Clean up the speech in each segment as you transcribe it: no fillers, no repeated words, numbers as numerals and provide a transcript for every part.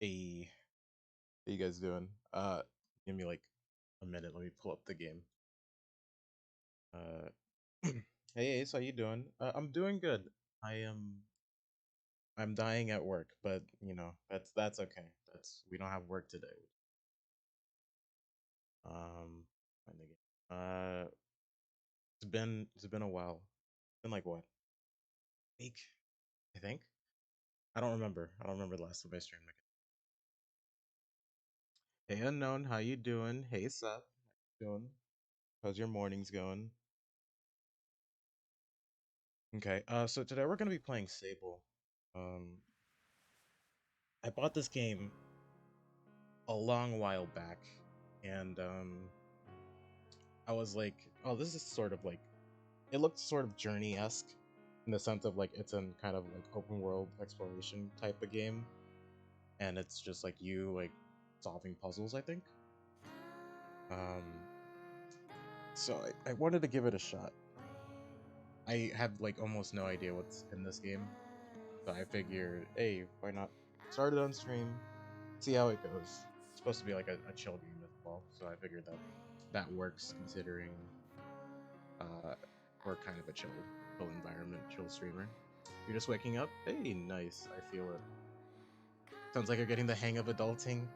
Hey, how you guys doing? Give me like a minute. Let me pull up the game. Uh, hey Ace, how you doing? I'm doing good. I am. I'm dying at work, but that's okay. That's we don't have work today. Um, find the game. Uh, it's been a while. It's been like what week? I think. I don't remember. I don't remember the last time I streamed. Hey unknown, how you doing? Hey Seth, how you doing? How's your mornings going? Okay, so today we're gonna be playing Sable. Um, I bought this game a long while back, and I was like, oh, this is sort of like it looked sort of Journey-esque in the sense of like it's an kind of like open world exploration type of game, and it's just like you like solving puzzles, I think. Um, so I wanted to give it a shot. I have like almost no idea what's in this game, so I figured, hey, why not start it on stream, see how it goes. It's supposed to be like a chill game as well, so I figured that works considering uh we're kind of a chill environment, chill streamer. You're just waking up? Hey, nice. I feel it. Sounds like you're getting the hang of adulting.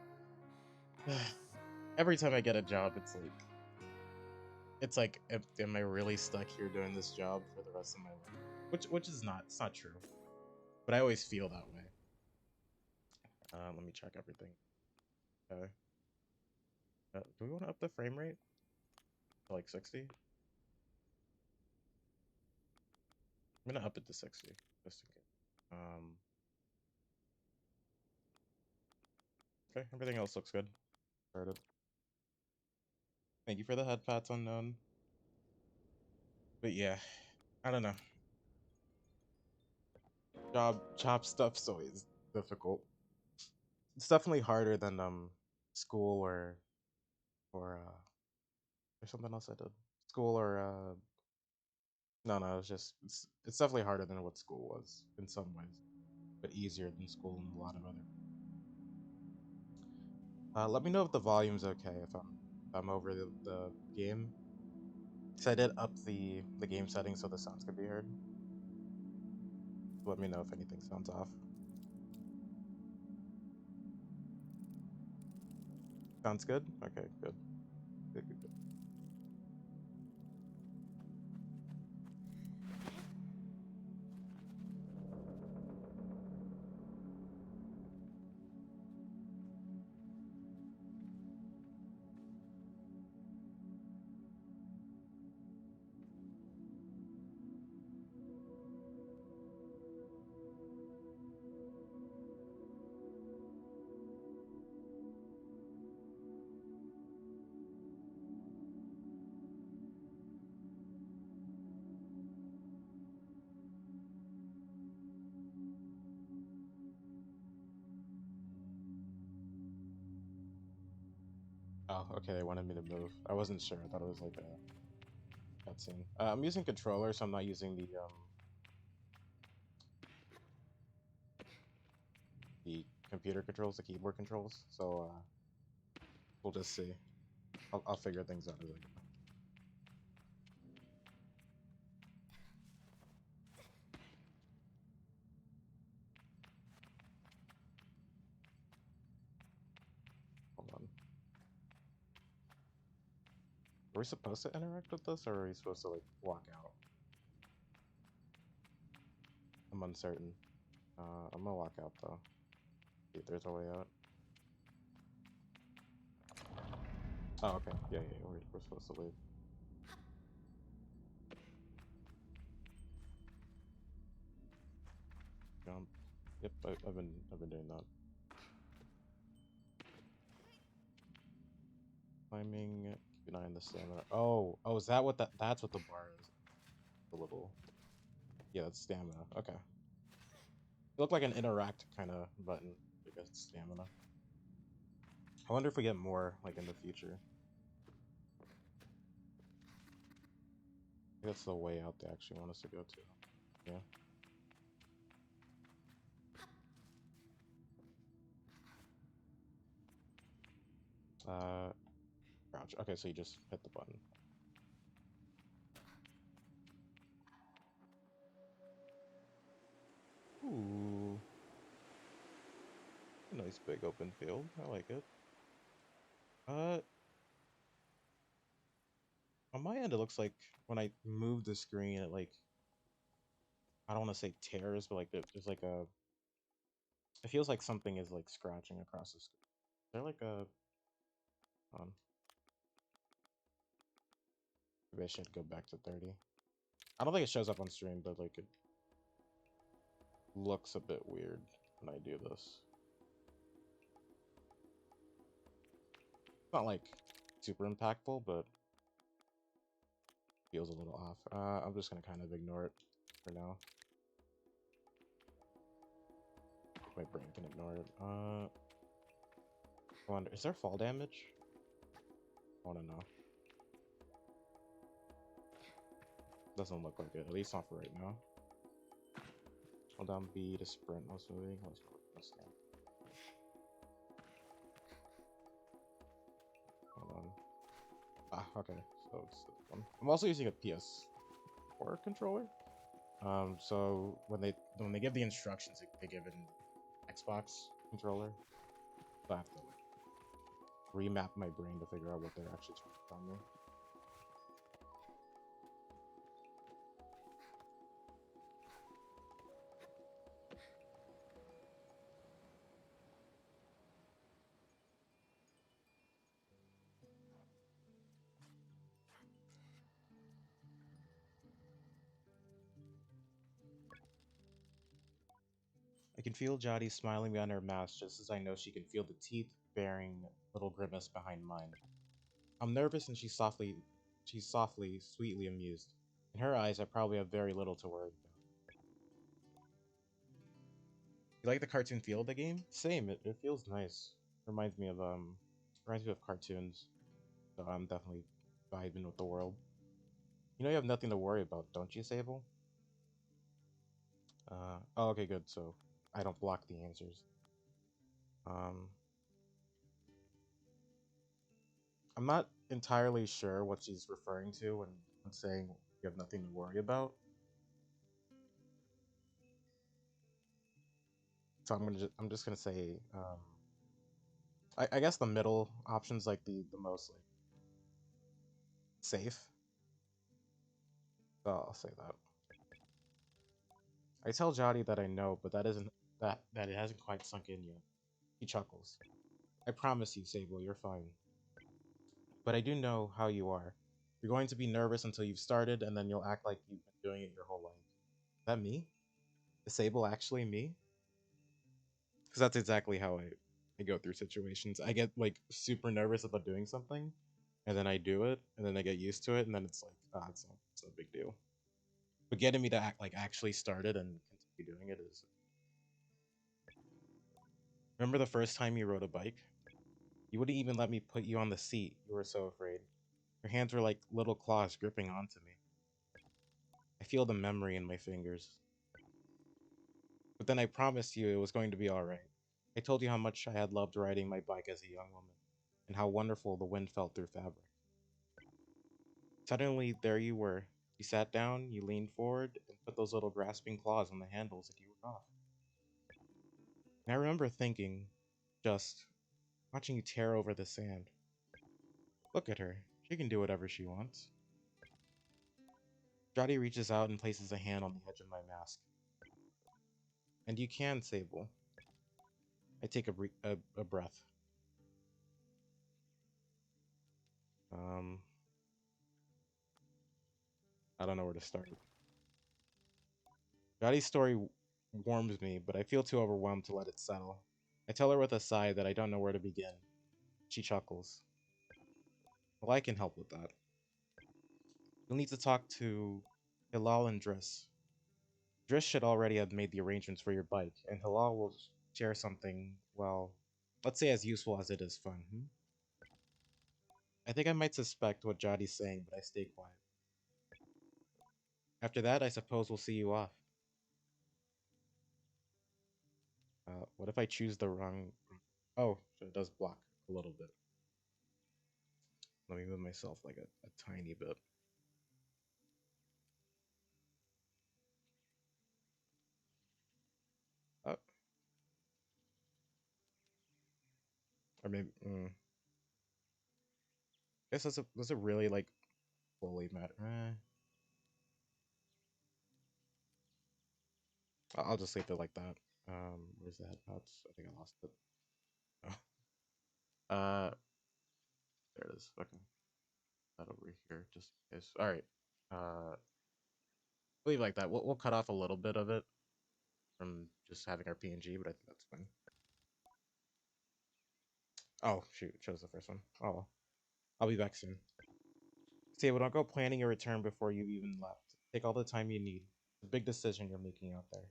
Every time I get a job, it's like am I really stuck here doing this job for the rest of my life? Which is not it's not true, but I always feel that way. Let me check everything. Okay. Do we want to up the frame rate to like 60? I'm gonna up it to 60 just in case. Um, okay, everything else looks good. Started. Thank you for the head pats, unknown. But yeah, I don't know. Job stuff's always difficult. It's definitely harder than school or there's something else I did. School or no, it's definitely harder than what school was in some ways, but easier than school in a lot of other. Let me know if the volume's okay if I'm over the game. Cause I did up the game settings so the sounds could be heard. Let me know if anything sounds off. Sounds good? Okay, good. Good, good, good. Oh, okay, they wanted me to move. I wasn't sure. I thought it was like a cutscene. I'm using controller, so I'm not using the computer controls, the keyboard controls. So we'll just see. I'll figure things out as I go. Hold on. Are we supposed to interact with this, or are we supposed to like walk out? I'm uncertain. I'm gonna walk out though. See if there's a way out. Oh, okay. Yeah, yeah, we're supposed to leave. Jump. Yep, I've been doing that. Climbing. Keep an eye on the stamina. Oh, is that what that's what the bar is? The little. Yeah, that's stamina. Okay. It looked like an interact kind of button. I guess it's stamina. I wonder if we get more like in the future. That's the way out they actually want us to go to. Yeah. Uh, crouch. Okay, so you just hit the button. Ooh, a nice big open field. I like it. Uh, on my end, it looks like when I move the screen, it like I don't want to say tears, but like there's like a. It feels like something is like scratching across the screen. Is there like a? Um, maybe I should go back to 30. I don't think it shows up on stream, but like it looks a bit weird when I do this. It's not like super impactful, but feels a little off. I'm just gonna kind of ignore it for now. My brain can ignore it. I wonder, is there fall damage? I wanna know. Doesn't look like it, at least not for right now. Hold down B to sprint while moving. Let's stand. Hold on. Ah, okay. So it's this one. I'm also using a PS4 controller. So when they give the instructions, they give an Xbox controller. So I have to like remap my brain to figure out what they're actually trying to tell me. I can feel Jody smiling behind her mask just as I know she can feel the teeth bearing little grimace behind mine. I'm nervous and she's softly, sweetly amused. In her eyes, I probably have very little to worry about. You like the cartoon feel of the game? Same, it feels nice. Reminds me of cartoons. So I'm definitely vibing with the world. You know you have nothing to worry about, don't you, Sable? Oh, okay, good. So I don't block the answers. Um, I'm not entirely sure what she's referring to when saying you have nothing to worry about. So I'm just gonna say I guess the middle option's like the most like safe. So I'll say that. I tell Jody that I know, but that isn't that it hasn't quite sunk in yet. He chuckles. I promise you, Sable, you're fine. But I do know how you are. You're going to be nervous until you've started, and then you'll act like you've been doing it your whole life. Is that me? Is Sable actually me? Because that's exactly how I go through situations. I get like super nervous about doing something, and then I do it, and then I get used to it, and then it's like, ah, it's no big deal. But getting me to act like actually start it and continue doing it is. Remember the first time you rode a bike? You wouldn't even let me put you on the seat. You were so afraid. Your hands were like little claws gripping onto me. I feel the memory in my fingers. But then I promised you it was going to be alright. I told you how much I had loved riding my bike as a young woman, and how wonderful the wind felt through fabric. Suddenly, there you were. You sat down, you leaned forward, and put those little grasping claws on the handles, and you were off. And I remember thinking, just watching you tear over the sand. Look at her. She can do whatever she wants. Jotty reaches out and places a hand on the edge of my mask. And you can, Sable. I take a breath. Um, I don't know where to start. Jotty's story warms me, but I feel too overwhelmed to let it settle. I tell her with a sigh that I don't know where to begin. She chuckles. Well, I can help with that. You'll need to talk to Hilal and Driss. Driss should already have made the arrangements for your bike, and Hilal will share something, well, let's say as useful as it is fun. Hmm? I think I might suspect what Jotty's saying, but I stay quiet. After that, I suppose we'll see you off. What if I choose the wrong... Oh, so it does block a little bit. Let me move myself like a tiny bit. Oh, or maybe. Guess that's a really like fully matter. I'll just leave it like that. Where's the headphones? I think I lost it. Oh. There it is. Okay, that over here, just in case. All right. Leave it like that. We'll cut off a little bit of it from just having our PNG, but I think that's fine. Oh shoot, it shows the first one. Oh, well. I'll be back soon. Stable, don't go planning your return before you even left. Take all the time you need. It's a big decision you're making out there.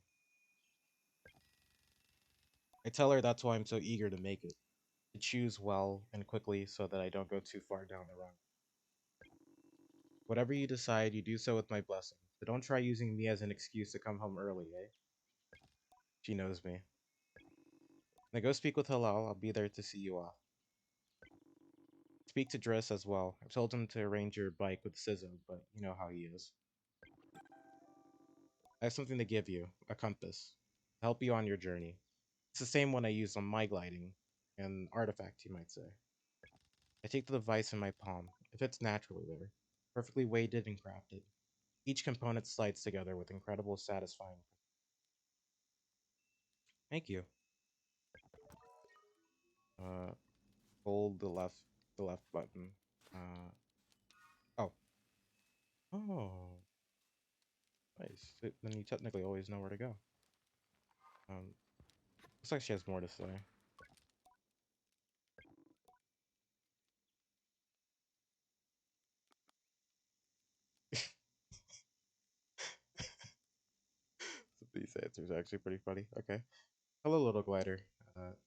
I tell her that's why I'm so eager to make it. To choose well and quickly so that I don't go too far down the wrong. Whatever you decide, you do so with my blessing. But don't try using me as an excuse to come home early, eh? She knows me. Now go speak with Halal. I'll be there to see you off. Speak to Driss as well. I've told him to arrange your bike with Sizzo, but you know how he is. I have something to give you, a compass, to help you on your journey. It's the same one I use on my gliding, an artifact, you might say. I take the device in my palm. It fits naturally there, perfectly weighted and crafted. Each component slides together with incredible satisfying. Thank you. Uh, hold the left button. Uh, oh, oh, nice. Then you technically always know where to go. Looks like she has more to say. These answers are actually pretty funny. Okay. Hello, little glider.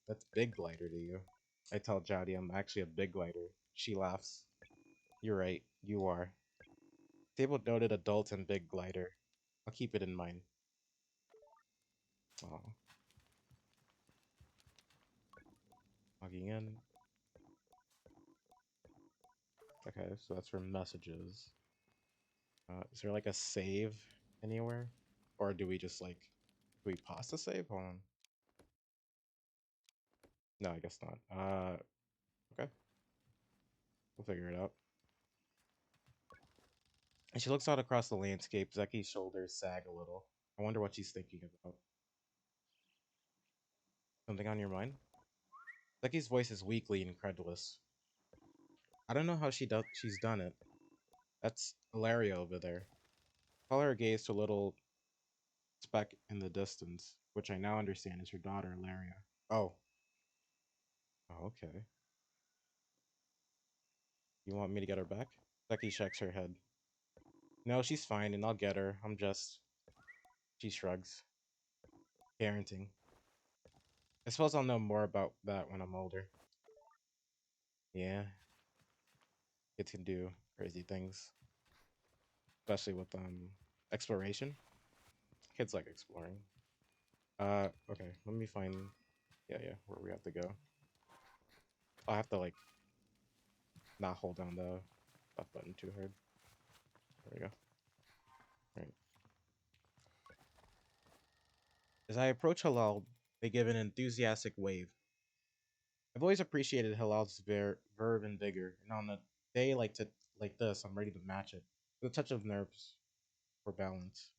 That's big glider to you. I tell Jowdy I'm actually a big glider. She laughs. You're right. You are. Table noted adult and big glider. I'll keep it in mind. Oh, logging in. Okay, so that's for messages. Is there like a save anywhere? Or do we just like, do we pause the save? Hold on. No, I guess not. Okay. We'll figure it out. And she looks out across the landscape. Zeki's shoulders sag a little. I wonder what she's thinking about. Something on your mind? Zeki's voice is weakly incredulous. I don't know how she's done it. That's Ilaria over there. Follow her gaze to a little speck in the distance, which I now understand is her daughter, Ilaria. Oh. Oh, okay. You want me to get her back? Becky shakes her head. No, she's fine, and I'll get her. I'm just... She shrugs. Parenting. I suppose I'll know more about that when I'm older. Yeah, kids can do crazy things, especially with exploration. Kids like exploring. Okay, let me find... Yeah, where we have to go. I have to, like, not hold down the left button too hard. There we go. Right. As I approach Halal, they give an enthusiastic wave. I've always appreciated Halal's verve and vigor, and on a day like this, I'm ready to match it with a touch of nerves for balance.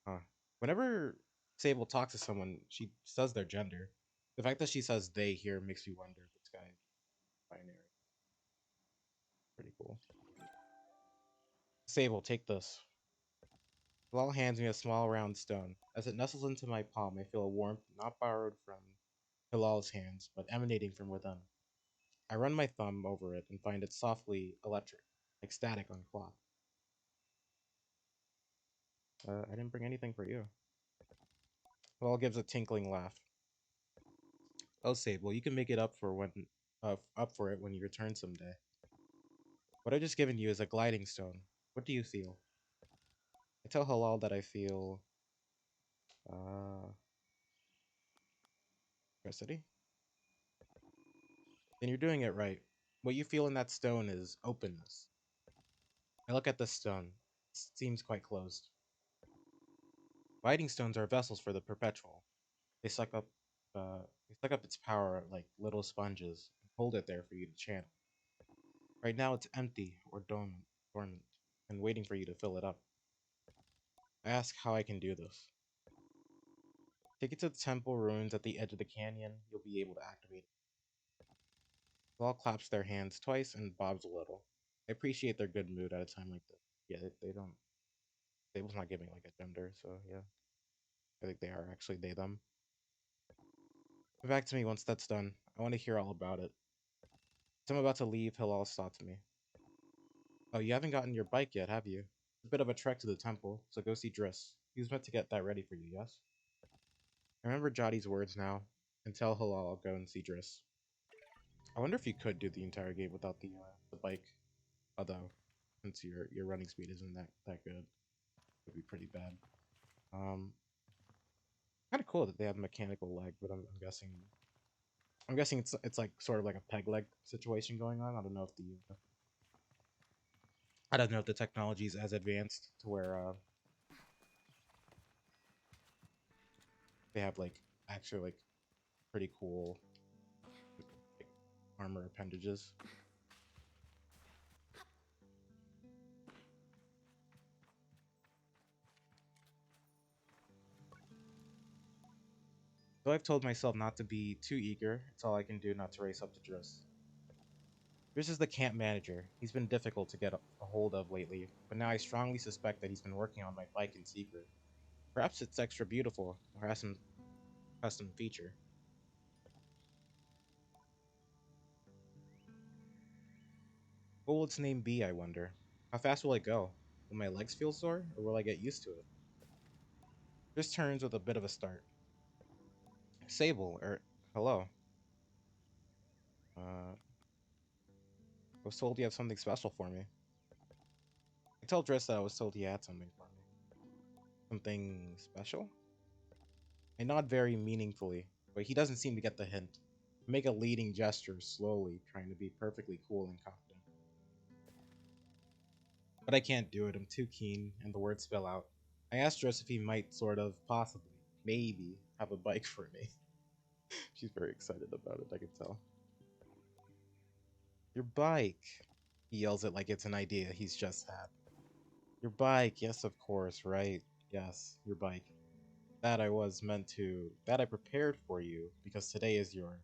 Huh. Whenever Sable talks to someone, she says their gender. The fact that she says they here makes me wonder if this guy is binary. Pretty cool. Sable, take this. Halal hands me a small round stone. As it nestles into my palm, I feel a warmth not borrowed from Hilal's hands, but emanating from within. I run my thumb over it and find it softly electric, like static on cloth. I didn't bring anything for you. Halal gives a tinkling laugh. Oh, Sable, you can make it up for it when you return someday. What I've just given you is a gliding stone. What do you feel? I tell Halal that I feel, uh, curiosity? Then you're doing it right. What you feel in that stone is openness. I look at the stone. It seems quite closed. Lighting stones are vessels for the perpetual. They suck up they suck up its power like little sponges and hold it there for you to channel. Right now it's empty or dormant, and waiting for you to fill it up. I ask how I can do this. Take it to the temple ruins at the edge of the canyon, you'll be able to activate it. Law claps their hands twice and bobs a little. I appreciate their good mood at a time like this. Yeah, they don't. Sable's not giving like a gender, so yeah. I think they are actually they them. Come back to me once that's done. I want to hear all about it. As I'm about to leave, Hilal stops me. Oh, you haven't gotten your bike yet, have you? It's a bit of a trek to the temple, so go see Driss. He was meant to get that ready for you, yes? I remember Jotty's words now, and tell Hilal I'll go and see Driss. I wonder if you could do the entire game without the bike. Although, since your running speed isn't that good, it would be pretty bad. Um, Kind of cool that they have mechanical leg, but I'm guessing it's like sort of like a peg leg situation going on. I don't know if the technology is as advanced to where they have like actually like pretty cool like armor appendages. So I've told myself not to be too eager. It's all I can do not to race up to Driss. Driss is the camp manager. He's been difficult to get a hold of lately, but now I strongly suspect that he's been working on my bike in secret. Perhaps it's extra beautiful or has some custom feature. What will its name be, I wonder? How fast will it go? Will my legs feel sore, or will I get used to it? Driss turns with a bit of a start. Sable, hello. I was told you have something special for me. I tell Driss that I was told he had something for me. Something special? I nod very meaningfully, but he doesn't seem to get the hint. I make a leading gesture slowly, trying to be perfectly cool and confident. But I can't do it, I'm too keen, and the words spill out. I asked Driss if he might sort of, possibly, maybe, have a bike for me. She's very excited about it, I can tell. Your bike. He yells it like it's an idea he's just had. Your bike, yes, of course, right? Yes, your bike. That I prepared for you because today is your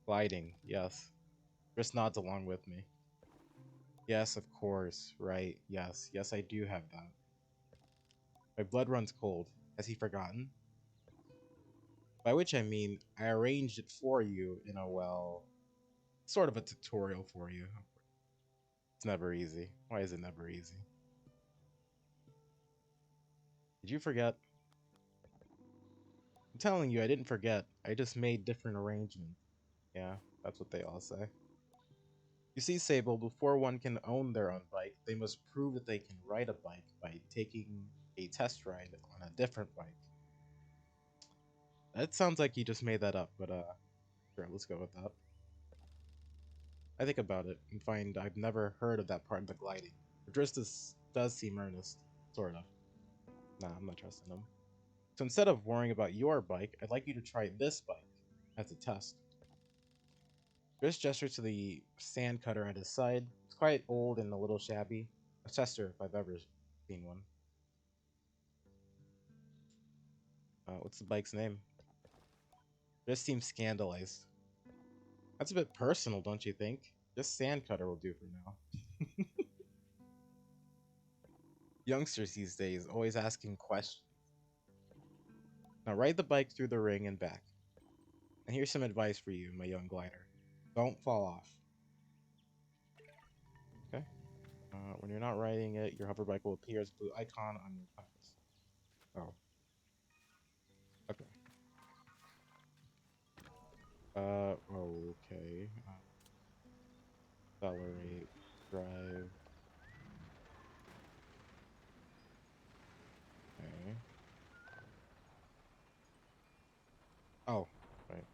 gliding, yes. Chris nods along with me. Yes, of course, right, yes, yes, I do have that. My blood runs cold. Has he forgotten? By which I mean, I arranged it for you in a, well, sort of a tutorial for you. It's never easy. Why is it never easy? Did you forget? I'm telling you, I didn't forget. I just made different arrangements. Yeah, that's what they all say. You see, Sable, before one can own their own bike, they must prove that they can ride a bike by taking a test ride on a different bike. That sounds like you just made that up, but sure, let's go with that. I think about it and find I've never heard of that part of the gliding. Dristus does seem earnest, sort of. Nah, I'm not trusting him. So instead of worrying about your bike, I'd like you to try this bike as a test. Driss gestures to the sand cutter at his side. It's quite old and a little shabby. A tester if I've ever seen one. What's the bike's name? Driss seems scandalized. That's a bit personal, don't you think? Just sand cutter will do for now. Youngsters these days always asking questions. Now ride the bike through the ring and back. And here's some advice for you, my young glider. Don't fall off. Okay? When you're not riding it, your hover bike will appear as a blue icon on your compass. Oh, okay. Okay. Accelerate, drive. Okay. Oh, right.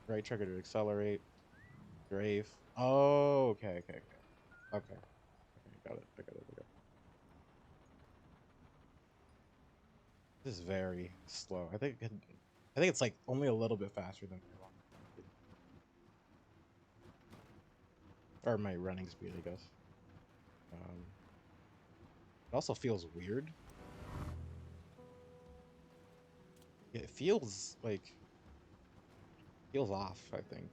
Right trigger to accelerate. Strafe. Oh, okay. I got it. This is very slow. I think it's like only a little bit faster than my walking speed. Or my running speed, I guess. It also feels weird. It feels off, I think.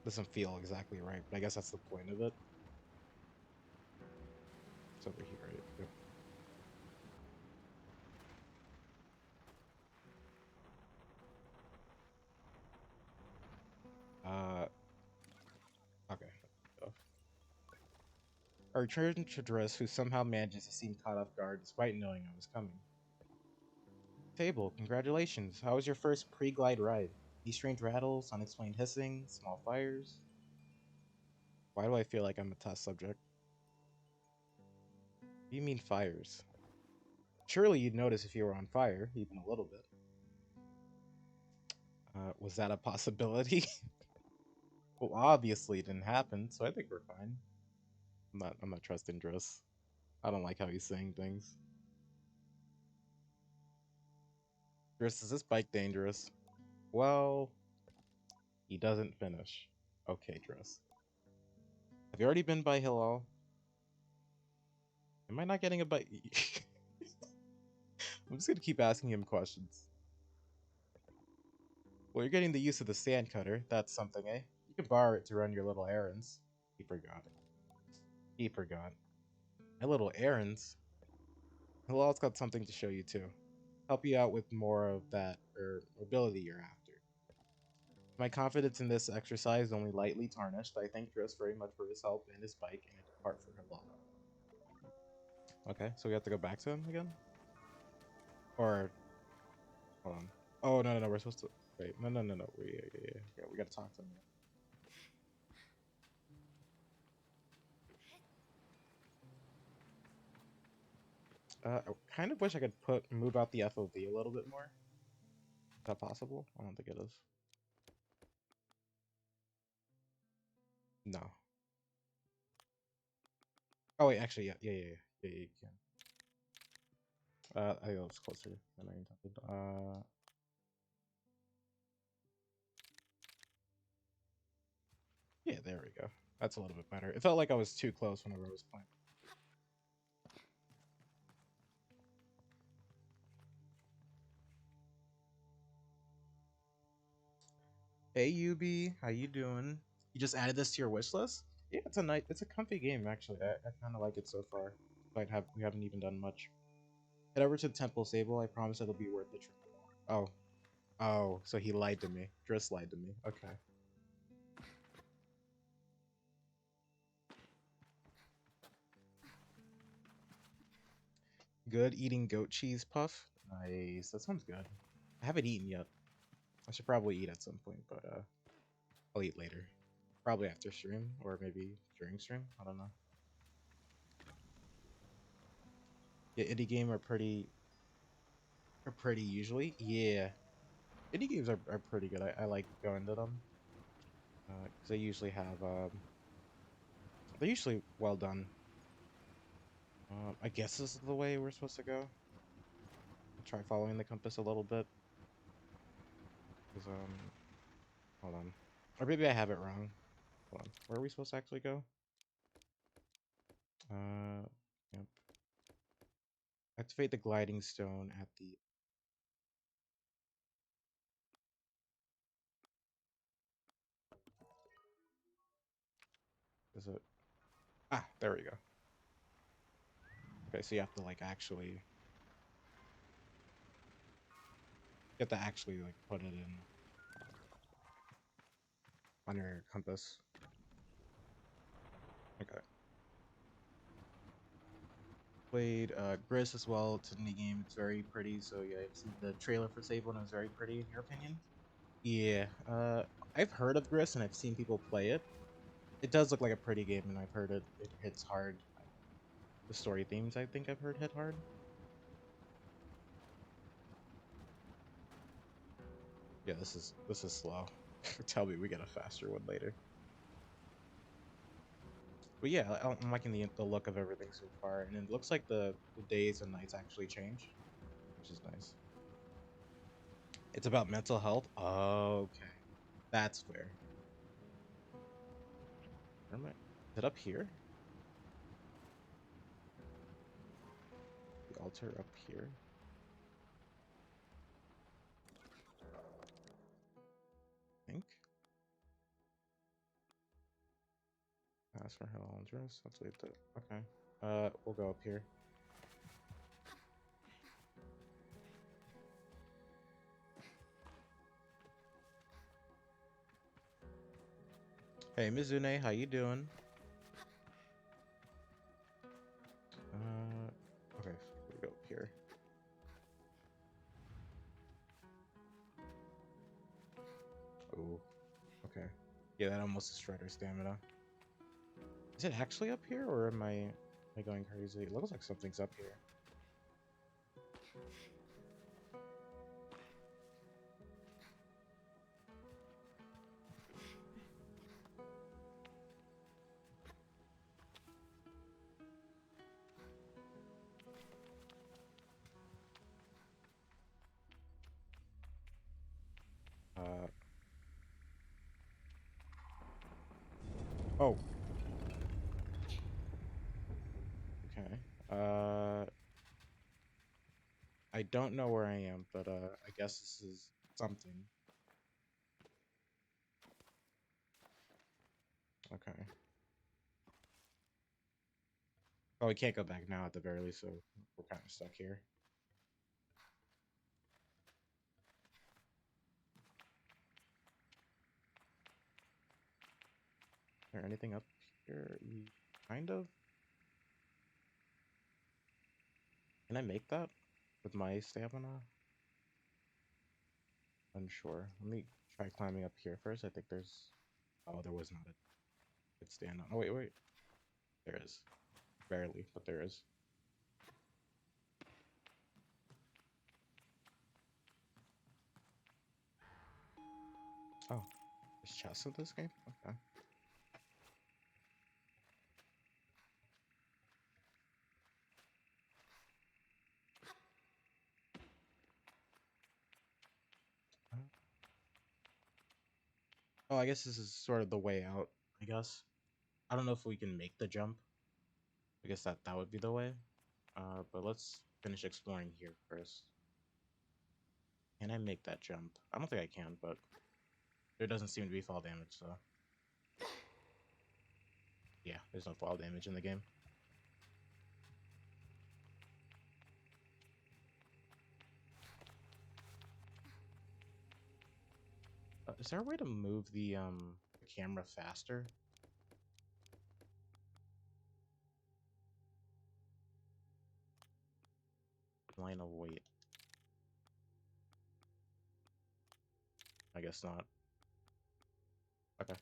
Doesn't feel exactly right, but I guess that's the point of it. It's over here, right? Yep. Uh, okay. I returned to Driss, who somehow manages to seem caught off guard despite knowing I was coming. Sable, congratulations. How was your first pre-glide ride? These strange rattles, unexplained hissing, small fires. Why do I feel like I'm a test subject? What do you mean fires? Surely you'd notice if you were on fire, even a little bit. Was that a possibility? Well, obviously it didn't happen, so I think we're fine. I'm not trusting Driss. I don't like how he's saying things. Driss, is this bike dangerous? Well, he doesn't finish. Okay, Driss. Have you already been by Hillel? Am I not getting a bike? I'm just gonna keep asking him questions. Well, you're getting the use of the sand cutter. That's something, eh? You can borrow it to run your little errands. He forgot. He forgot. My little errands? Hilal's got something to show you too. Help you out with more of that ability you're after. My confidence in this exercise is only lightly tarnished. I thank Driss very much for his help and his bike, and I depart for Hilal. Okay, so we have to go back to him again? Or hold on. Oh no, we're supposed to wait. No. We gotta talk to him. I kind of wish I could move out the FOV a little bit more. Is that possible? I don't think it is. No. Oh wait, actually, yeah, you can. I think it was closer than I intended. Yeah, there we go. That's a little bit better. It felt like I was too close whenever I was playing. Hey Yubi, how you doing? You just added this to your wish list? Yeah, it's a comfy game actually. I kind of like it so far. We haven't even done much. Head over to the Temple Sable. I promise it'll be worth the trip. Oh, so he lied to me. Driss lied to me. Okay. Good eating goat cheese puff. Nice. That sounds good. I haven't eaten yet. I should probably eat at some point, but I'll eat later. Probably after stream or maybe during stream. I don't know. Yeah, indie game are pretty usually. Yeah, indie games are pretty good. I like going to them because they usually have they're usually well done. I guess this is the way we're supposed to go. I'll try following the compass a little bit. Cause hold on, or maybe I have it wrong. Hold on, where are we supposed to actually go? Yep. Activate the gliding stone at the. Is it? Ah, there we go. Okay, so you have to like actually. You have to actually like put it in on your compass. Okay. Played Gris as well. It's a indie game. It's very pretty. So yeah, I've seen the trailer for Sable and it was very pretty. In your opinion? Yeah. I've heard of Gris and I've seen people play it. It does look like a pretty game, and I've heard it hits hard. The story themes I think I've heard hit hard. Yeah, this is slow. Tell me we get a faster one later. But yeah, I'm liking the look of everything so far, and it looks like the days and nights actually change, which is nice. It's about mental health. Okay, that's fair. Where am I? Is it up here? The altar up here? I think. Ask for hell address. Let's wait. Okay. We'll go up here. Hey, Mizune, how you doing? Okay, we go up here. Oh, okay. Yeah, that almost destroyed our stamina. Is it actually up here, or am I going crazy? It looks like something's up here. Uh, oh, okay. I don't know where I am, but I guess this is something. Okay. Oh, we can't go back now at the very least, so we're kind of stuck here. Is there anything up here? Kind of. Can I make that with my stamina? Unsure. Let me try climbing up here first. I think there's. Oh, there was not a good stand on. Oh, wait, wait. There is. Barely, but there is. Oh, there's chests in this game? Okay. Oh, I guess this is sort of the way out, I guess. I don't know if we can make the jump. I guess that would be the way. But let's finish exploring here first. Can I make that jump? I don't think I can, but there doesn't seem to be fall damage, so yeah, there's no fall damage in the game. Is there a way to move the camera faster? Line of weight. I guess not. Okay,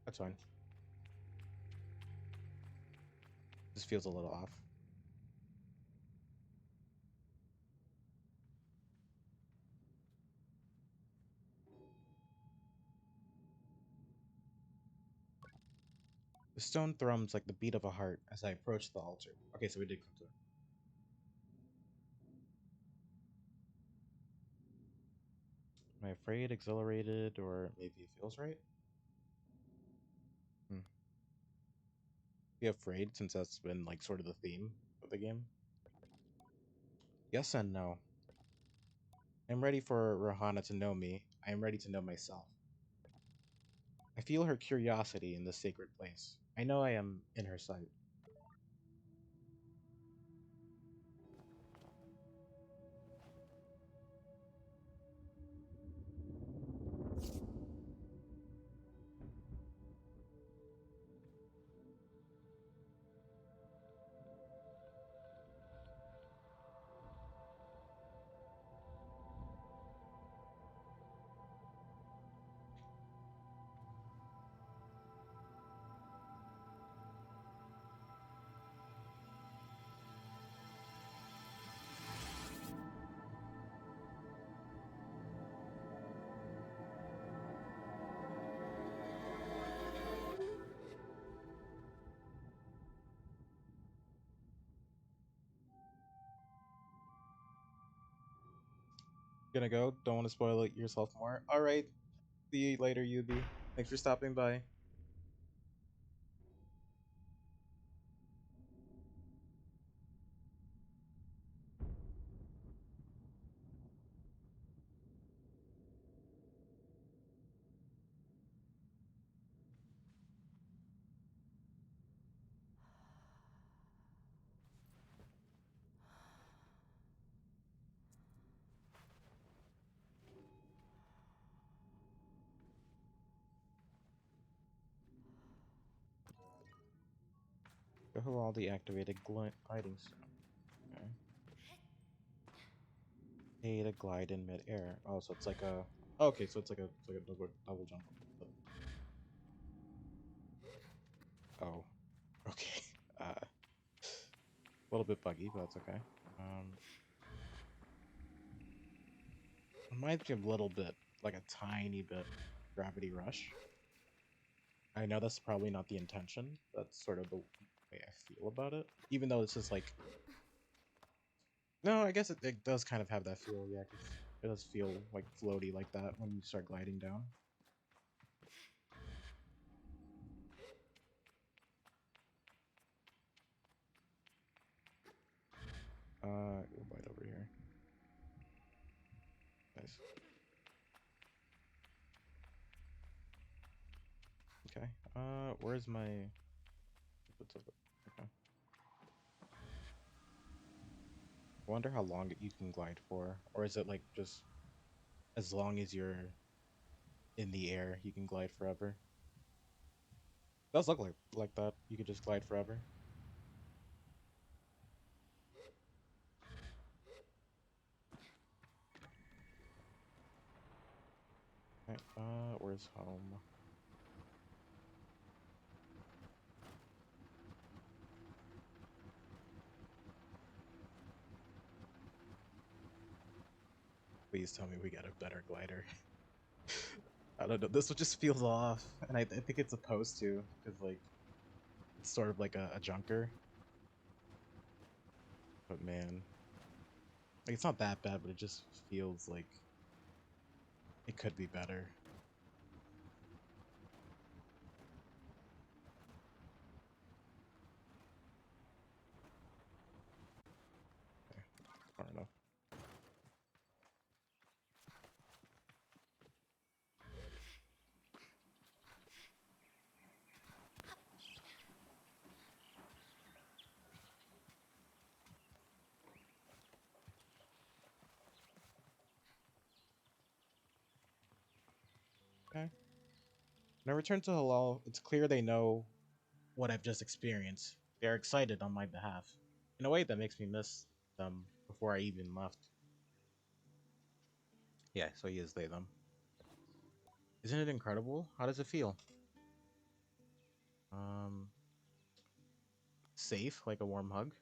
that's fine. This feels a little off. The stone thrums like the beat of a heart as I approach the altar. Okay, so we did come to it. Am I afraid, exhilarated, or maybe it feels right? Hmm. Be afraid since that's been like sort of the theme of the game. Yes and no. I'm ready for Rohana to know me. I am ready to know myself. I feel her curiosity in this sacred place. I know I am in her sight. Gonna go. Don't want to spoil it yourself more. All right. See you later, UB. Thanks for stopping by. Who all deactivated gliding stone? Okay. Pay to glide in midair. Oh, so it's like a. Okay, so it's like a double jump. Oh, okay. A little bit buggy, but that's okay. Reminds me a little bit, like a tiny bit, Gravity Rush. I know that's probably not the intention. That's sort of the way I feel about it. Even though it's just like, no, I guess it does kind of have that feel. Yeah, 'cause it does feel like floaty like that when you start gliding down. Go right over here. Nice. Okay. Where's my? What's up? Okay. I wonder how long you can glide for, or is it like just as long as you're in the air, you can glide forever? It does look like that. You could just glide forever. Okay. Where's home? Please tell me we get a better glider. I don't know. This one just feels off, and I think it's supposed to, because like it's sort of like a junker. But man, like it's not that bad, but it just feels like it could be better. Okay, I don't know. Okay. When I return to Halal, it's clear they know what I've just experienced. They're excited on my behalf. In a way that makes me miss them before I even left. Yeah, so he is they them. Isn't it incredible? How does it feel? Um, safe, like a warm hug.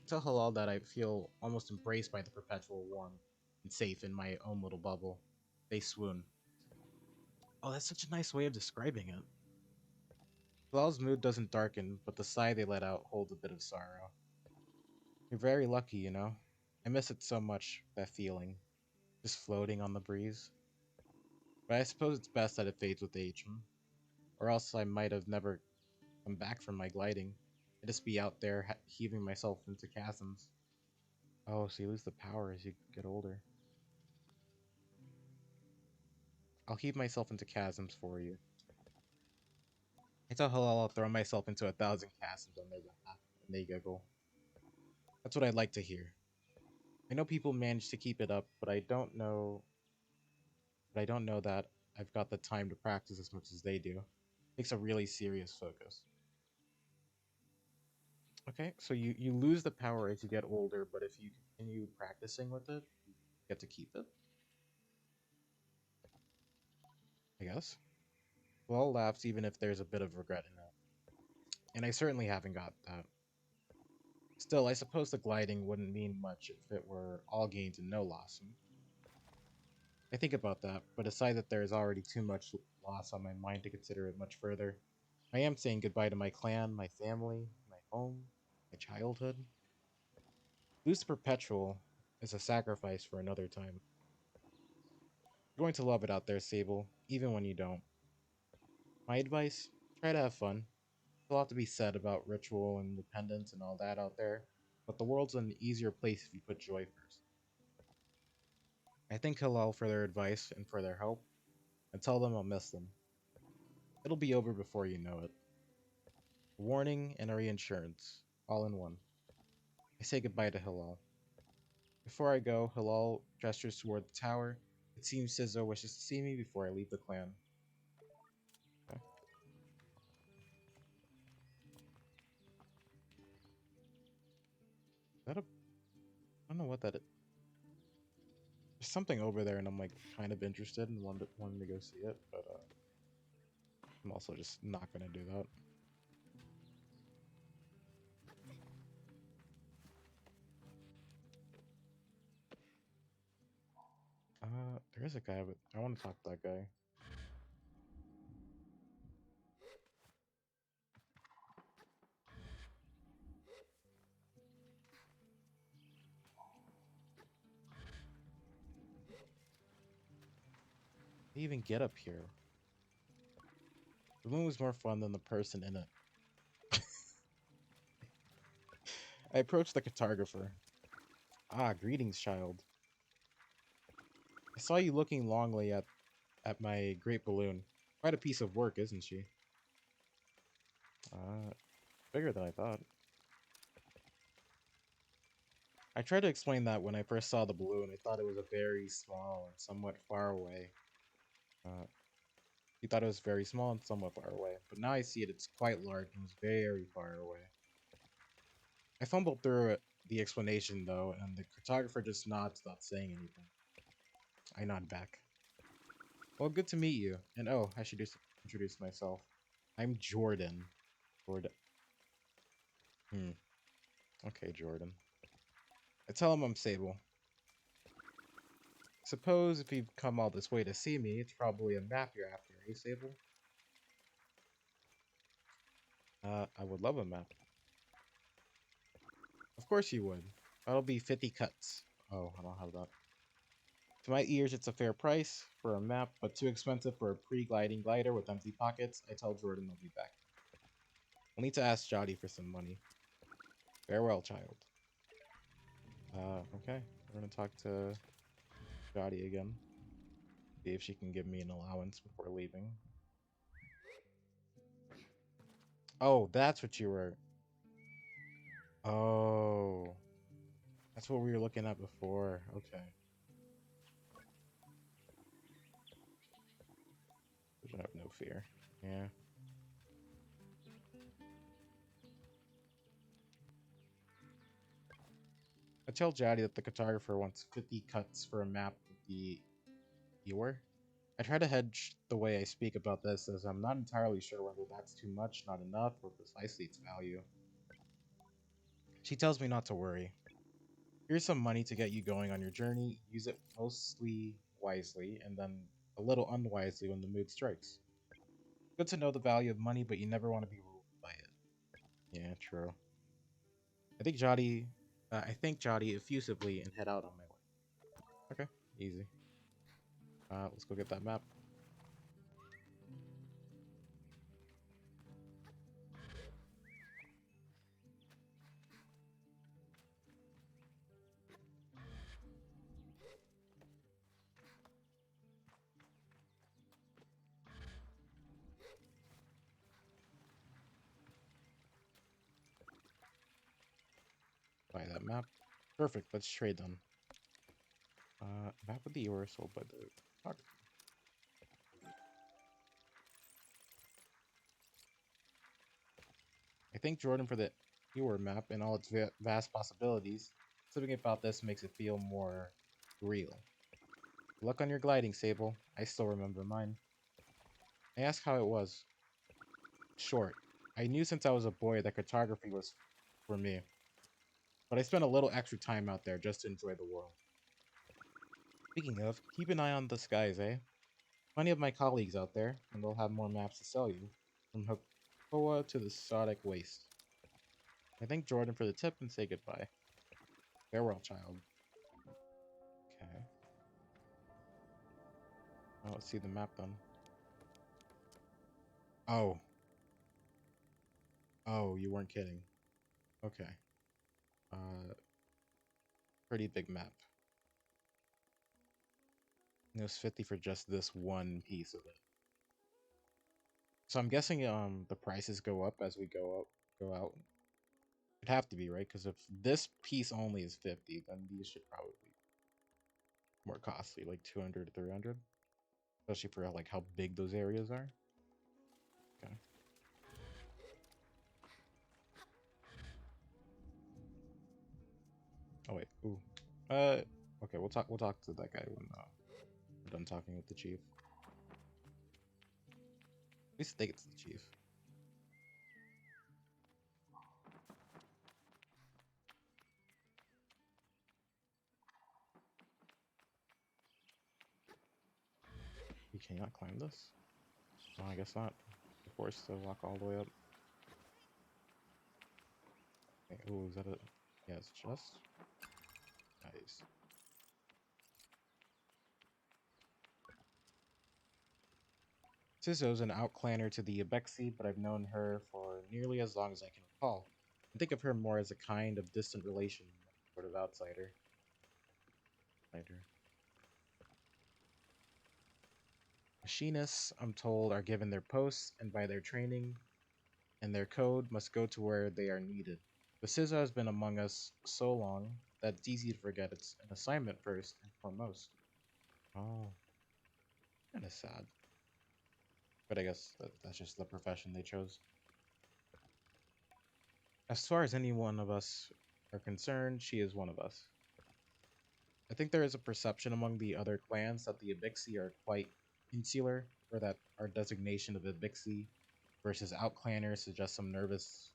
Tell Halal that I feel almost embraced by the perpetual warmth and safe in my own little bubble. They swoon. Oh, that's such a nice way of describing it. Halal's mood doesn't darken, but the sigh they let out holds a bit of sorrow. You're very lucky, you know. I miss it so much, that feeling. Just floating on the breeze. But I suppose it's best that it fades with age, hmm? Or else I might have never come back from my gliding. I'd just be out there heaving myself into chasms. Oh, so you lose the power as you get older. I'll heave myself into chasms for you. I tell Halal I'll throw myself into 1,000 chasms on their behalf, and they giggle. That's what I'd like to hear. I know people manage to keep it up, but I don't know that I've got the time to practice as much as they do. It takes a really serious focus. Okay, so you lose the power as you get older, but if you continue practicing with it, you get to keep it, I guess. Well, laughs even if there's a bit of regret in it. And I certainly haven't got that. Still, I suppose the gliding wouldn't mean much if it were all gains and no loss. I think about that, but aside that there is already too much loss on my mind to consider it much further, I am saying goodbye to my clan, my family, my home, my childhood. Lose perpetual. is a sacrifice for another time. You're going to love it out there, Sable, even when you don't. My advice, try to have fun. There's a lot to be said about ritual and independence and all that out there, but the world's an easier place if you put joy first. I thank Hillel for their advice and for their help, and tell them I'll miss them. It'll be over before you know it. A warning and a reinsurance, all in one. I say goodbye to Hillel. Before I go, Hillel gestures toward the tower. It seems Sizzo wishes to see me before I leave the clan. Okay. Is that a... I don't know what that is. There's something over there, and I'm like kind of interested and wanting to go see it, but I'm also just not gonna do that. There is a guy, but I want to talk to that guy. How do you even get up here? The moon was more fun than the person in it. I approached the cartographer. Ah, greetings, child. I saw you looking longly at my great balloon. Quite a piece of work, isn't she? Uh, Bigger than I thought. I tried to explain that when I first saw the balloon, I thought it was a very small and somewhat far away. Uh, he thought it was very small and somewhat far away, but now I see it, it's quite large and was very far away. I fumbled through it, the explanation though, and the cartographer just nods without saying anything. I nod back. Well, good to meet you. And oh, I should just introduce myself. I'm Jordan. Jordan. Hmm. Okay, Jordan. I tell him I'm Sable. Suppose if you've come all this way to see me, it's probably a map you're after, eh, Sable? I would love a map. Of course you would. That'll be 50 cuts. Oh, I don't have that. To my ears, it's a fair price for a map, but too expensive for a pre-gliding glider with empty pockets. I tell Jordan I'll be back. I'll need to ask Jody for some money. Farewell, child. Okay. We're gonna talk to Jody again. See if she can give me an allowance before leaving. Oh, that's what you were... Oh. That's what we were looking at before. Okay. I have no fear. Yeah. I tell Jody that the cartographer wants 50 cuts for a map of the viewer. I try to hedge the way I speak about this as I'm not entirely sure whether that's too much, not enough, or precisely its value. She tells me not to worry. Here's some money to get you going on your journey. Use it mostly wisely, and then a little unwisely when the mood strikes. Good to know the value of money, but you never want to be ruled by it. Yeah, true. I think Jody, I thank Jody effusively and head out on my way. Okay, easy. Let's go get that map. Buy that map. Perfect. Let's trade them. Map of the Ewer sold by the photographer. I thank Jordan for the Ewer map and all its vast possibilities. Something about this makes it feel more real. Luck on your gliding, Sable. I still remember mine. I asked how it was. Short. I knew since I was a boy that cartography was for me, but I spent a little extra time out there just to enjoy the world. Speaking of, keep an eye on the skies, eh? Plenty of my colleagues out there, and they'll have more maps to sell you. From Hakoa to the Sodic Waste. I thank Jordan for the tip and say goodbye. Farewell, child. let's see the map then. Oh. Oh, you weren't kidding. Okay. Uh, Pretty big map. It was 50 for just this one piece of it. So I'm guessing the prices go up as we go out. It'd have to be, right? Because if this piece only is 50, then these should probably be more costly, like 200 to 300, especially for like how big those areas are. Okay. Oh wait. Ooh. Okay. We'll talk to that guy when we're done talking with the chief. At least think it's the chief. You cannot climb this? No, I guess not. You're forced to walk all the way up. Okay, ooh, is that it? Yeah, it's just nice. Sizzo's an outclanner to the Ibexi, but I've known her for nearly as long as I can recall. I think of her more as a kind of distant relation, sort of outsider. Outsider. Machinists, I'm told, are given their posts, and by their training and their code, must go to where they are needed. But Sizzo has been among us so long that it's easy to forget it's an assignment first and foremost. Oh, kind of sad. But I guess that's just the profession they chose. As far as any one of us are concerned, she is one of us. I think there is a perception among the other clans that the Ibixi are quite insular, or that our designation of Ibixi versus outclanners suggests some nervous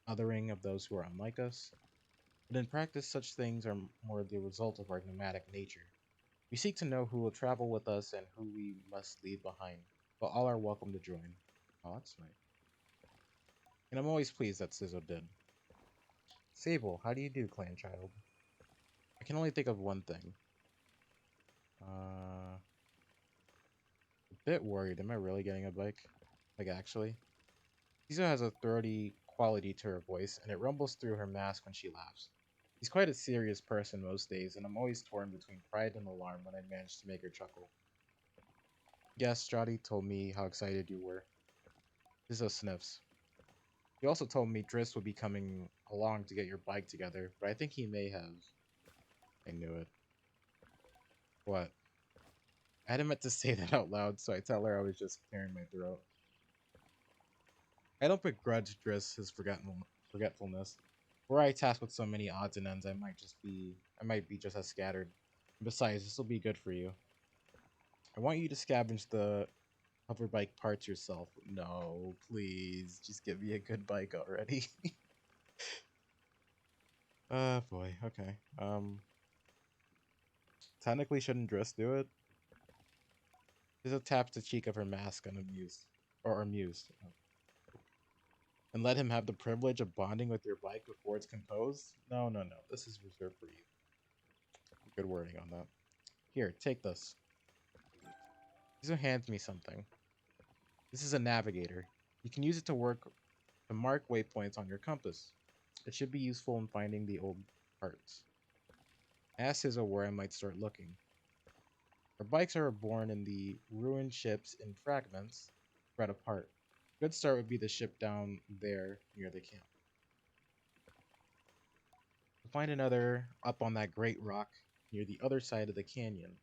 othering of those who are unlike us. But in practice, such things are more the result of our nomadic nature. We seek to know who will travel with us and who we must leave behind, but all are welcome to join. Oh, that's nice. And I'm always pleased that Sizzo did. Sable, how do you do, clan child? I can only think of one thing. A bit worried. Am I really getting a bike? Like, actually? Tizo has a throaty quality to her voice, and it rumbles through her mask when she laughs. She's quite a serious person most days, and I'm always torn between pride and alarm when I manage to make her chuckle. Yes, Strati told me how excited you were. Tizo sniffs. He also told me Driss would be coming along to get your bike together, but I think he may have. I knew it. What? I hadn't meant to say that out loud, so I tell her I was just clearing my throat. I don't begrudge Driss his forgetfulness. Were I tasked with so many odds and ends, I might be just as scattered. Besides, this will be good for you. I want you to scavenge the hover bike parts yourself. No, please, just give me a good bike already. Boy, okay. Technically, shouldn't Driss do it? Just taps the cheek of her mask, unamused or amused, and let him have the privilege of bonding with your bike before it's composed. No, no, no. This is reserved for you. Good wording on that. Here, take this. Tizo hands me something. This is a navigator. You can use it to mark waypoints on your compass. It should be useful in finding the old parts. I asked Tizo where I might start looking. Our bikes are born in the ruined ships in fragments, spread apart. A good start would be the ship down there near the camp. We'll find another up on that great rock near the other side of the canyon.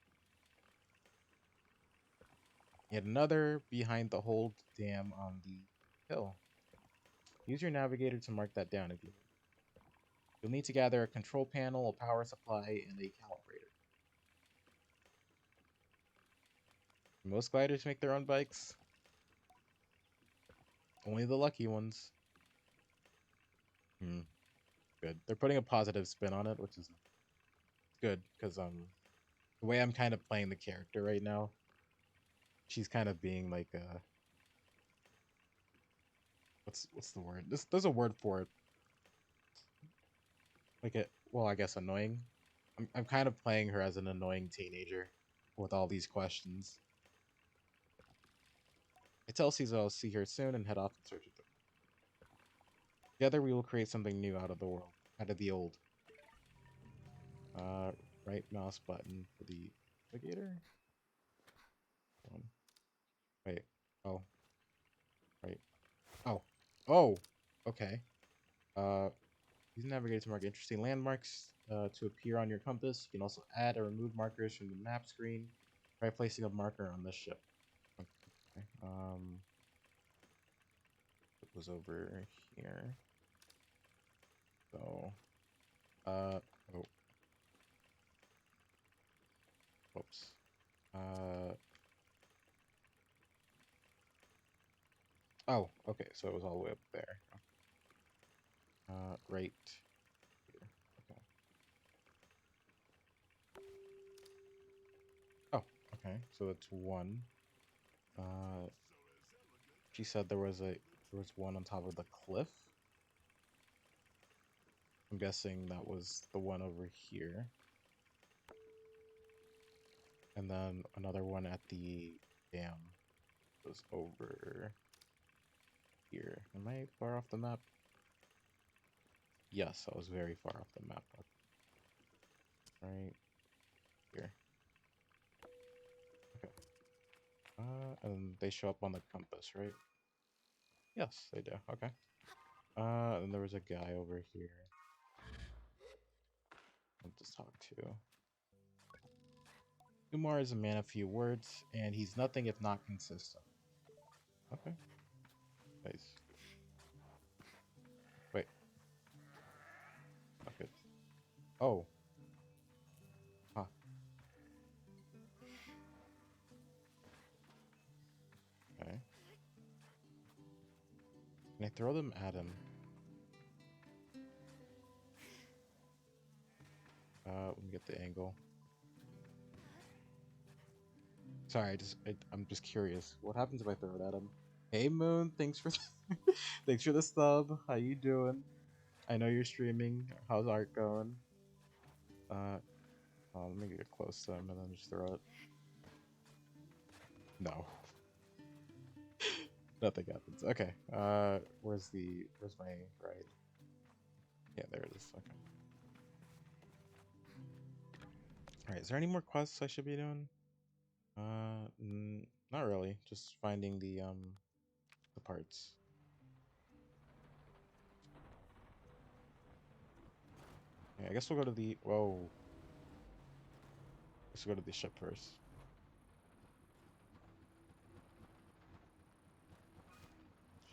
Yet another behind the hold dam on the hill. Use your navigator to mark that down if you need. You'll need to gather a control panel, a power supply, and a calibrator. Most gliders make their own bikes. Only the lucky ones. Good. They're putting a positive spin on it, which is good, because the way I'm kind of playing the character right now, she's kind of being like what's the word? There's a word for it. Like it, well, I guess annoying. I'm kind of playing her as an annoying teenager with all these questions. I tell Caesar I'll see her soon and head off in search of them. Together we will create something new out of the world, out of the old. Uh, right mouse button for the navigator. One. Wait. Oh. Right. Oh. Oh. Okay. Uh, use navigator to mark interesting landmarks to appear on your compass. You can also add or remove markers from the map screen by placing a marker on the ship. Okay. It was over here. So, uh, oh, whoops. Uh, oh, okay. So it was all the way up there. Right here. Okay. Oh, okay. So it's one. Uh, she said there was one on top of the cliff. I'm guessing that was the one over here. And then another one at the dam was over here. Am I far off the map? Yes, I was very far off the map. Right here. Okay. And they show up on the compass, right? Yes, they do. Okay. And there was a guy over here. I'll just talk to. Umar is a man of few words, and he's nothing if not consistent. Okay. Nice. Wait. Okay. Oh. Huh. Okay. Can I throw them at him? Let me get the angle. Sorry, I'm just curious. What happens if I throw it at him? Hey Moon, thanks for thanks for the sub. How you doing? I know you're streaming. How's art going? Uh, let me get close to him and then just throw it. No, nothing happens. Okay. Where's my ride? Yeah, there it is. Okay. All right. Is there any more quests I should be doing? Not really. Just finding the parts. Yeah, I guess we'll go to the. Whoa. Let's go to the ship first.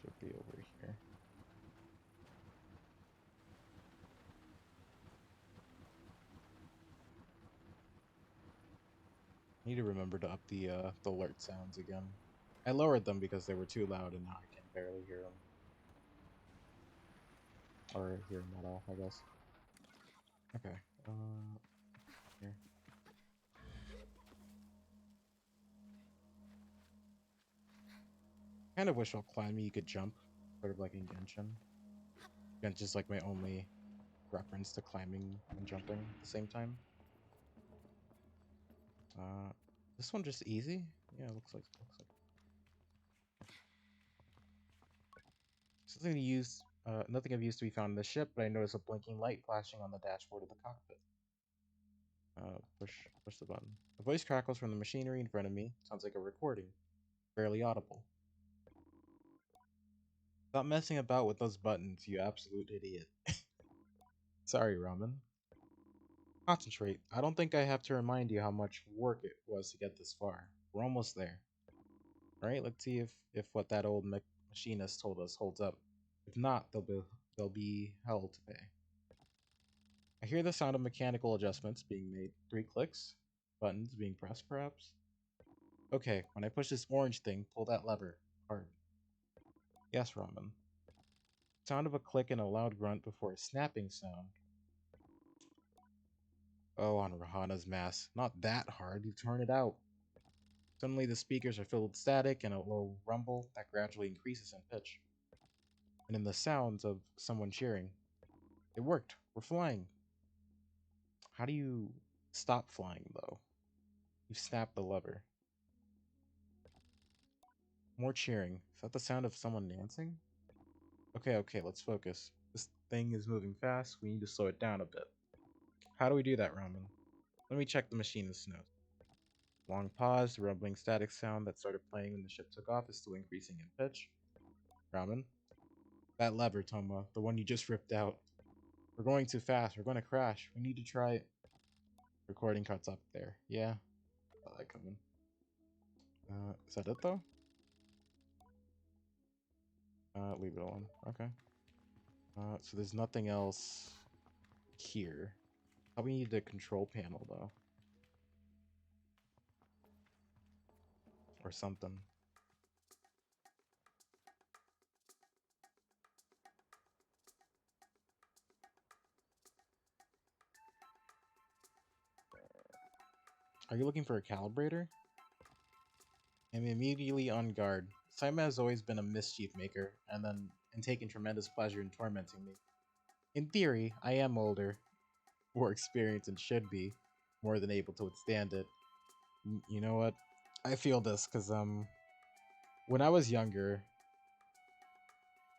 Should be over here. I need to remember to up the alert sounds again. I lowered them because they were too loud, and now I can barely hear them, or hear them at all, I guess. Okay. Here. Kind of wish while climbing you could jump, sort of like in Genshin. Genshin's like my only reference to climbing and jumping at the same time. Uh, this one just easy. Yeah, it looks like something to use. Nothing of use to be found in the ship, but I notice a blinking light flashing on the dashboard of the cockpit. Push the button. A voice crackles from the machinery in front of me. Sounds like a recording, barely audible. Stop messing about with those buttons, you absolute idiot. Sorry, Ramen. Concentrate. I don't think I have to remind you how much work it was to get this far. We're almost there. Alright, let's see if what that old machinist told us holds up. If not, they'll be hell to pay. I hear the sound of mechanical adjustments being made. 3 clicks. Buttons being pressed, perhaps. Okay, when I push this orange thing, pull that lever. Hard. Yes, Ramen. Sound of a click and a loud grunt before a snapping sound. Oh, on Rahana's mask. Not that hard, you turn it out. Suddenly the speakers are filled with static and a low rumble that gradually increases in pitch. And in the sounds of someone cheering. It worked. We're flying. How do you stop flying, though? You snap the lever. More cheering. Is that the sound of someone dancing? Okay, okay, let's focus. This thing is moving fast. We need to slow it down a bit. How do we do that, Ramen? Let me check the machine's notes. Long pause, the rumbling static sound that started playing when the ship took off is still increasing in pitch. Ramen? That lever, Toma, the one you just ripped out. We're going too fast. We're going to crash. We need to try it. Recording cuts up there. Yeah, saw that coming. Is that it though? Leave it alone. Okay. So there's nothing else here. Probably need the control panel though, or something. Are you looking for a calibrator? I'm immediately on guard. Saima has always been a mischief maker, and taken tremendous pleasure in tormenting me. In theory, I am older, more experienced, and should be more than able to withstand it. You know what? I feel this because when I was younger,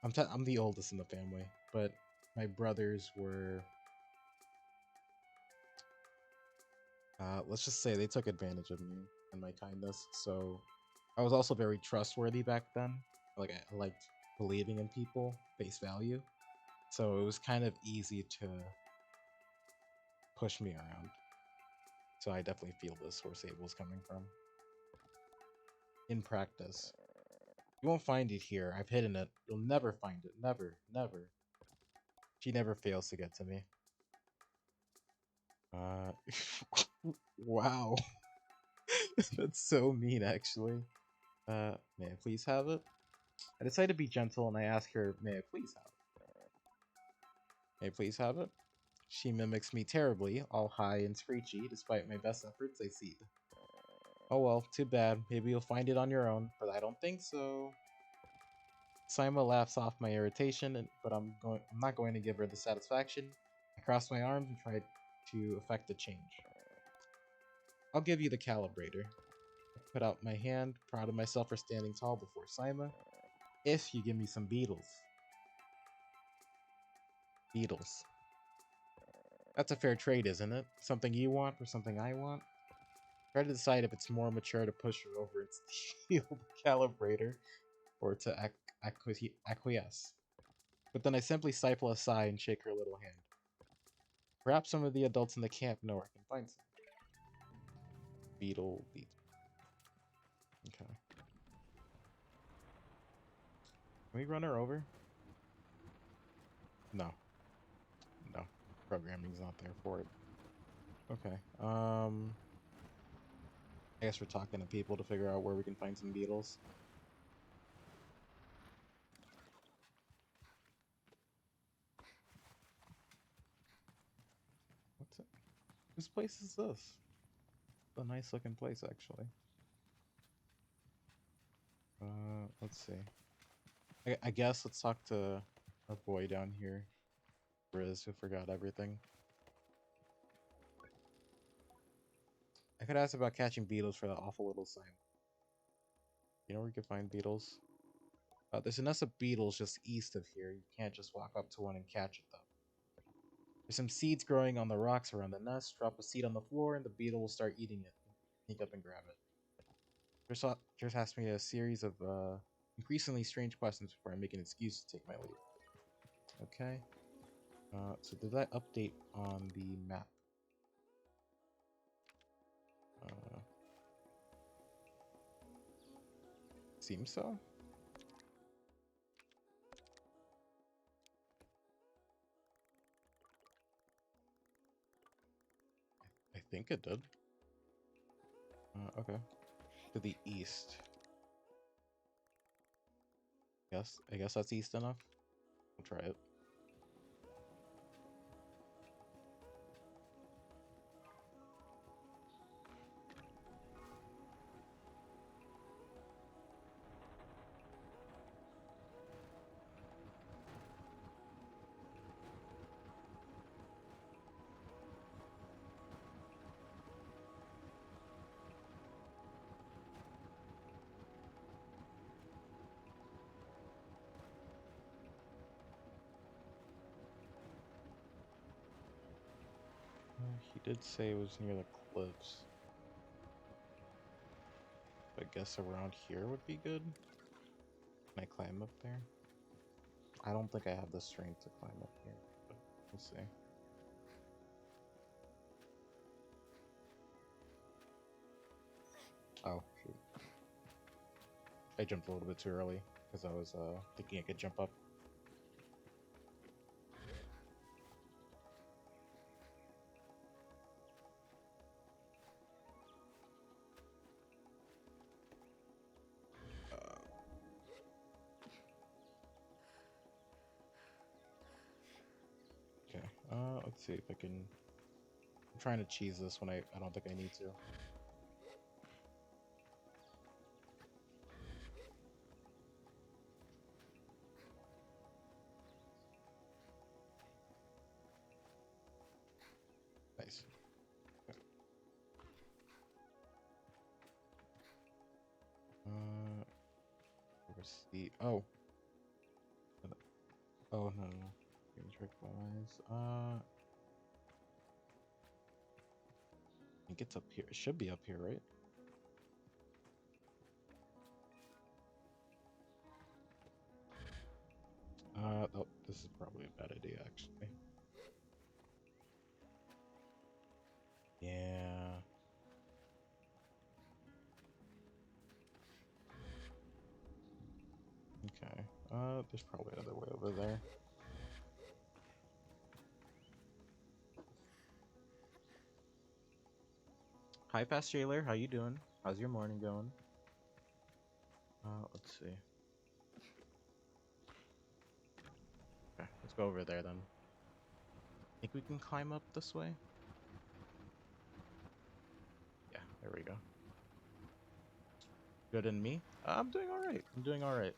I'm the oldest in the family, but my brothers were let's just say they took advantage of me and my kindness. So I was also very trustworthy back then. Like I liked believing in people, face value. So it was kind of easy to push me around. So I definitely feel this where Sable's coming from. In practice. You won't find it here. I've hidden it. You'll never find it. Never. Never. She never fails to get to me. Uh wow. That's so mean actually. May I please have it? I decide to be gentle and I ask her, may I please have it? May I please have it? She mimics me terribly, all high and screechy, despite my best efforts, I see. Oh well, too bad. Maybe you'll find it on your own, but I don't think so. Saima laughs off my irritation, but I'm not going to give her the satisfaction. I cross my arms and try to effect a change. I'll give you the calibrator. I put out my hand, proud of myself for standing tall before Saima. If you give me some beetles. Beetles. That's a fair trade, isn't it? Something you want for something I want? Try to decide if it's more mature to push her over and steal the calibrator or to acquiesce. But then I simply stifle a sigh and shake her little hand. Perhaps some of the adults in the camp know where I can find some. Beetle. Okay. Can we run her over? No. No. Programming's not there for it. Okay. I guess we're talking to people to figure out where we can find some beetles. What's it? Whose place is this? It's a nice looking place, actually. Let's see. I guess let's talk to our boy down here, Riz, who forgot everything. I could ask about catching beetles for that awful little sign. You know where you can find beetles? There's a nest of beetles just east of here. You can't just walk up to one and catch it, though. There's some seeds growing on the rocks around the nest. Drop a seed on the floor, and the beetle will start eating it. Sneak up and grab it. Just asked me a series of increasingly strange questions before I make an excuse to take my leave. Okay. So did that update on the map? Seems so. I think it did. Okay. To the east. I guess that's east enough. We'll try it. He did say it was near the cliffs. I guess around here would be good. Can I climb up there? I don't think I have the strength to climb up here, but we'll see. Oh, shoot. I jumped a little bit too early because I was thinking I could jump up. Okay, let's see if I can... I'm trying to cheese this when I don't think I need to. Nice. Okay. Where's the... Oh! Oh, no, no. Getting tricked by eyes. I think it's up here. It should be up here, right? Oh, this is probably a bad idea, actually. Yeah. Okay. There's probably another way over there. Hi, Fast Jailer. How you doing? How's your morning going? Let's see. Okay, let's go over there then. Think we can climb up this way? Yeah, there we go. Good and me? I'm doing alright. I'm doing alright.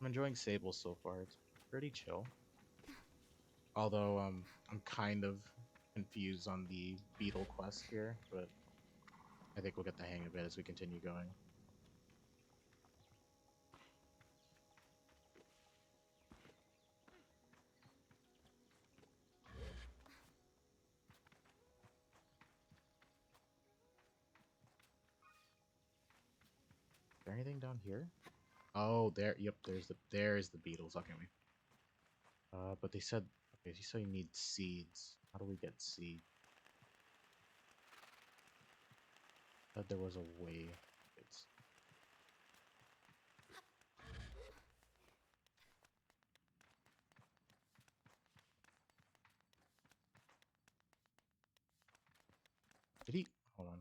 I'm enjoying Sable so far. It's pretty chill. Although, I'm kind of confused on the beetle quest here, but I think we'll get the hang of it as we continue going. Is there anything down here? Oh, there. Yep, there's the beetles. Okay, we. But they said, okay, you said you need seeds. How do we get seeds? Said there was a way. It's... Did he? Hold on.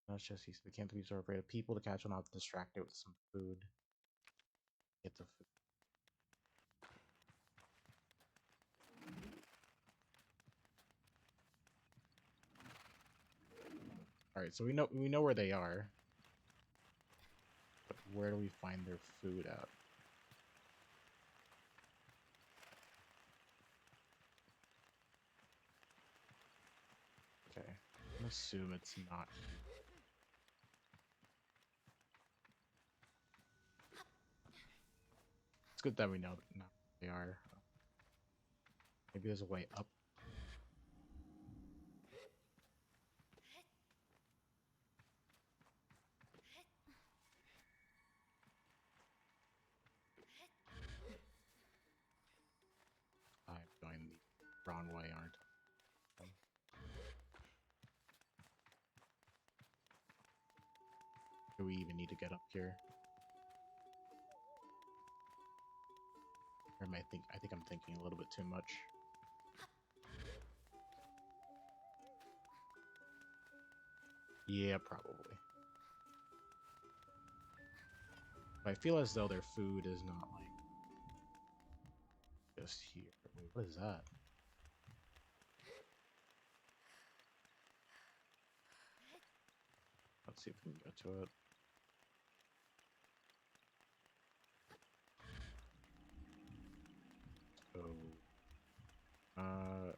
No, it's just they can't be so afraid of people to catch one off, distract it with some food. Get the food. All right, so we know where they are, but where do we find their food at? Okay, I'm gonna assume it's not. It's good that we know that not they are. Maybe there's a way up. I'm going the wrong way, aren't I? Do we even need to get up here? Or am I think I'm thinking a little bit too much. Yeah, probably. But I feel as though their food is not like just here. Wait, what is that? Let's see if we can get to it. Oh.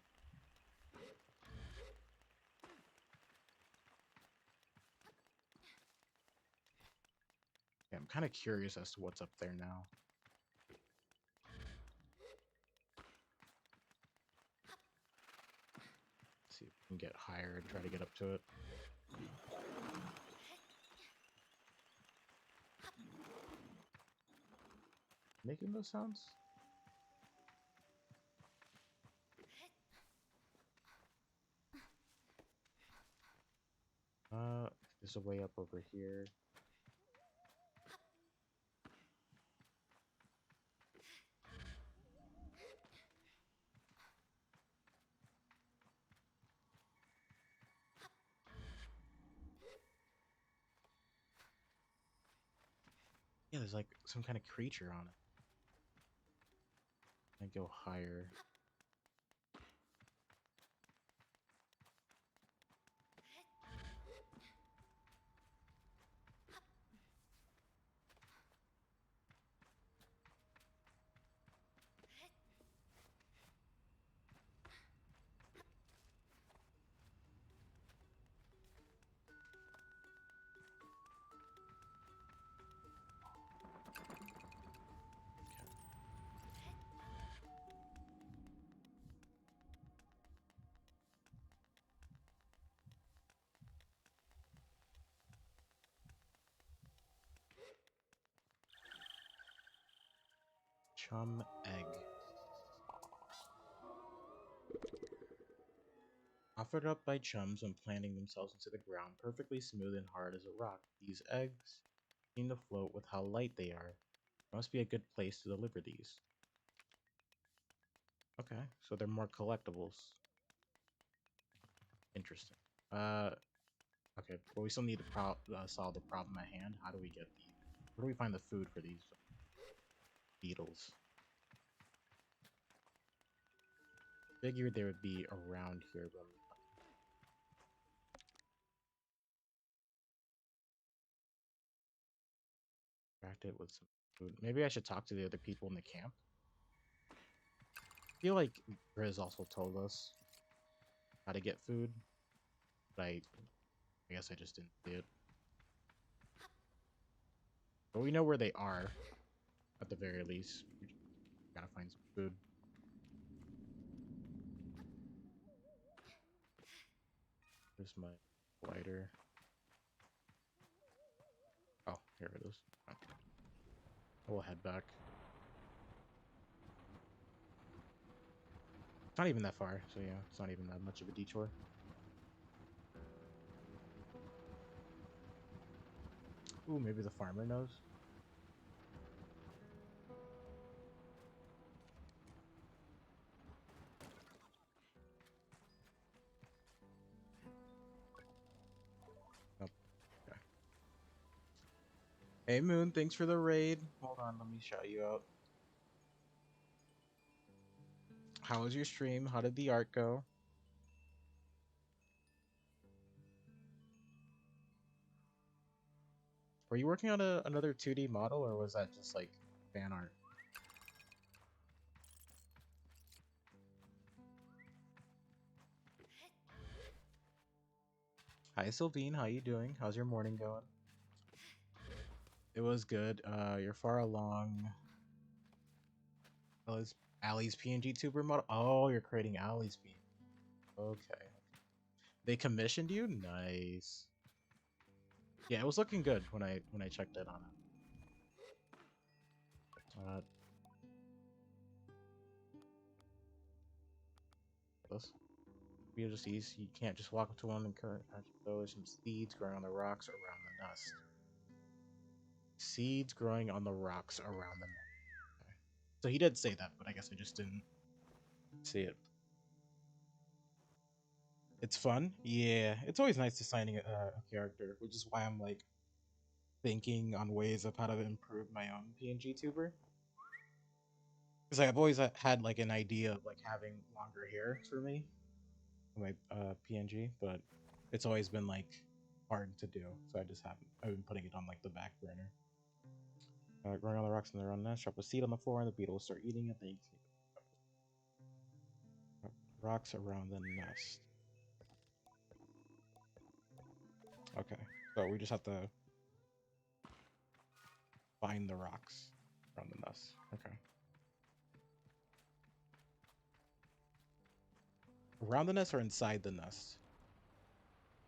Yeah, I'm kind of curious as to what's up there now. see if we can get higher and try to get up to it. Making those sounds? There's a way up over here. Yeah, there's like some kind of creature on it. I go higher. Chum egg. Offered up by chums when planting themselves into the ground, perfectly smooth and hard as a rock. These eggs seem to float with how light they are. Must be a good place to deliver these. Okay, so they're more collectibles. Interesting. Okay, but we still need to solve the problem at hand. How do we get the... Where do we find the food for these beetles? Figured they would be around here, but distract it with some food. Maybe I should talk to the other people in the camp. I feel like Grizz also told us how to get food, but I guess I just didn't see it. But we know where they are, at the very least. We just gotta find some food. Here's my lighter. Oh, here it is. Oh. We'll head back. It's not even that far, so yeah, it's not even that much of a detour. Ooh, maybe the farmer knows. Nope. Okay. Hey Moon, thanks for the raid. Hold on, let me shout you out. How was your stream? How did the art go? Were you working on another 2D model, or was that just like fan art? Hi Sylvine, how you doing? How's your morning going? It was good. You're far along. Oh, it's Ali's PNG tuber model. Oh, you're creating Ali's PNG. Okay. They commissioned you? Nice. Yeah, it was looking good when I checked it on it. This. You just easy. You can't just walk up to one and current. There's some seeds growing on the rocks around the nest. Seeds growing on the rocks around the nest. Okay. So he did say that, but I guess I just didn't see it. It's fun. Yeah, it's always nice designing a character, which is why I'm like thinking on ways of how to improve my own PNG tuber. Because like, I've always had like an idea of like having longer hair for me, my PNG, but it's always been like hard to do. So I just haven't. I've been putting it on like the back burner. Growing on the rocks in their own nest. Drop a seed on the floor, and the beetle will start eating it. Then you can rocks around the nest. Okay, so we just have to find the rocks around the nest. Okay. Around the nest or inside the nest?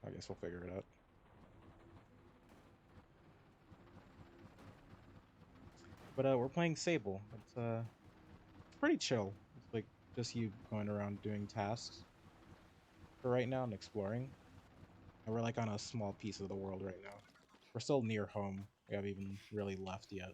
I guess we'll figure it out. But we're playing Sable. It's pretty chill. It's like just you going around doing tasks for right now and exploring. And we're like on a small piece of the world right now. We're still near home. We haven't even really left yet.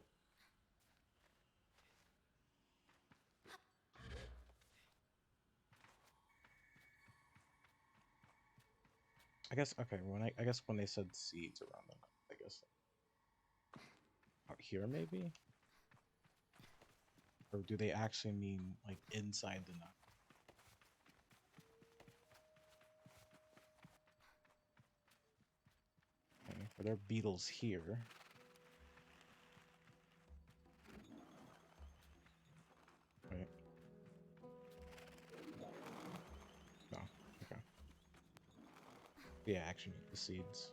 I guess okay. I guess when they said seeds around them, I guess out here maybe, or do they actually mean like inside the nut? Okay, are there beetles here? Right. No. Okay. Yeah, actually need the seeds.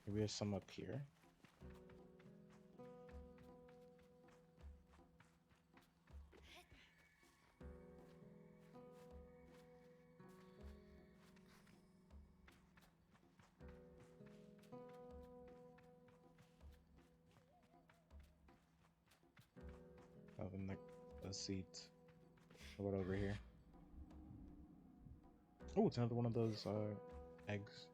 Maybe there's some up here. Oh, then the seeds. What about over here? Oh, it's another one of those eggs.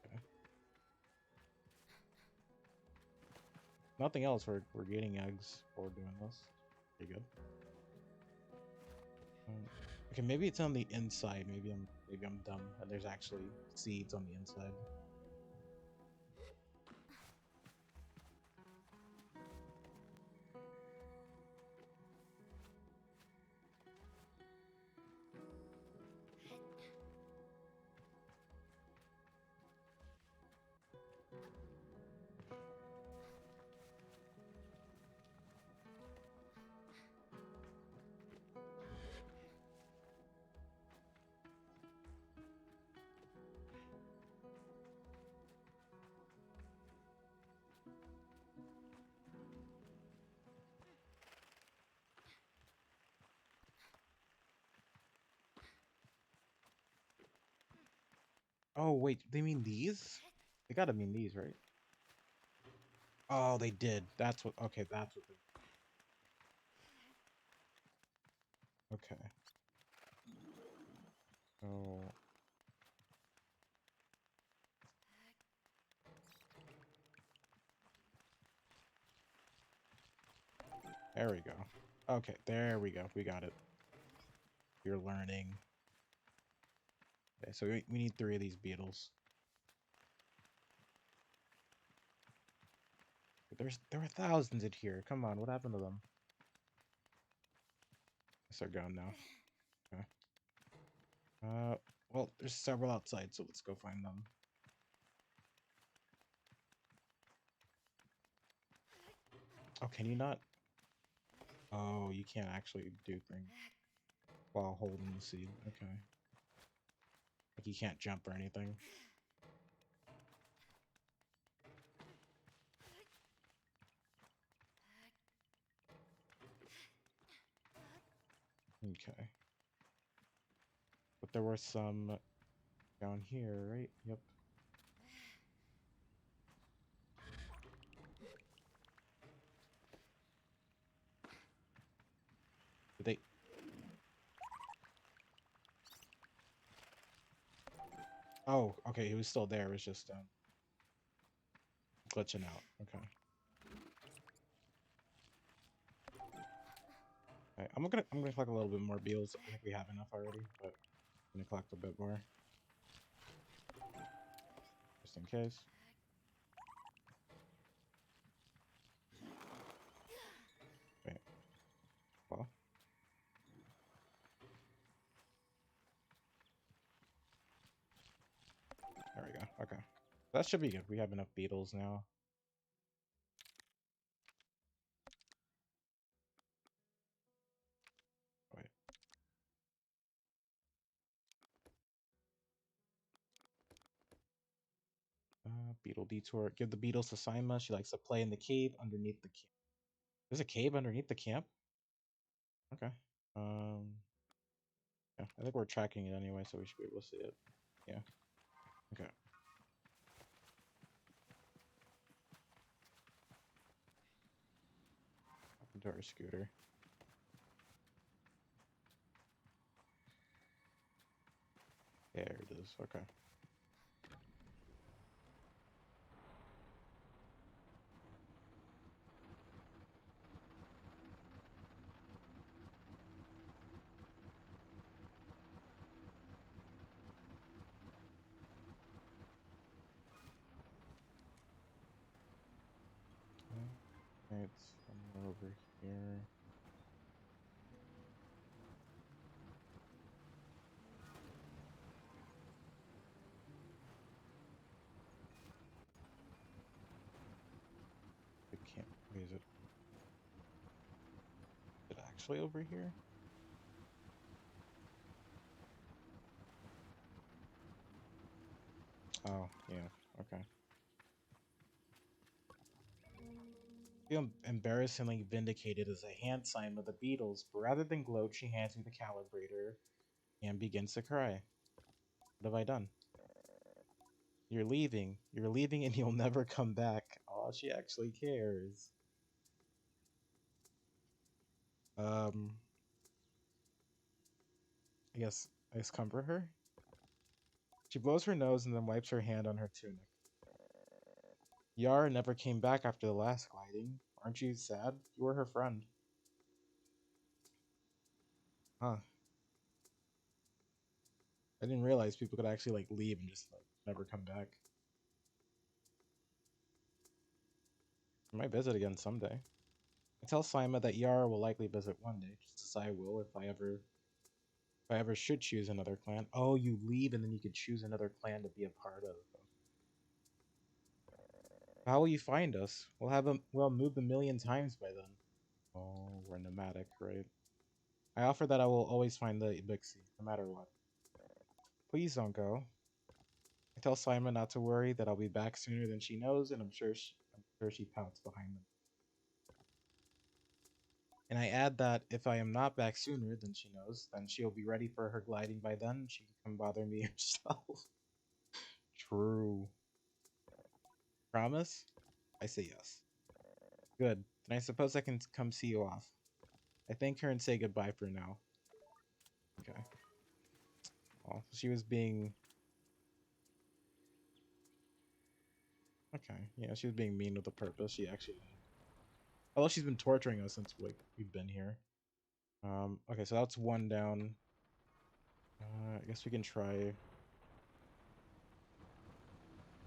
Okay. Nothing else. We're getting eggs for doing this. Pretty good. Um, okay, maybe it's on the inside. Maybe I'm dumb, and there's actually seeds on the inside. Oh wait, they mean these? They gotta mean these, right? Oh, they did. That's what. Okay, that's what. Okay. Oh, there we go. Okay, there we go. We got it. You're learning. Okay, so we need 3 of these beetles. There were thousands in here. Come on, what happened to them? Guess they're gone now. Okay. Well, there's several outside, so let's go find them. Oh, can you not? Oh, you can't actually do things while holding the seed. Okay. Like you can't jump or anything. Okay. But there were some down here, right? Yep. Did they? Oh, okay. He was still there. It was just glitching out. Okay. Alright, I'm gonna collect a little bit more beetles. I think we have enough already, but I'm gonna collect a bit more just in case. Wait. Well, there we go. Okay. That should be good. We have enough beetles now. Wait. Beetle detour. Give the beetles to Sima. She likes to play in the cave underneath the camp. There's a cave underneath the camp? Okay. Yeah, I think we're tracking it anyway, so we should be able to see it. Yeah. Okay. Up into our scooter. There it is. Okay. Okay, it's somewhere over here. It can't. Wait, is it actually over here? Oh, yeah. Okay. Feel embarrassingly vindicated as a hand sign of the beetles, but rather than gloat, she hands me the calibrator and begins to cry. What have I done? You're leaving. You're leaving and you'll never come back. Oh, she actually cares. Um, I guess comfort her? She blows her nose and then wipes her hand on her tunic. Yara never came back after the last gliding. Aren't you sad? You were her friend. Huh. I didn't realize people could actually like leave and just like never come back. I might visit again someday. I tell Sima that Yara will likely visit one day, just as I will if I ever should choose another clan. Oh, you leave and then you could choose another clan to be a part of. How will you find us? We'll moved a million times by then. Oh, we're nomadic, right? I offer that I will always find the Ibixi, no matter what. Please don't go. I tell Simon not to worry, that I'll be back sooner than she knows, and I'm sure she pouts behind them. And I add that if I am not back sooner than she knows, then she'll be ready for her gliding by then. She can come bother me herself. True. Promise? I say yes. Good. Then I suppose I can come see you off. I thank her and say goodbye for now. Okay. Well, she was being... Okay. Yeah, she was being mean with a purpose. She actually did. Although she's been torturing us since we've been here. Okay, so that's one down. I guess we can try...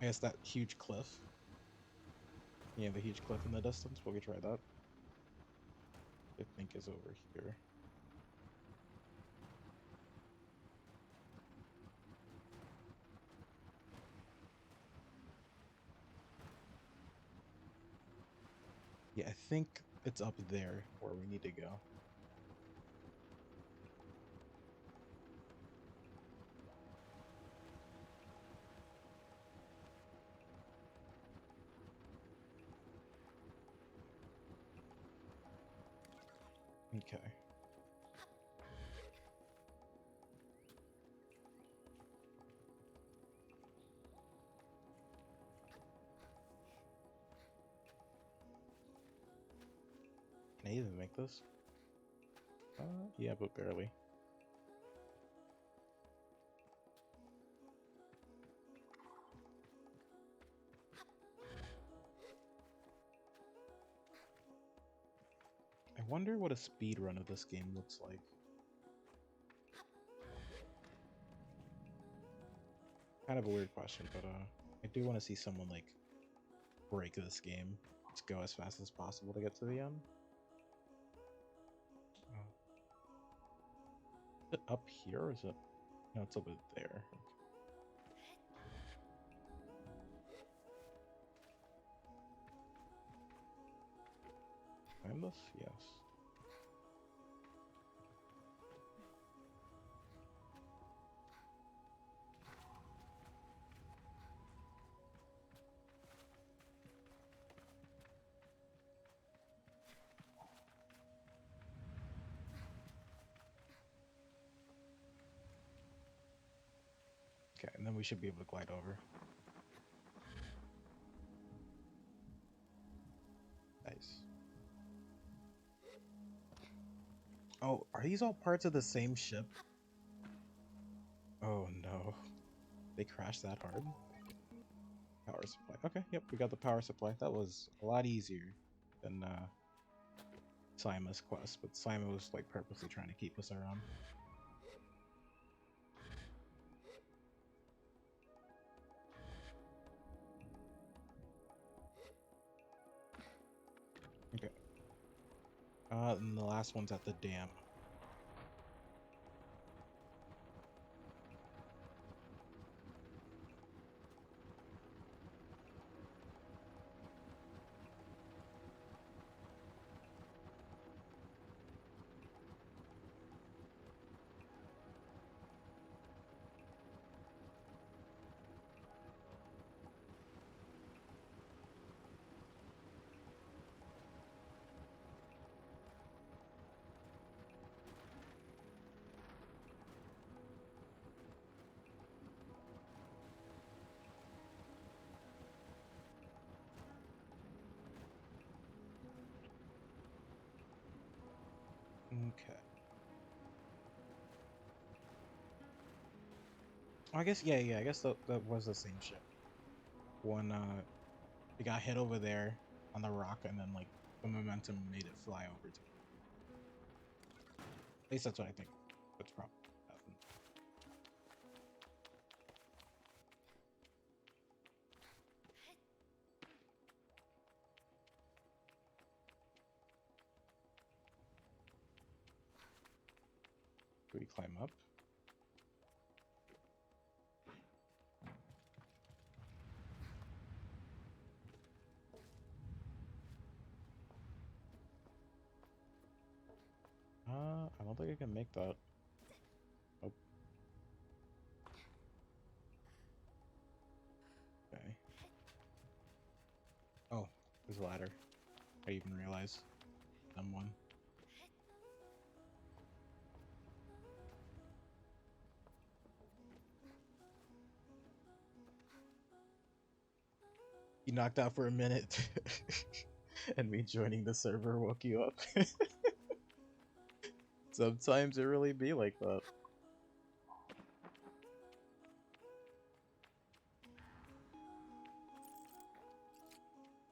I guess that huge cliff. Yeah, the huge cliff in the distance. We can try that. I think is over here. Yeah, I think it's up there where we need to go. Okay. Can I even make this? Yeah, but barely. I wonder what a speed run of this game looks like. Kind of a weird question, but I do want to see someone like break this game. Just go as fast as possible to get to the end. Oh. Is it up here or is it? No, it's over there. Climb this? Yes. Okay, and then we should be able to glide over. Nice. Oh, are these all parts of the same ship? Oh no. They crashed that hard? Power supply. Okay, yep, we got the power supply. That was a lot easier than Sima's quest, but Sima was like purposely trying to keep us around. Okay. And the last one's at the dam. Okay. I guess yeah, I guess that was the same ship. One it got hit over there on the rock, and then like the momentum made it fly over to. At least that's what I think. That's probably what happened. Do we climb up? I don't think I can make that. Oh, okay. Oh, there's a ladder. I even realize. I'm one. You knocked out for a minute, and me joining the server woke you up. Sometimes it really be like that.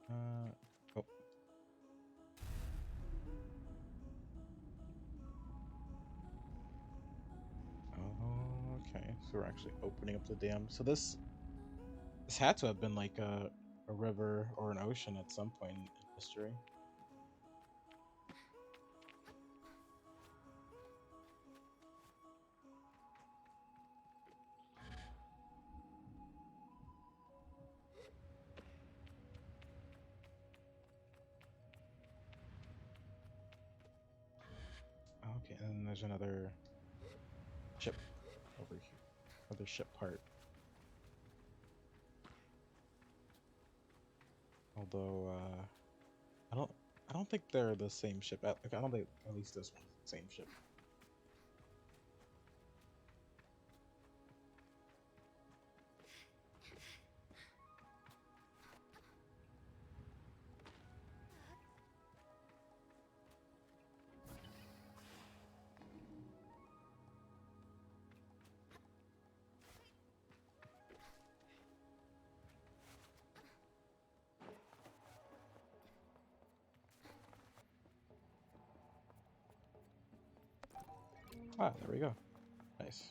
Oh. Oh, okay. So we're actually opening up the dam. So this had to have been like a river or an ocean at some point in history. Okay, and then there's another ship over here. Other ship part. Although I don't I don't think they're the same ship. Like, I don't think at least this one's the same ship. Ah, there we go. Nice.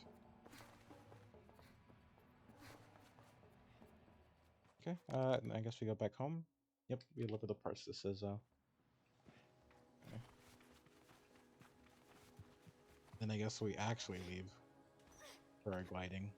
Okay, I guess we go back home. Yep, we look at the parts this is. Okay. Then I guess we actually leave for our gliding.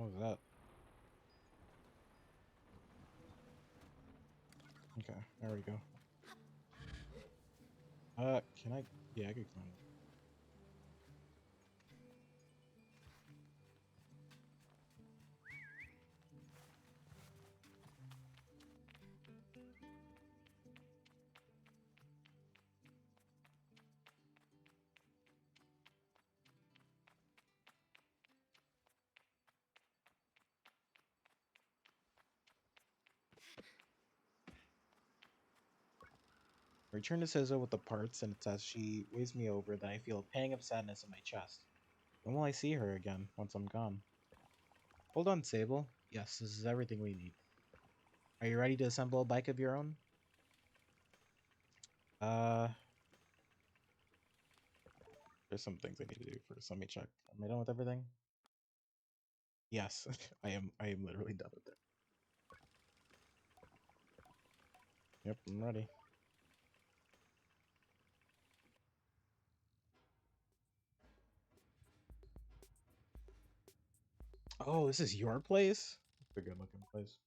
What was that? Okay, there we go. Can I? Yeah, I could climb. I return to Sizzo with the parts, and it's as she waves me over that I feel a pang of sadness in my chest. When will I see her again, once I'm gone? Hold on, Sable. Yes, this is everything we need. Are you ready to assemble a bike of your own? Uh, there's some things I need to do first. Let me check. Am I done with everything? Yes, I am. I am literally done with it. Yep, I'm ready. Oh, this is your place? It's a good looking place.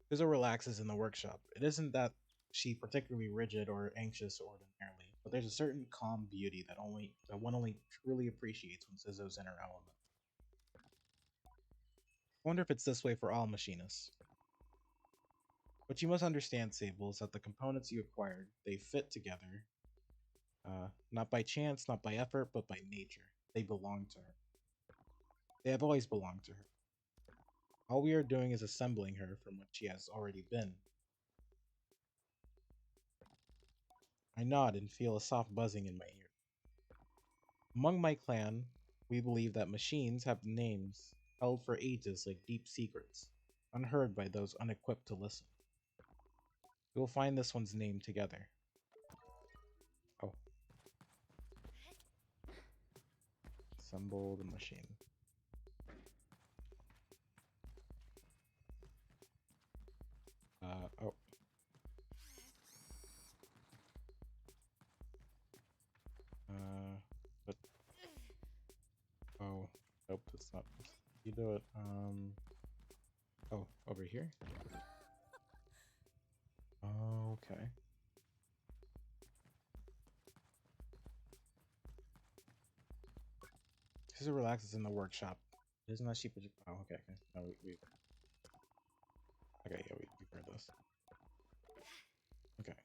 Rizzo relaxes in the workshop. It isn't that she particularly rigid or anxious ordinarily, but there's a certain calm beauty that one only truly appreciates when Sizzo's in her element. I wonder if it's this way for all machinists. What you must understand, Sable, is that the components you acquired, they fit together, not by chance, not by effort, but by nature. They belong to her. They have always belonged to her. All we are doing is assembling her from what she has already been. I nod and feel a soft buzzing in my ear. Among my clan, we believe that machines have names held for ages like deep secrets, unheard by those unequipped to listen. We will find this one's name together. Oh, assemble the machine. Oh. But, oh, nope, that's not, you do it, oh, over here? Oh, okay. Caesar relaxes in the workshop. Isn't that sheep? Oh, okay, okay. No, okay, yeah, we've heard this. Okay. Okay.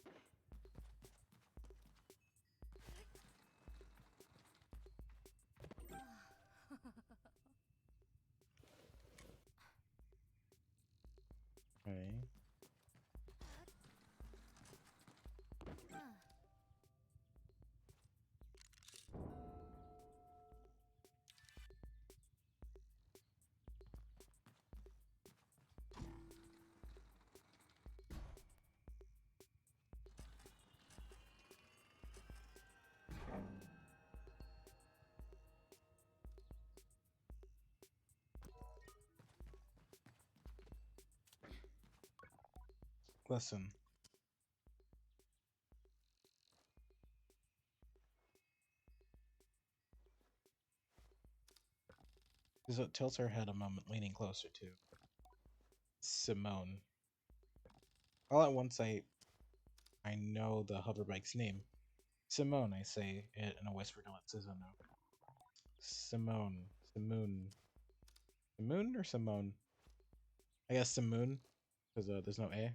Listen. Lisa tilts her head a moment, leaning closer to Simone. All at once, I know the hoverbike's name. Simone, I say it in a whisper to let Sizzo know. Simone. Simone. Simone or Simone? I guess Simone, because there's no A.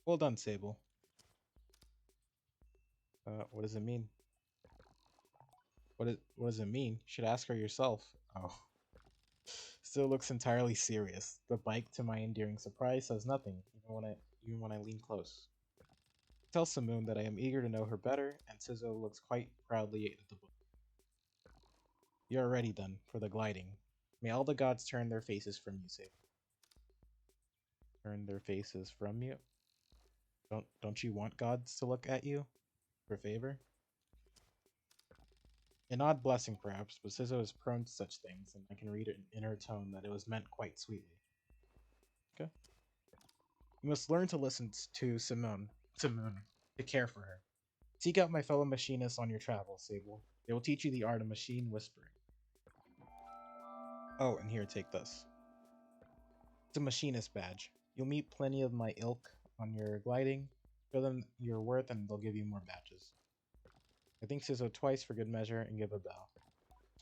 Well done, Sable. What does it mean? What does it mean? You should ask her yourself. Oh. Still looks entirely serious. The bike, to my endearing surprise, says nothing, even when I lean close. Tell Simone that I am eager to know her better, and Sizzo looks quite proudly at the book. You are ready, then, for the gliding. May all the gods turn their faces from you, Sable. Turn their faces from you? Don't you want gods to look at you? For favor? An odd blessing, perhaps, but Sizzo is prone to such things, and I can read it in her tone that it was meant quite sweetly. Okay. You must learn to listen to Simone, to care for her. Seek out my fellow machinists on your travels, Sable. They will teach you the art of machine whispering. Oh, and here, take this. It's a machinist badge. You'll meet plenty of my ilk on your gliding. Show them your worth and they'll give you more badges. I think so twice for good measure and give a bow.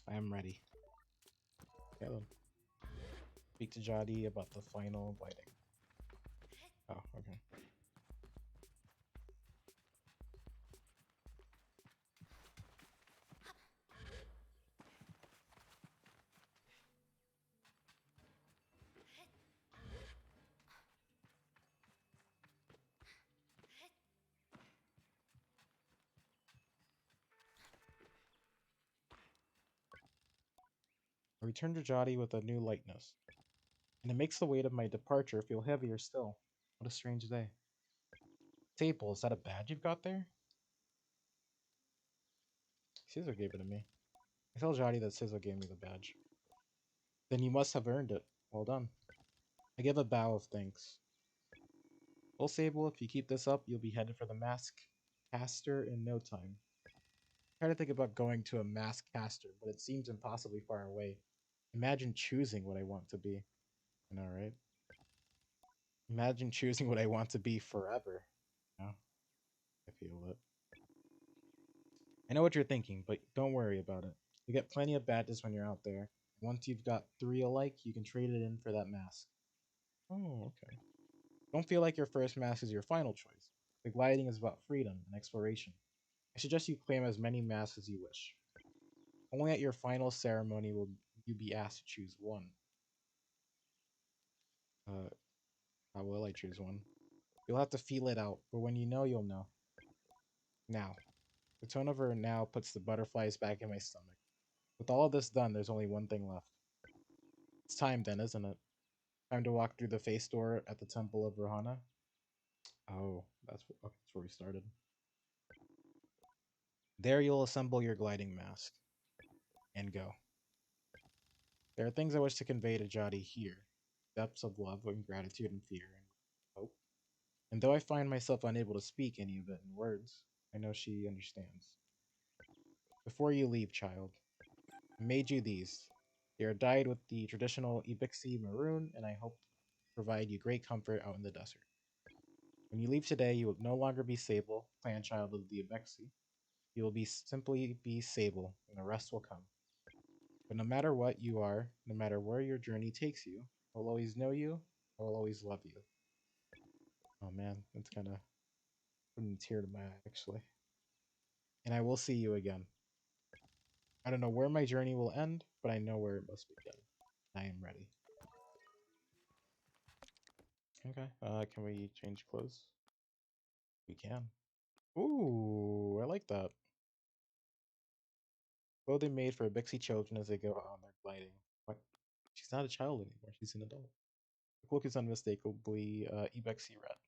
I am ready. Okay then. Speak to Jadi about the final gliding. Oh, okay. I return to Jadi with a new lightness, and it makes the weight of my departure feel heavier still. What a strange day. Sable, is that a badge you've got there? Caesar gave it to me. I tell Jadi that Caesar gave me the badge. Then you must have earned it. Well done. I give a bow of thanks. Well, Sable, if you keep this up, you'll be headed for the mask caster in no time. I try to think about going to a mask caster, but it seems impossibly far away. Imagine choosing what I want to be. I know, right? Imagine choosing what I want to be forever. You know? I feel it. I know what you're thinking, but don't worry about it. You get plenty of badges when you're out there. Once you've got 3 alike, you can trade it in for that mask. Oh, okay. Don't feel like your first mask is your final choice. The gliding is about freedom and exploration. I suggest you claim as many masks as you wish. Only at your final ceremony will you be asked to choose one. Uh, how will I choose one? You'll have to feel it out, but when you know, you'll know. Now. The tone of her now puts the butterflies back in my stomach. With all of this done, there's only one thing left. It's time then, isn't it? Time to walk through the face door at the Temple of Rohana. Oh, okay, that's where we started. There you'll assemble your gliding mask. And go. There are things I wish to convey to Jadi here. Depths of love and gratitude and fear and hope. And though I find myself unable to speak any of it in words, I know she understands. Before you leave, child, I made you these. They are dyed with the traditional Ibixi maroon, and I hope provide you great comfort out in the desert. When you leave today, you will no longer be Sable, clan child of the Ibexi. You will simply be Sable, and the rest will come. But no matter what you are, no matter where your journey takes you, I will always know you, I will always love you. Oh man, that's kind of putting a tear to my eye, actually. And I will see you again. I don't know where my journey will end, but I know where it must begin. I am ready. Okay, can we change clothes? We can. Ooh, I like that. Clothing made for Bixie children as they go on their gliding. What? She's not a child anymore. She's an adult. The cloak is unmistakably Ebexy red.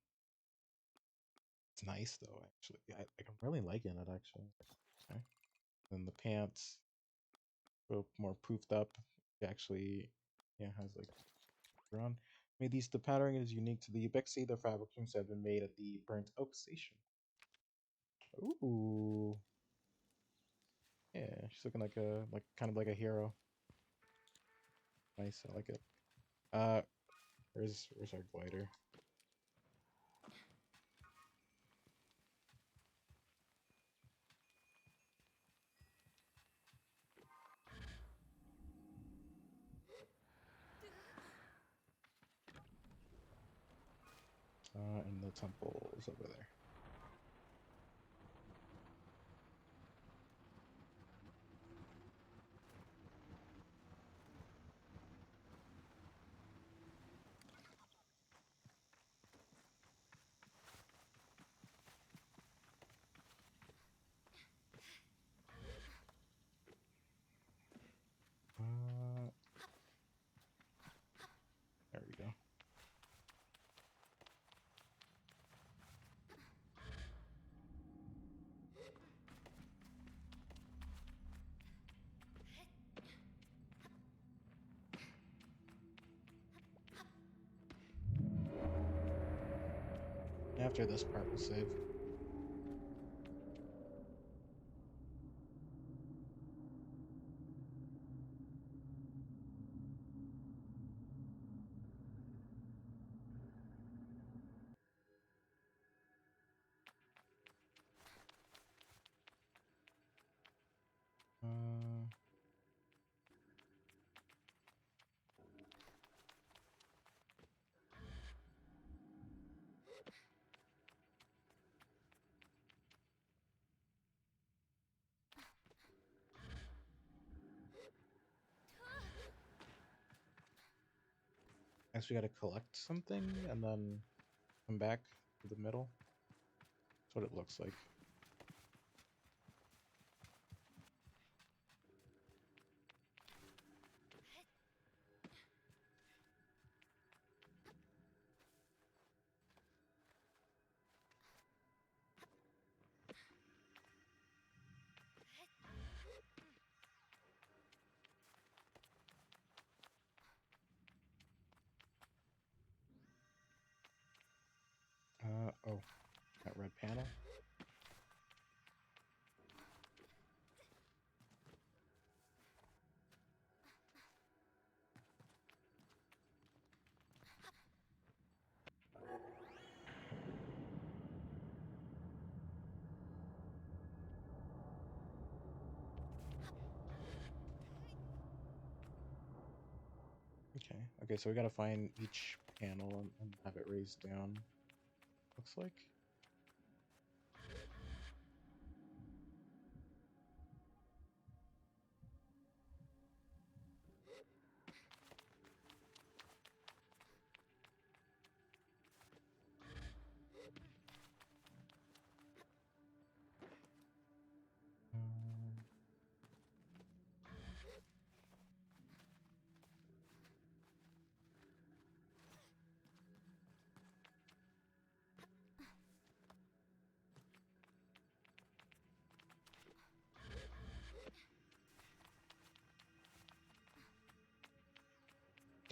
It's nice though, actually. I'm really liking it actually. Okay. Then the pants, go more poofed up. It actually, yeah, has like on. Made these the pattern is unique to the Ebexy. The fabrications have been made at the Burnt Oak Station. Ooh. Yeah, she's looking like a kind of like a hero. Nice, I like it. Uh, where's our glider? And the temple is over there. Uh, there we go. After this part, we'll save. guess we gotta collect something and then come back to the middle. That's what it looks like. Oh, that red panel. Okay, so we gotta find each panel and have it raised down. Looks like. Um,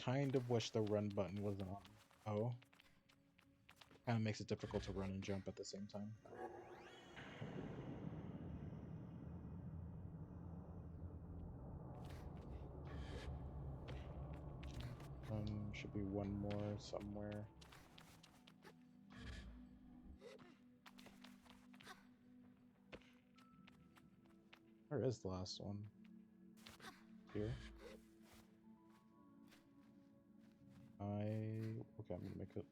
kind of wish the run button was on O. Kind of makes it difficult to run and jump at the same time. Should be one more somewhere. Where is the last one? Here. Okay, I'm gonna make it.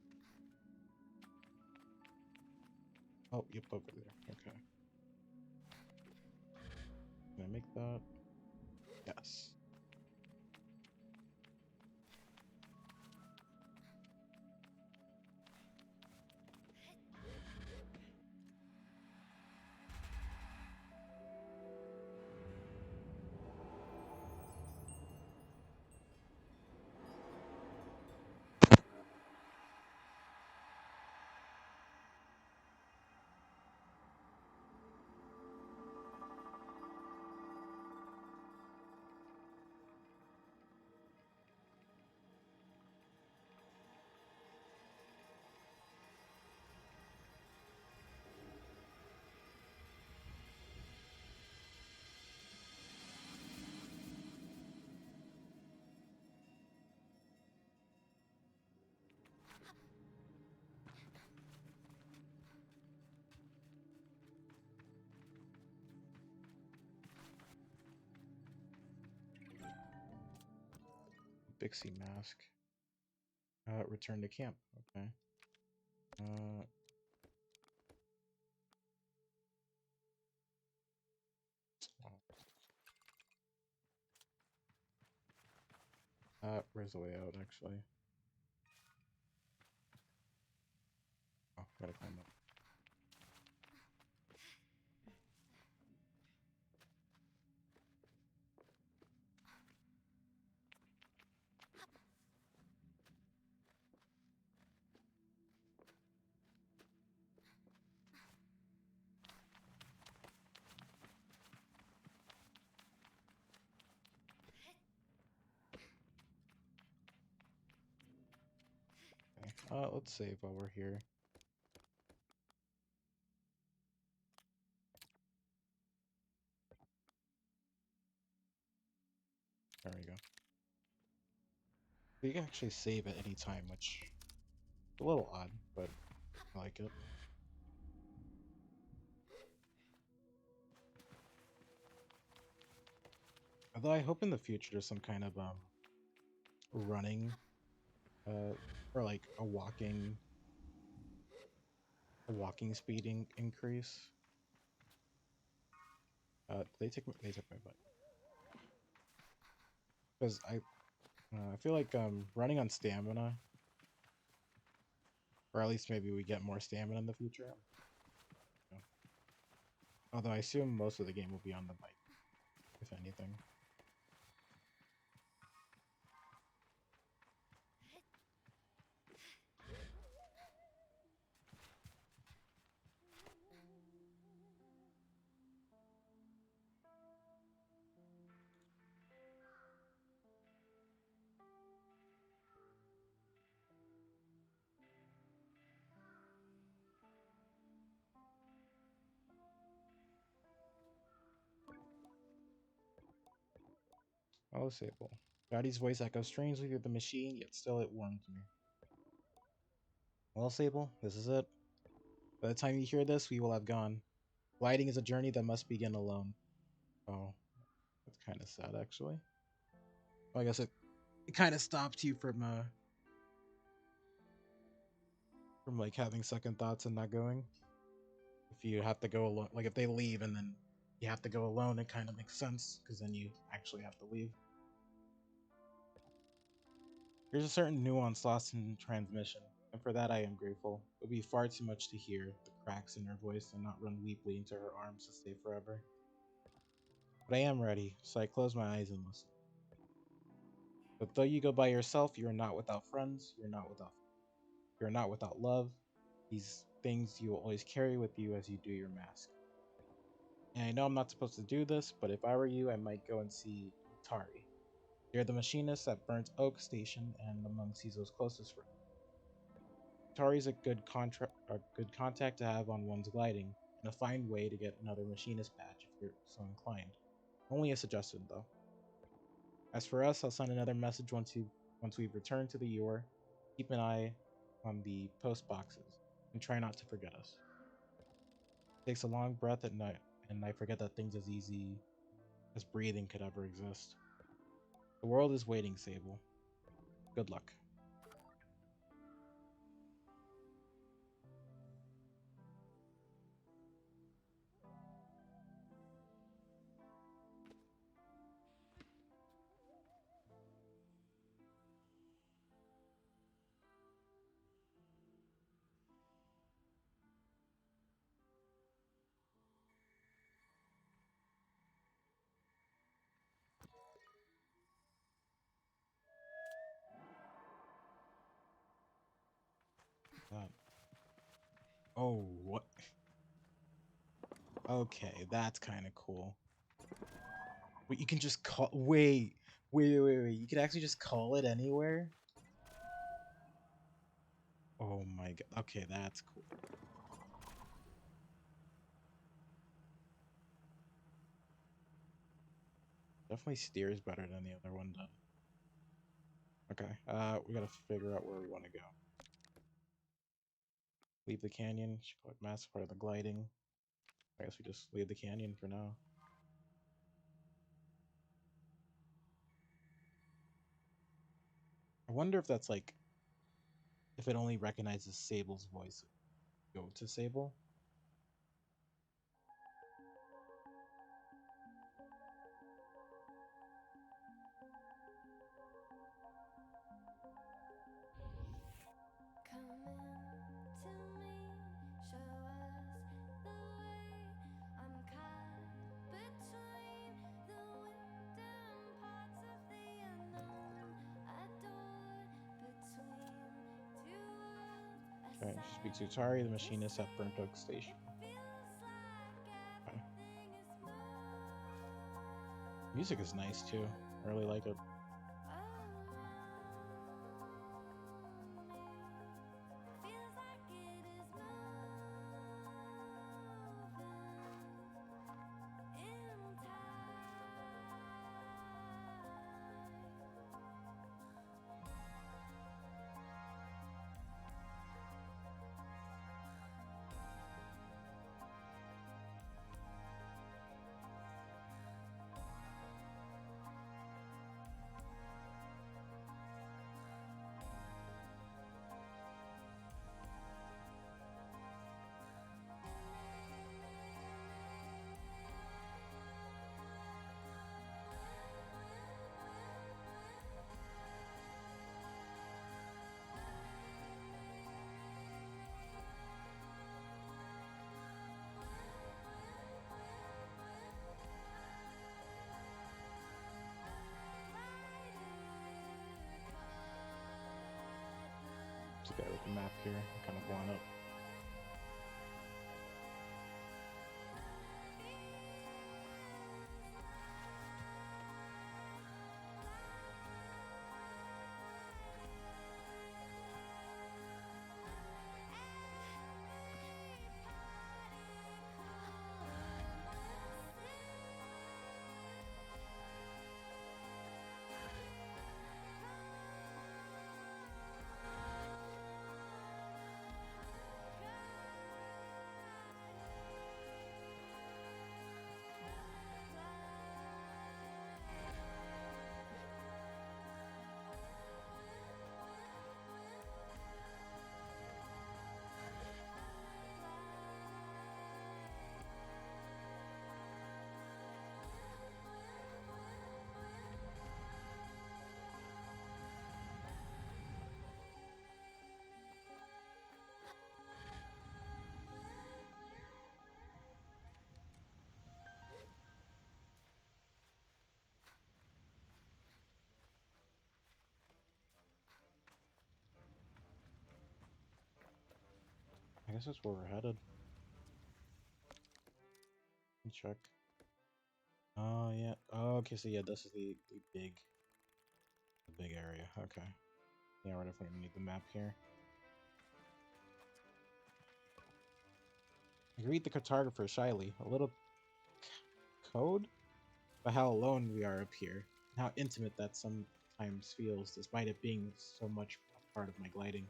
Oh, yep, over there. Okay. Can I make that? Yes. Bixie mask. Return to camp. Okay. Uh, where's the way out, actually? Oh, gotta climb up. Okay. Let's save while we're here. There we go. You can actually save at any time, which is a little odd, but I like it. Although I hope in the future there's some kind of running uh or like a walking speed increase. They took my butt. Because I feel like running on stamina, or at least maybe we get more stamina in the future. You know. Although I assume most of the game will be on the bike, if anything. Oh, Sable. Daddy's voice echoes strangely through the machine, yet still it warms me. Well, Sable, this is it. By the time you hear this, we will have gone. Gliding is a journey that must begin alone. Oh, that's kind of sad, actually. Well, I guess it kind of stopped you from like having second thoughts and not going. If you have to go alone, like if they leave and then you have to go alone, it kind of makes sense because then you actually have to leave. There's a certain nuance lost in transmission, and for that I am grateful. It would be far too much to hear the cracks in her voice and not run weeply into her arms to stay forever. But I am ready, so I close my eyes and listen. But though you go by yourself, you are not without friends, you're not without love. These things you will always carry with you as you do your mask. And I know I'm not supposed to do this, but if I were you, I might go and see Utari. They're the machinists at Burnt Oak Station and among Cizo's closest friends. Utari's a good contact to have on one's gliding, and a fine way to get another machinist badge if you're so inclined. Only a suggestion, though. As for us, I'll send another message once we've returned to the Yor. Keep an eye on the post boxes and try not to forget us. Takes a long breath at night, and I forget that things as easy as breathing could ever exist. The world is waiting, Sable. Good luck. That. Oh, what? Okay, that's kind of cool. Wait, you can just call. Wait. You can actually just call it anywhere? Oh my god. Okay, that's cool. Definitely steers better than the other one does. Okay, we gotta figure out where we want to go. Leave the canyon. Should collect mass part of the gliding. I guess we just leave the canyon for now. I wonder if that's like if it only recognizes Sable's voice. Go to Sable. Okay, speak to Utari, the machinist at Burnt Oak Station. Okay. Music is nice too. I really like it. This guy with the map here, kind of blown up. I guess that's where we're headed. Let's check. Oh yeah. Oh, okay, so yeah, this is the big area. Okay. Yeah, we're definitely gonna need the map here. I read the cartographer shyly. A little code about how alone we are up here, and how intimate that sometimes feels, despite it being so much a part of my gliding.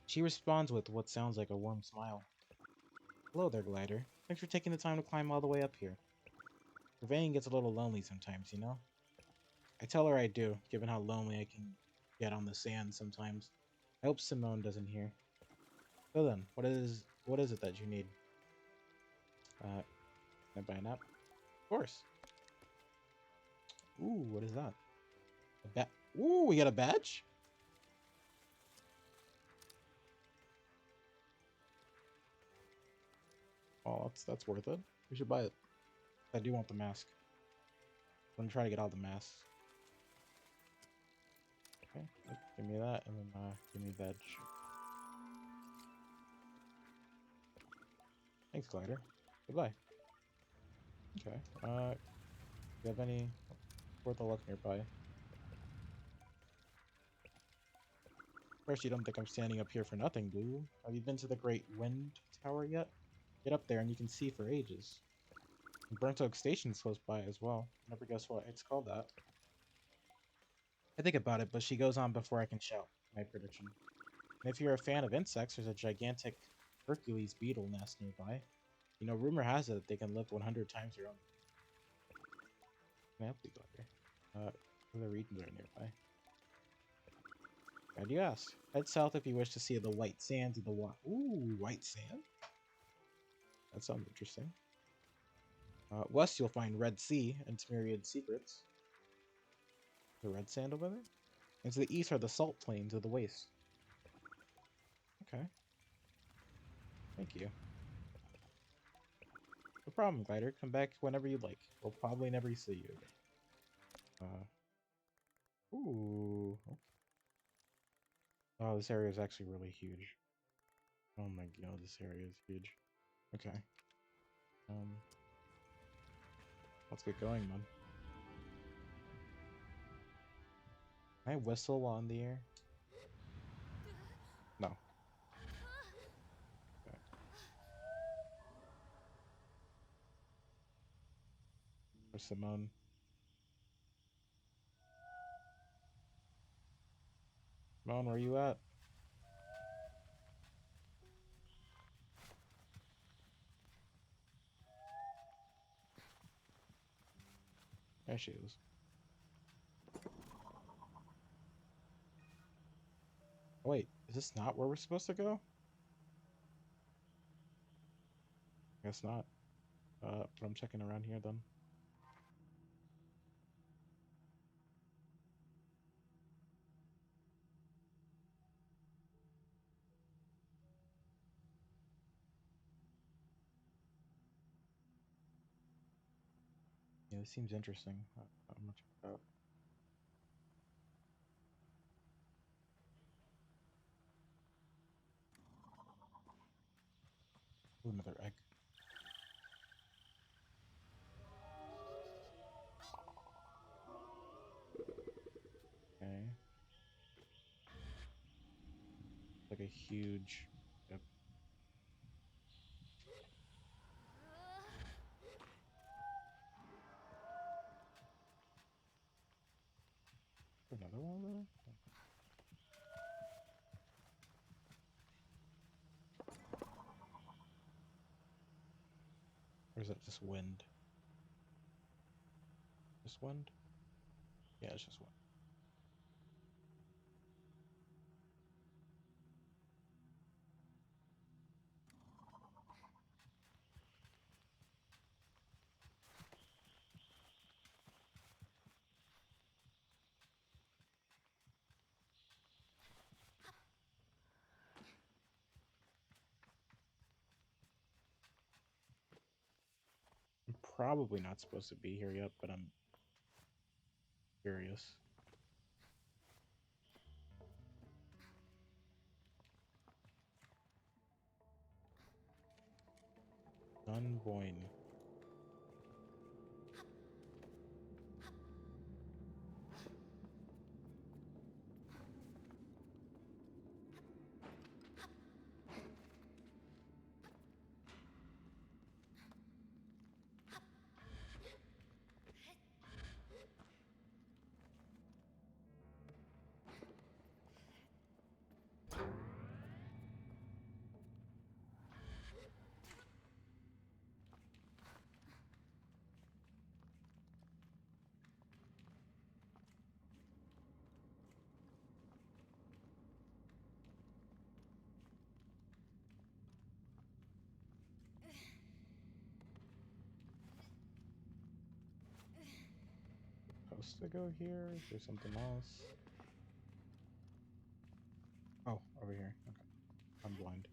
She responds with what sounds like a warm smile. Hello there, glider. Thanks for taking the time to climb all the way up here. Surveying gets a little lonely sometimes, you know? I tell her I do, given how lonely I can get on the sand sometimes. I hope Simone doesn't hear. So then, what is it that you need? Can I buy an app? Of course. Ooh, what is that? Ooh, we got a badge? Oh, that's worth it. We should buy it. I do want the mask. I'm gonna try to get all the masks. Okay, give me that, and then give me veg. Thanks, glider. Goodbye. Okay. Do you have any worth a look nearby? First, you don't think I'm standing up here for nothing, do you? Have you been to the Great Wind Tower yet? Get up there and you can see for ages. And Burnt Oak Station's close by as well. Never guess why it's called that. I think about it, but she goes on before I can shout my prediction. And if you're a fan of insects, there's a gigantic Hercules beetle nest nearby. You know, rumor has it that they can lift 100 times their own. Can I help you, glider? Other regions are nearby. Why do you ask? Head south if you wish to see the white sands of the water. Ooh, white sand? That sounds interesting. West, you'll find Red Sea and its myriad secrets. The red sand over there? And to the east are the salt plains of the waste. Okay. Thank you. No problem, glider. Come back whenever you like. We'll probably never see you again. Ooh. Okay. Oh, this area is actually really huge. Oh my god, this area is huge. Okay. Um, let's get going, man. Can I whistle on the air? No. Okay. For Simone. Simone, where you at? There she is. Wait, is this not where we're supposed to go? Guess not. But I'm checking around here then. Yeah, this seems interesting. I'm gonna check it out. Ooh, another egg. Okay. Like a huge... Yep. Another one over there? Or is that just wind? Just wind? Yeah, it's just wind. I'm probably not supposed to be here yet, but I'm curious. Dunboyne. Supposed to go here? Is there something else? Oh, over here. Okay. I'm blind.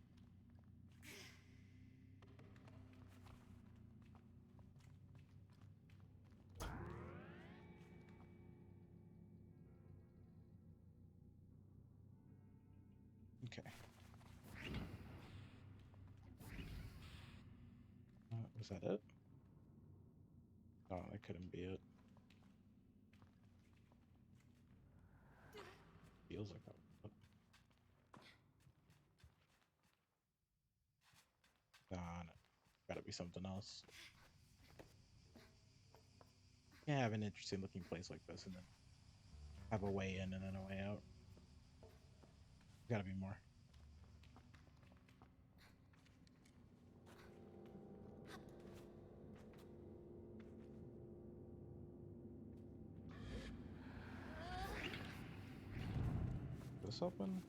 Okay. Was that it? Oh, that couldn't be it. Feels like that. Nah, no. Gotta be something else. Can't have an interesting looking place like this and then have a way in and then a way out. Gotta be more. This open?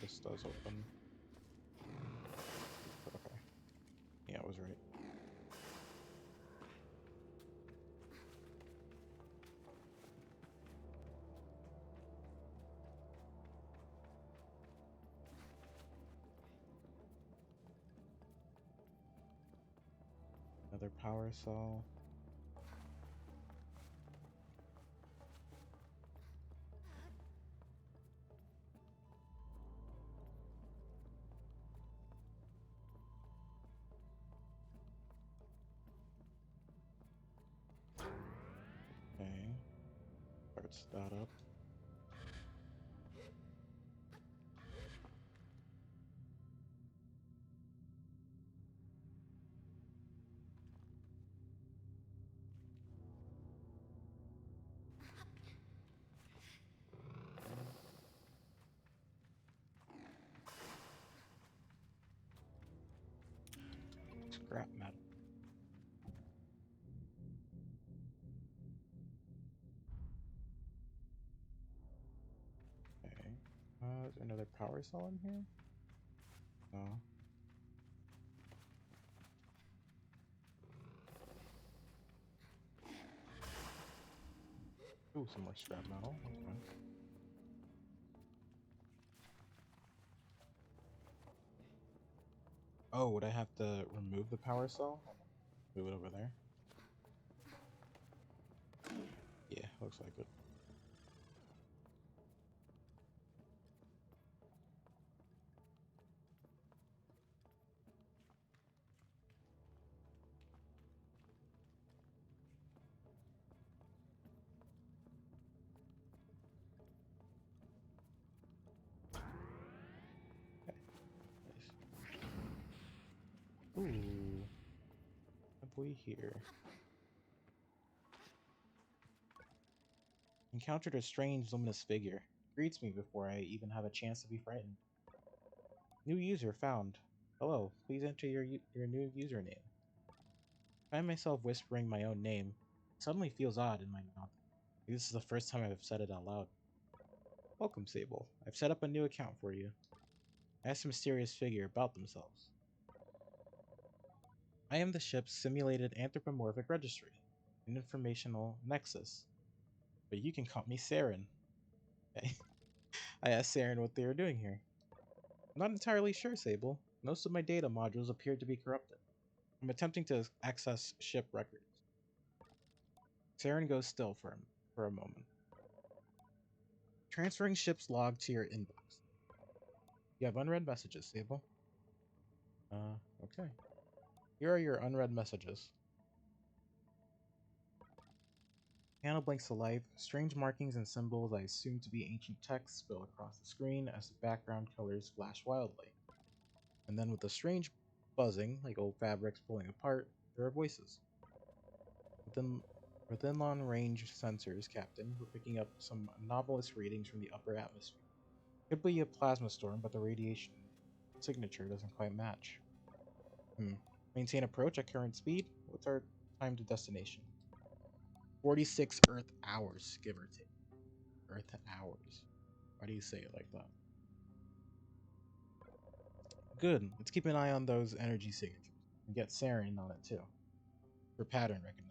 This does open. Okay. Yeah, I was right. Another power cell. Okay. Starts that up. Scrap metal. Okay. Is there another power cell in here? No. Ooh, some more scrap metal. That's fine. Oh, would I have to remove the power cell? Move it over there? Yeah, looks like it. we here? Encountered a strange, luminous figure. Greets me before I even have a chance to be frightened. New user found. Hello, please enter your new username. I find myself whispering my own name. It suddenly feels odd in my mouth. This is the first time I've said it out loud. Welcome, Sable. I've set up a new account for you. Ask the mysterious figure about themselves. I am the ship's simulated anthropomorphic registry, an informational nexus. But you can call me Saren. I asked Saren what they were doing here. I'm not entirely sure, Sable. Most of my data modules appear to be corrupted. I'm attempting to access ship records. Saren goes still for a moment. Transferring ship's log to your inbox. You have unread messages, Sable. Okay. Here are your unread messages. Panel blinks to life. Strange markings and symbols I assume to be ancient text spill across the screen as the background colors flash wildly. And then with a strange buzzing, like old fabrics pulling apart, there are voices. Within long-range sensors, Captain, we're picking up some anomalous readings from the upper atmosphere. Could be a plasma storm, but the radiation signature doesn't quite match. Maintain approach at current speed. What's our time to destination? 46 Earth hours, give or take. Earth hours. Why do you say it like that? Good. Let's keep an eye on those energy signatures. And get Saren on it too. For pattern recognition.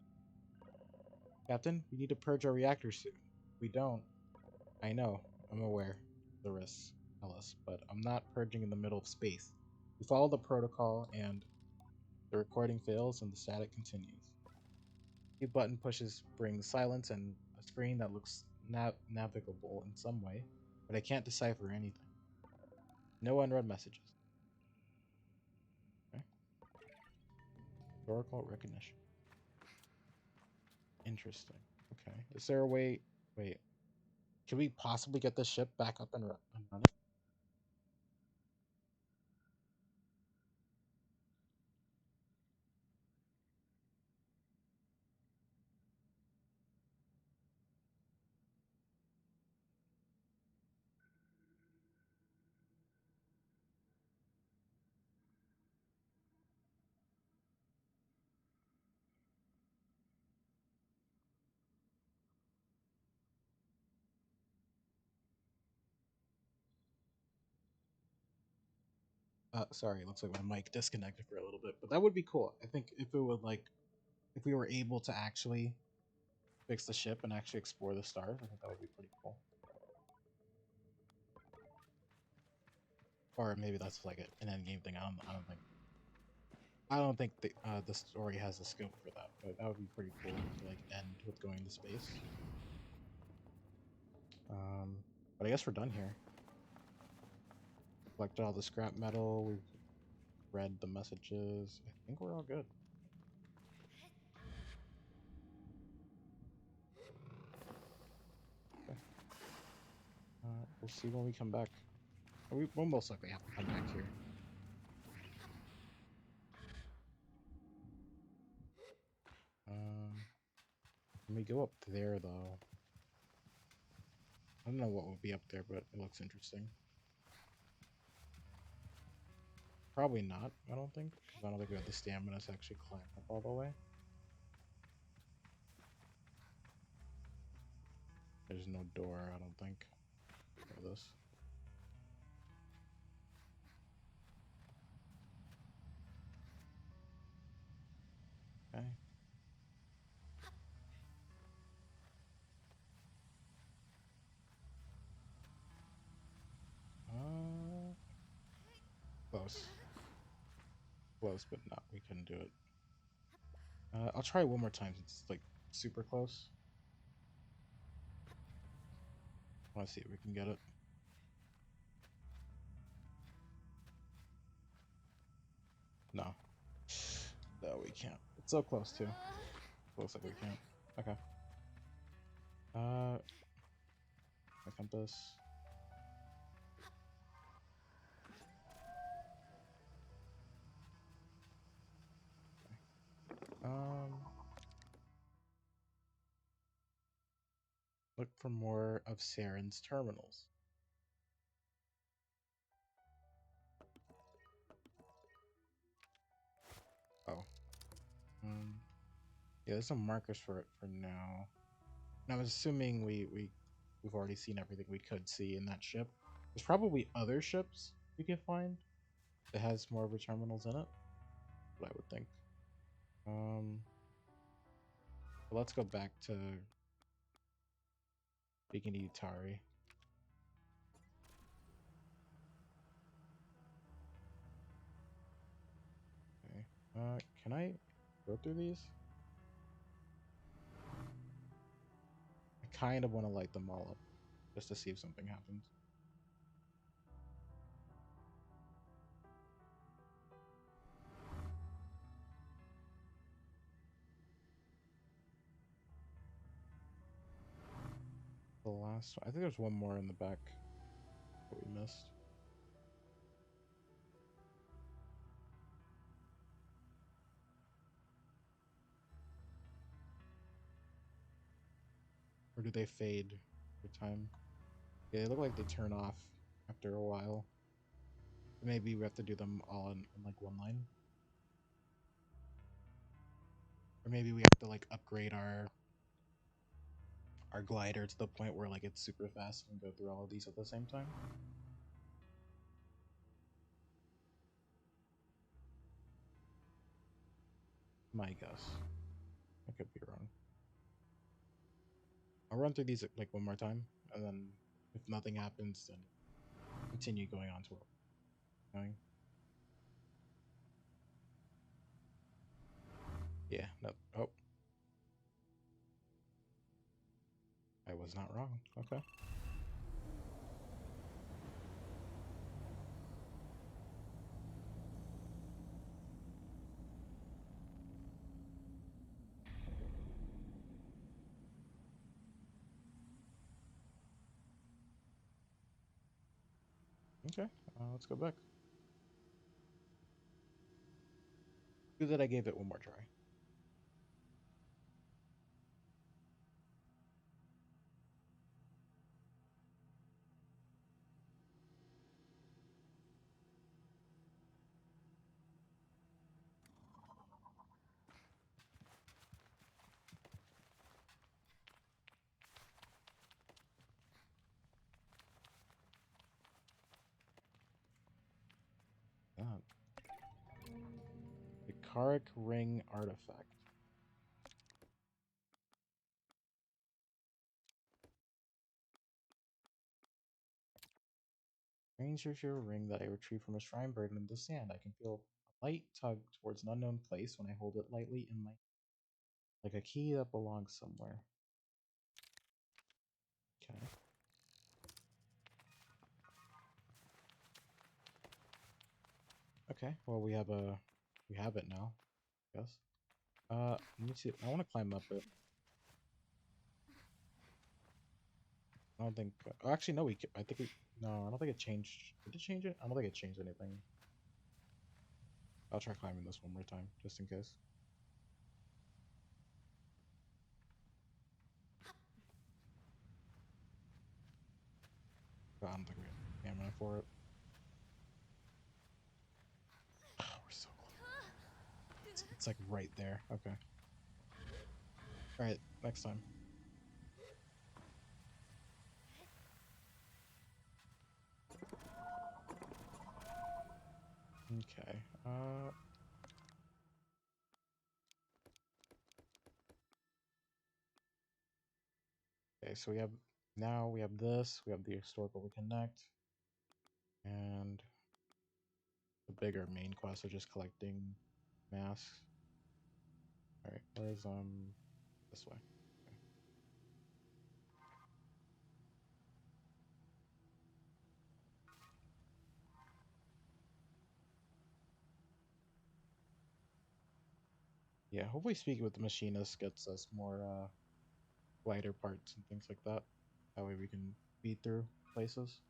Captain, we need to purge our reactors soon. If we don't, I know, I'm aware. The risks tell us, but I'm not purging in the middle of space. We follow the protocol and the recording fails and the static continues. A button pushes brings silence and a screen that looks navigable in some way, but I can't decipher anything. No unread messages. Okay. Historical recognition. Interesting. Okay. Is there a way... Wait. Can we possibly get the ship back up and running? Sorry, it looks like my mic disconnected for a little bit, but that would be cool. I think if it would if we were able to actually fix the ship and actually explore the stars, I think that would be pretty cool. Or maybe that's like an end game thing. I don't think the story has the scope for that, but that would be pretty cool to end with going to space. But I guess we're done here. Collected all the scrap metal. We've read the messages. I think we're all good. Okay. We'll see when we come back. We'll most likely have to come back here. Let me go up there though. I don't know what would be up there, but it looks interesting. Probably not, I don't think. Because I don't think we have the stamina to actually climb up all the way. There's no door, I don't think, for this. Okay. Close. Close, but not. We couldn't do it. I'll try one more time since it's super close. I want to see if we can get it. No. No, we can't. It's so close too. Looks like we can't. Okay. My compass. for more of Saren's terminals. Oh. Yeah, there's some markers for it for now. And I was assuming we've already seen everything we could see in that ship. There's probably other ships we can find that has more of the terminals in it. What I would think. But let's go back to speaking to Utari. Okay. Can I go through these? I kind of want to light them all up just to see if something happens. The last one. I think there's one more in the back that we missed. Or do they fade over time? Yeah, they look like they turn off after a while. Maybe we have to do them all in like one line. Or maybe we have to like upgrade our glider to the point where like it's super fast and go through all of these at the same time. My guess. I could be wrong. I'll run through these like one more time, and then if nothing happens, then continue going on to where we're going. Yeah, no. Oh. I was not wrong. Okay. Okay. Let's go back. Good that I gave it one more try. God. The Karik Ring artifact. Ranger ring that I retrieved from a shrine buried in the sand. I can feel a light tug towards an unknown place when I hold it lightly in my like a key that belongs somewhere. Okay. Okay. Well, we have it now. I guess. Let me see. I want to climb up it. I don't think. Actually, no. I think we. No, I don't think it changed. Did it change it? I don't think it changed anything. I'll try climbing this one more time, just in case. But I don't think we have stamina for it. Oh, we're so close. It's like right there. Okay. All right. Next time. Okay. Okay. So we have this. We have the historical reconnect, and the bigger main quest of just collecting masks. All right. Where's this way? Okay. Yeah. Hopefully, speaking with the machinist gets us more glider parts and things like that. That way we can speed through places.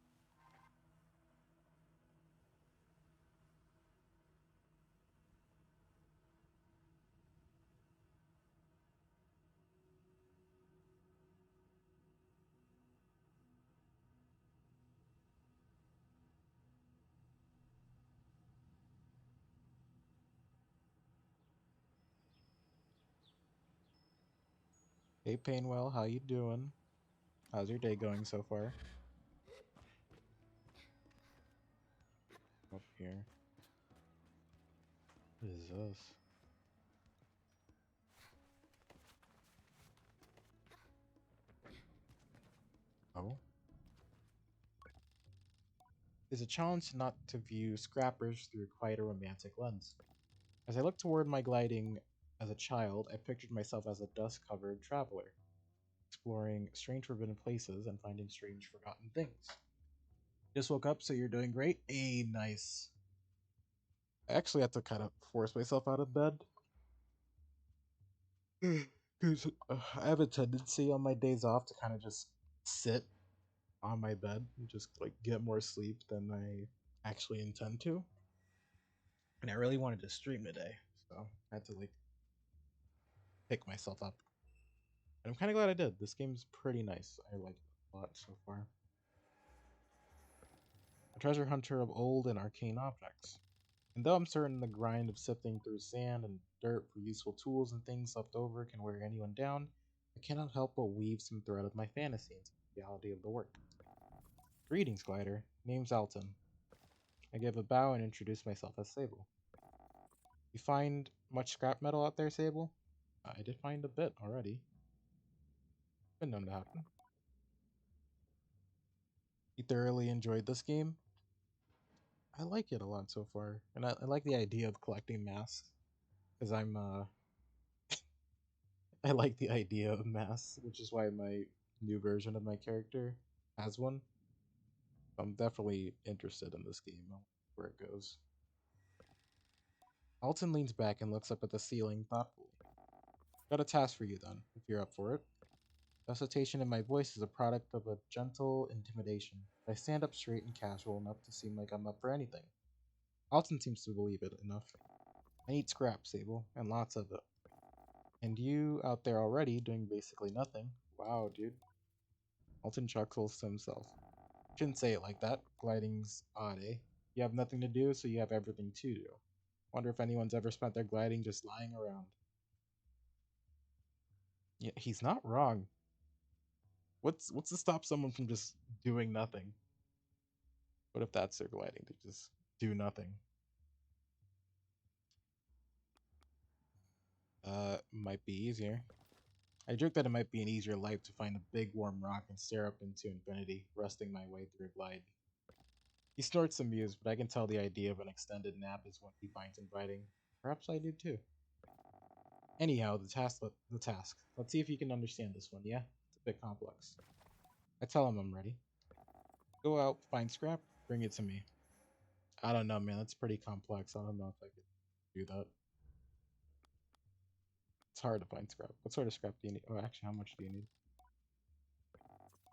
Hey Painwell, how you doing? How's your day going so far? Up here. What is this? Oh. It's a challenge not to view scrappers through quite a romantic lens. As I looked toward my gliding as a child, I pictured myself as a dust-covered traveler, exploring strange forbidden places and finding strange forgotten things. Just woke up, so you're doing great? Hey, nice. I actually had to kind of force myself out of bed. Because I have a tendency on my days off to kind of just sit on my bed and just like get more sleep than I actually intend to. And I really wanted to stream today, so I had to like pick myself up. And I'm kind of glad I did. This game's pretty nice. I like it a lot so far. A treasure hunter of old and arcane objects. And though I'm certain the grind of sifting through sand and dirt for useful tools and things left over can wear anyone down, I cannot help but weave some thread of my fantasy into the reality of the work. Greetings, Glider. Name's Alton. I gave a bow and introduced myself as Sable. You find much scrap metal out there, Sable? I did find a bit already. Been known to happen. You thoroughly enjoyed this game? I like it a lot so far, and I like the idea of collecting masks because I like the idea of masks, which is why my new version of my character has one. I'm definitely interested in this game, where it goes. Alton leans back and looks up at the ceiling thoughtfully. Got a task for you then, if you're up for it. The hesitation in my voice is a product of a gentle intimidation. I stand up straight and casual enough to seem like I'm up for anything. Alton seems to believe it enough. I need scrap, Sable, and lots of it. And you out there already doing basically nothing. Wow, dude. Alton chuckles to himself. Shouldn't say it like that. Gliding's odd, eh? You have nothing to do, so you have everything to do. Wonder if anyone's ever spent their gliding just lying around. Yeah, he's not wrong. What's to stop someone from just doing nothing? What if that's their gliding to just do nothing? Might be easier. I joke that it might be an easier life to find a big warm rock and stare up into infinity, rusting my way through a glide. He snorts amused, but I can tell the idea of an extended nap is what he finds inviting. Perhaps I do too. Anyhow, the task. Let's see if you can understand this one, yeah? It's a bit complex. I tell him I'm ready. Go out, find scrap, bring it to me. I don't know, man. That's pretty complex. I don't know if I could do that. It's hard to find scrap. What sort of scrap do you need? Oh, actually, how much do you need?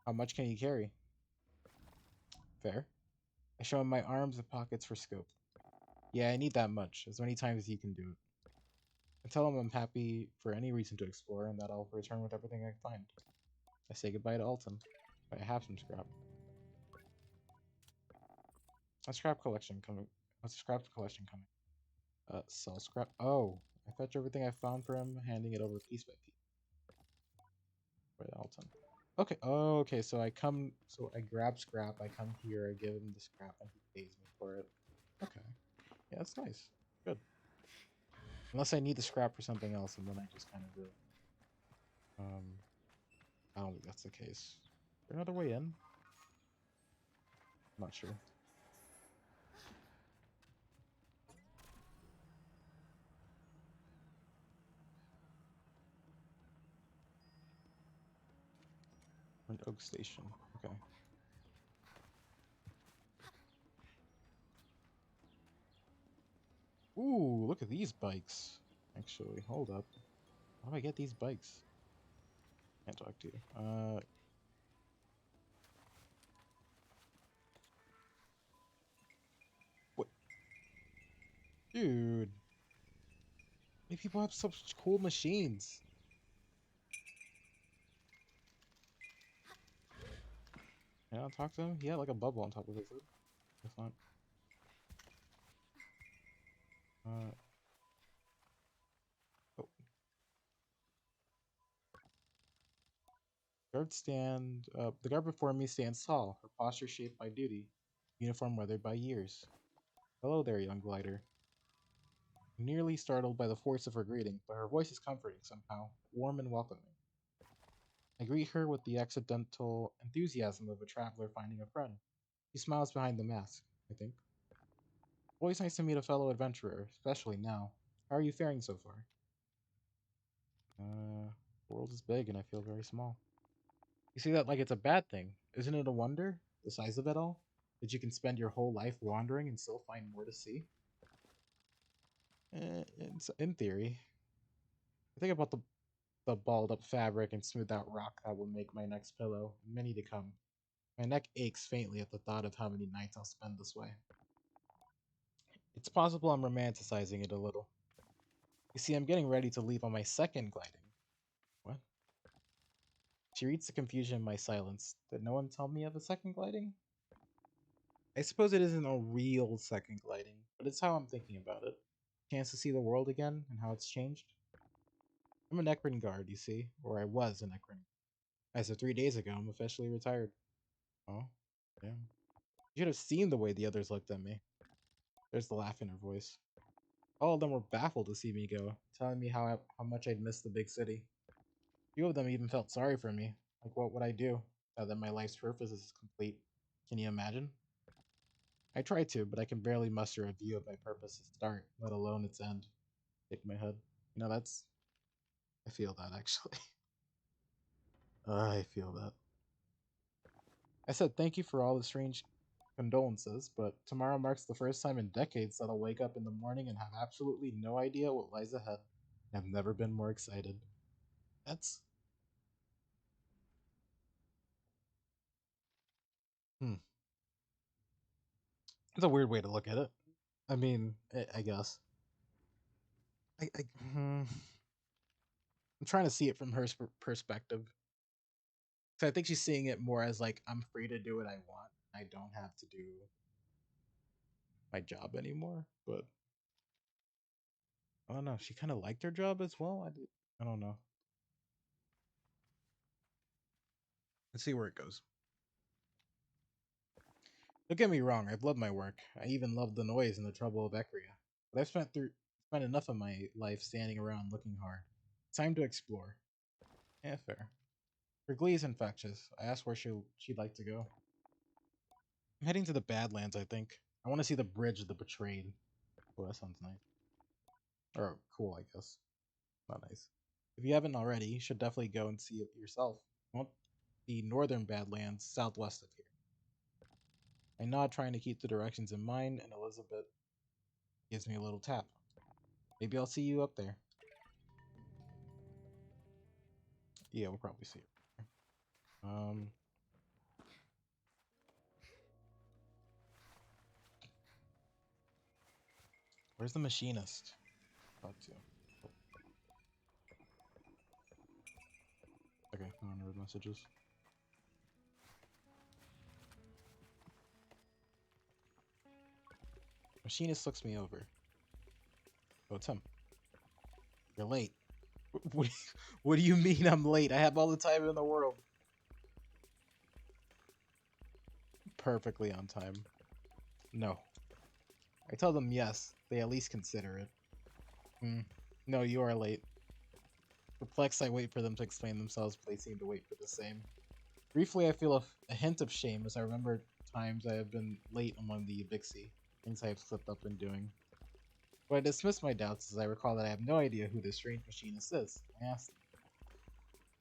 How much can you carry? Fair. I show him my arms and pockets for scope. Yeah, I need that much, as many times as you can do it. I tell him I'm happy for any reason to explore and that I'll return with everything I find. I say goodbye to Alton. I have some scrap. A scrap collection coming. What's a scrap collection coming? Sell scrap. Oh, I fetch everything I found for him, handing it over piece by piece. Right, Alton. Okay. Oh, okay. So I come. So I grab scrap. I come here. I give him the scrap, and he pays me for it. Okay. Yeah, that's nice. Good. Unless I need the scrap for something else, and then I just kind of do it. Um, I don't think that's the case. Is there another way in? I'm not sure. An Oak Station. Okay. Ooh, look at these bikes. Actually, hold up. How do I get these bikes? Can't talk to you. What? Dude. Why people have such cool machines? Can I talk to him? He had like a bubble on top of his head. That's not. Uh, oh. The guard before me stands tall, her posture shaped by duty, uniform weathered by years. Hello there, young glider. Nearly startled by the force of her greeting, but her voice is comforting somehow, warm and welcoming. I greet her with the accidental enthusiasm of a traveler finding a friend. She smiles behind the mask, I think. Always nice to meet a fellow adventurer, especially now. How are you faring so far? The world is big and I feel very small. You see that like it's a bad thing. Isn't it a wonder? The size of it all? That you can spend your whole life wandering and still find more to see? In theory. I think about the balled up fabric and smoothed out rock that will make my next pillow, many to come. My neck aches faintly at the thought of how many nights I'll spend this way. It's possible I'm romanticizing it a little. You see, I'm getting ready to leave on my second gliding. What? She reads the confusion in my silence. Did no one tell me of a second gliding? I suppose it isn't a real second gliding, but it's how I'm thinking about it. Chance to see the world again and how it's changed. I'm an Ekron guard, you see, or I was an Ekron. As of 3 days ago, I'm officially retired. Oh, damn. You should have seen the way the others looked at me. There's the laugh in her voice. All of them were baffled to see me go, telling me how much I'd missed the big city. Few of them even felt sorry for me. Like, what would I do now that my life's purpose is complete? Can you imagine? I try to, but I can barely muster a view of my purpose's start, let alone its end. Shake my head. You know, that's. I feel that, actually. I feel that. I said thank you for all the strange condolences, but tomorrow marks the first time in decades that I'll wake up in the morning and have absolutely no idea what lies ahead. I've never been more excited. That's. Hmm. It's a weird way to look at it. I mean, I guess. I'm trying to see it from her perspective. So I think she's seeing it more as like I'm free to do what I want. I don't have to do my job anymore. But I don't know. She kind of liked her job as well. I don't know. Let's see where it goes. Don't get me wrong. I've loved my work. I even loved the noise and the trouble of Ekria. But I've spent enough of my life standing around looking hard. It's time to explore. Yeah, fair. Her glee is infectious. I asked where she'd like to go. I'm heading to the Badlands, I think. I want to see the bridge of the betrayed. Oh, that sounds nice. Or cool, I guess. Not nice. If you haven't already, you should definitely go and see it yourself. Want the northern Badlands southwest of here. I nod, trying to keep the directions in mind, and Elizabeth gives me a little tap. Maybe I'll see you up there. Yeah, we'll probably see it. Um, where's the machinist? Talk to. Oh, okay, no unread messages. Machinist looks me over. Oh, it's him. You're late. What, what do you mean I'm late? I have all the time in the world. Perfectly on time. No. I tell them yes. They at least consider it. Hmm. No, you are late. Perplexed, I wait for them to explain themselves, but they seem to wait for the same. Briefly, I feel a hint of shame as I remember times I have been late among the Vixie, things I have slipped up in doing. But I dismiss my doubts as I recall that I have no idea who this strange machinist is. I ask them.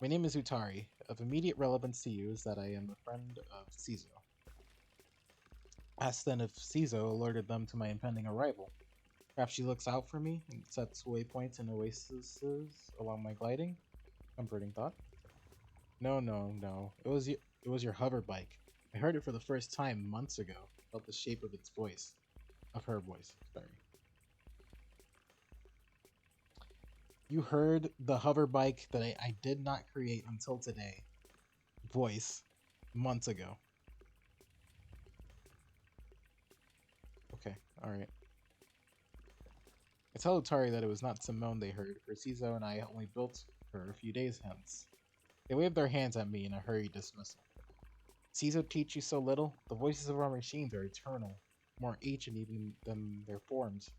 My name is Utari. Of immediate relevance to you is that I am a friend of Cizo. Ask then if Cizo alerted them to my impending arrival. Perhaps she looks out for me and sets waypoints and oases along my gliding. Comforting thought. No, no, no. It was your hover bike. I heard it for the first time months ago. Felt the shape of its voice. Of her voice, sorry. You heard the hover bike that I did not create until today. Voice. Months ago. Okay, alright. I tell Utari that it was not Simone they heard, for Cizo and I only built her a few days hence. They wave their hands at me in a hurried dismissal. Caesar teach you so little? The voices of our machines are eternal, more ancient even than their forms.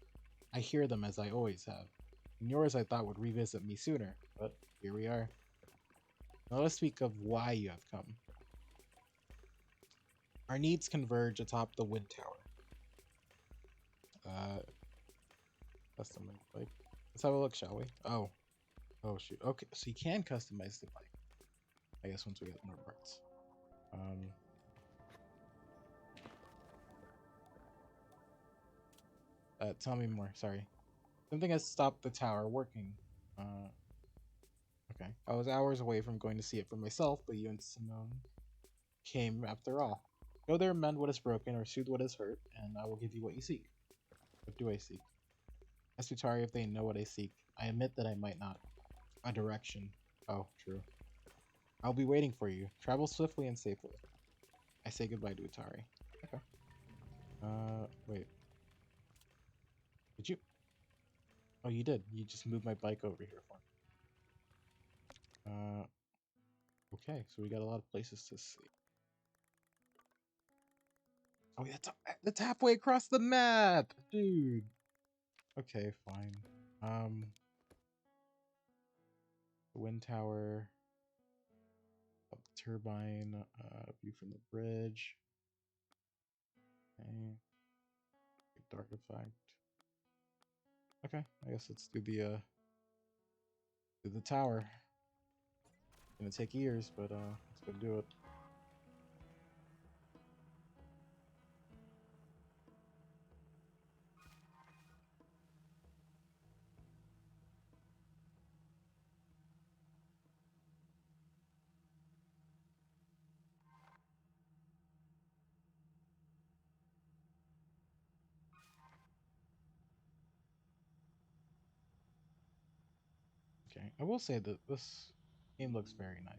I hear them as I always have. And yours I thought would revisit me sooner, but here we are. Now let's speak of why you have come. Our needs converge atop the wind tower. Uh, customize bike. Let's have a look, shall we? Oh shoot. Okay, so you can customize the bike. I guess once we get more parts. Um, tell me more. Sorry, something has stopped the tower working. Uh, okay. I was hours away from going to see it for myself, but you and Simone came after all. Go there, mend what is broken, or soothe what is hurt, and I will give you what you seek. What do I seek? Ask Utari if they know what I seek. I admit that I might not. A direction. Oh, true. I'll be waiting for you. Travel swiftly and safely. I say goodbye to Utari. Okay. Wait. Did you? Oh, you did. You just moved my bike over here for me. Okay. So we got a lot of places to see. Oh, that's halfway across the map, dude. Okay, fine. Um, the wind tower, up the turbine, view from the bridge. Okay. Dark effect. Okay, I guess let's do the tower. It's gonna take years, but let's go do it. Okay, I will say that this game looks very nice.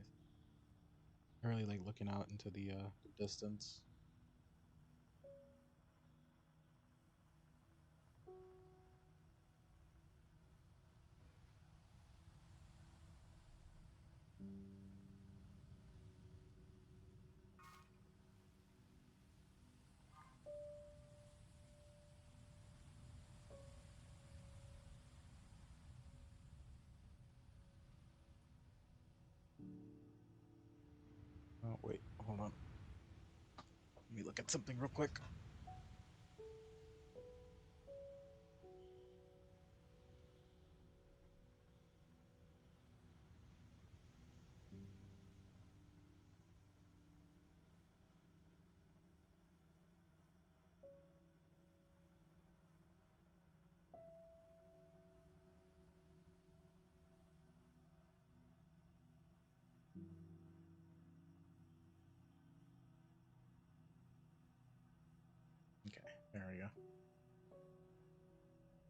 I really like looking out into the distance. Oh wait, hold on. Let me look at something real quick. Okay, there we go.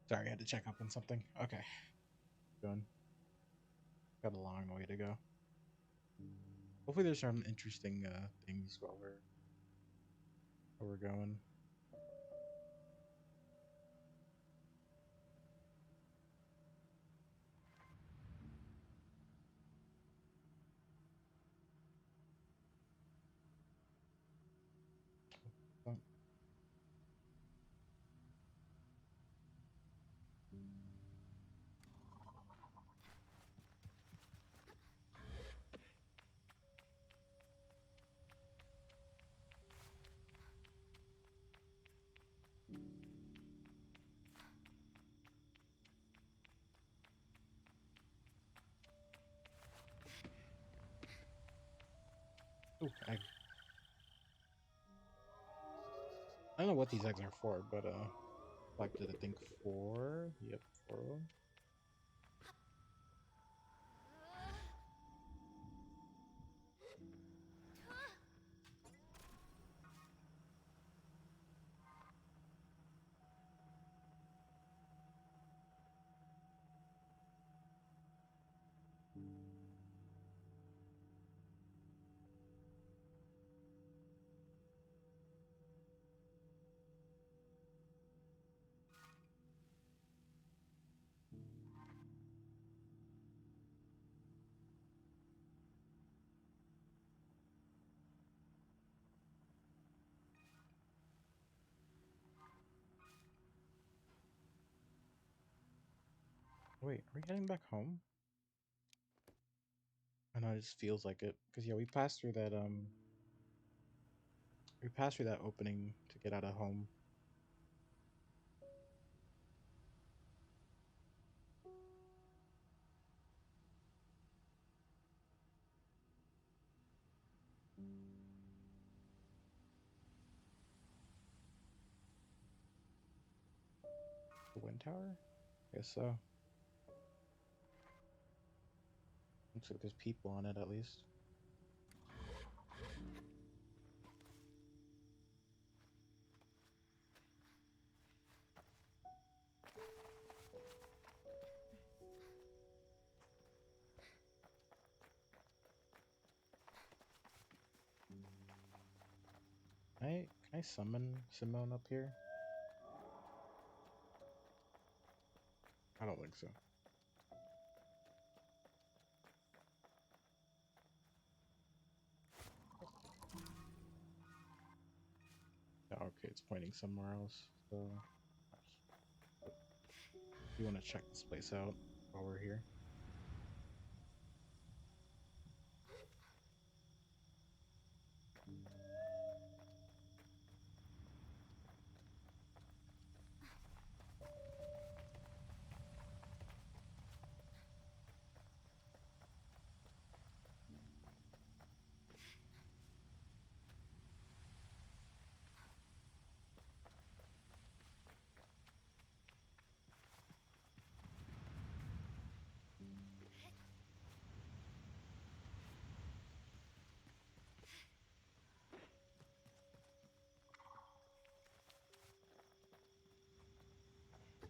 Sorry, I had to check up on something. Okay, done. Got a long way to go. Hopefully, there's some interesting things while we're going. Oh, ooh, egg. I don't know what these eggs are for, but collected I think four. Yep, four of them. Wait, are we heading back home? I know it just feels like it. Because yeah, we passed through that opening to get out of home. The wind tower? I guess so. Looks like there's people on it at least. Can I summon Simone up here? I don't think so. Oh, okay, it's pointing somewhere else. So, we want to check this place out while we're here.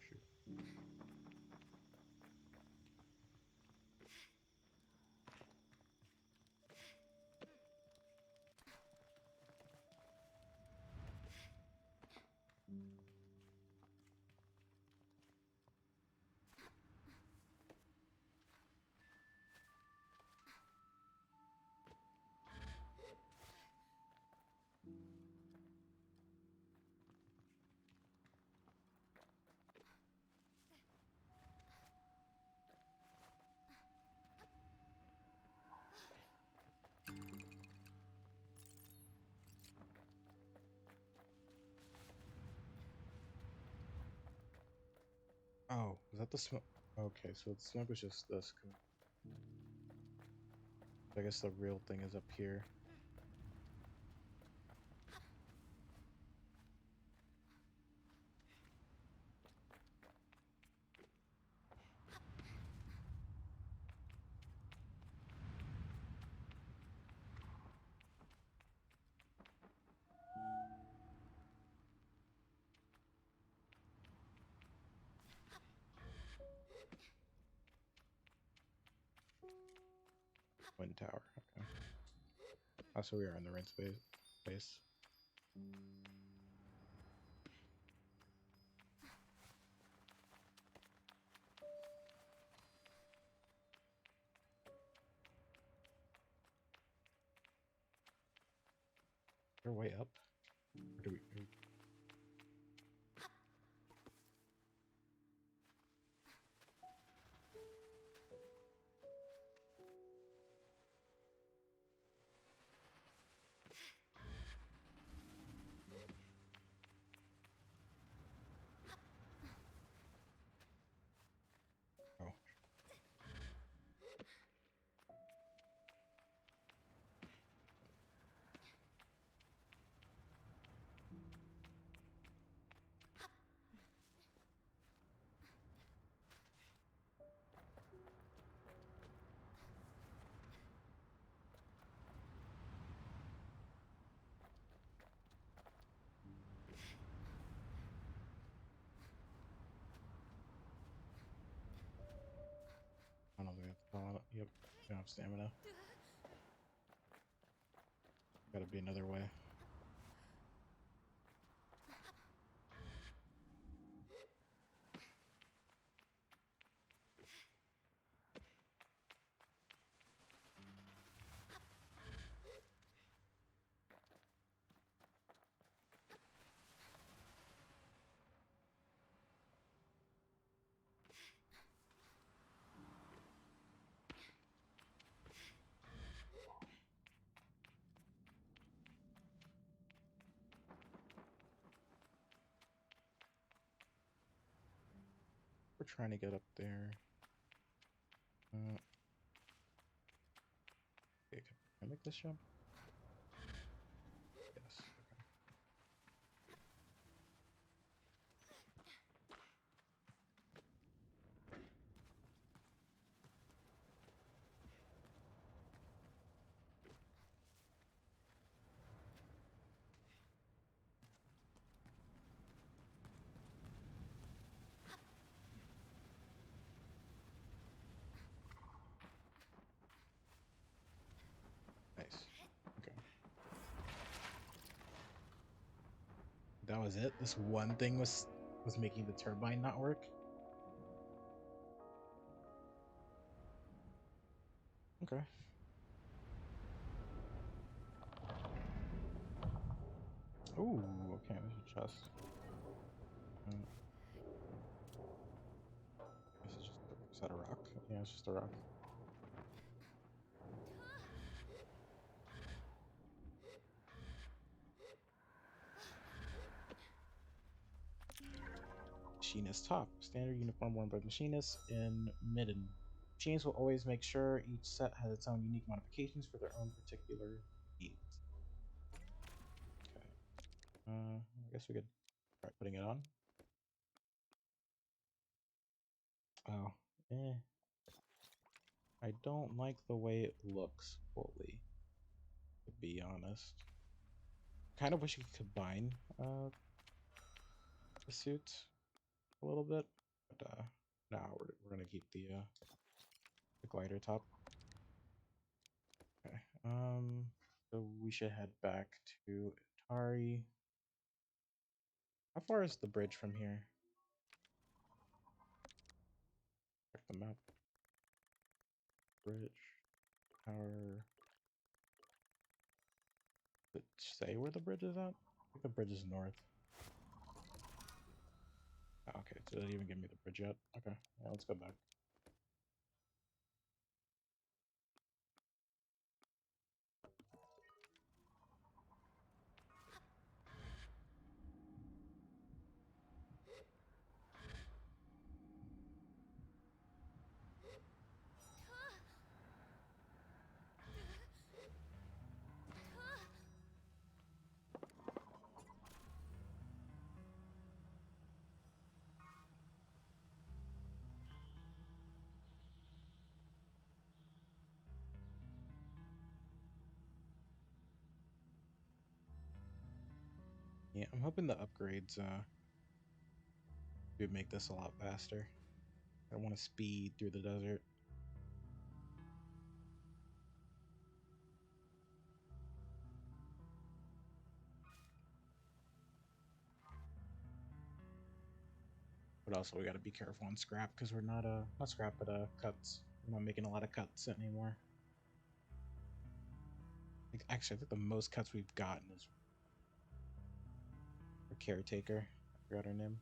Shoot. Oh, is that the smoke? Okay, so the smoke was just this. I guess the real thing is up here. Wind tower. Okay. Oh, so we are in the right space. We're way up. Or do we? Oh, I don't think that's all. Yep. Don't have stamina. Gotta be another way. trying to get up there. Okay, can I make this jump? Yes. Okay. Nice. Okay. That was it. This one thing was making the turbine not work. Okay. Ooh, okay, there's a chest. This is just is that a rock? Yeah, it's just a rock. Machinist top. Standard uniform worn by machinists in midden. Machines will always make sure each set has its own unique modifications for their own particular needs. Okay. I guess we could try putting it on. Oh, I don't like the way it looks fully, to be honest. Kind of wish you could combine the suits a little bit, but no, we're gonna keep the glider top. Okay. So we should head back to Atari. How far is the bridge from here? Check the map. Bridge. Tower. Did it say where the bridge is at? I think the bridge is north. Oh, okay, so it didn't even give me the bridge yet. Okay, yeah, let's go back. Yeah, I'm hoping the upgrades would make this a lot faster. I don't want to speed through the desert. But also we gotta be careful on scrap because we're not scrap but cuts. We're not making a lot of cuts anymore. Actually, I think the most cuts we've gotten is for caretaker. I forgot her name.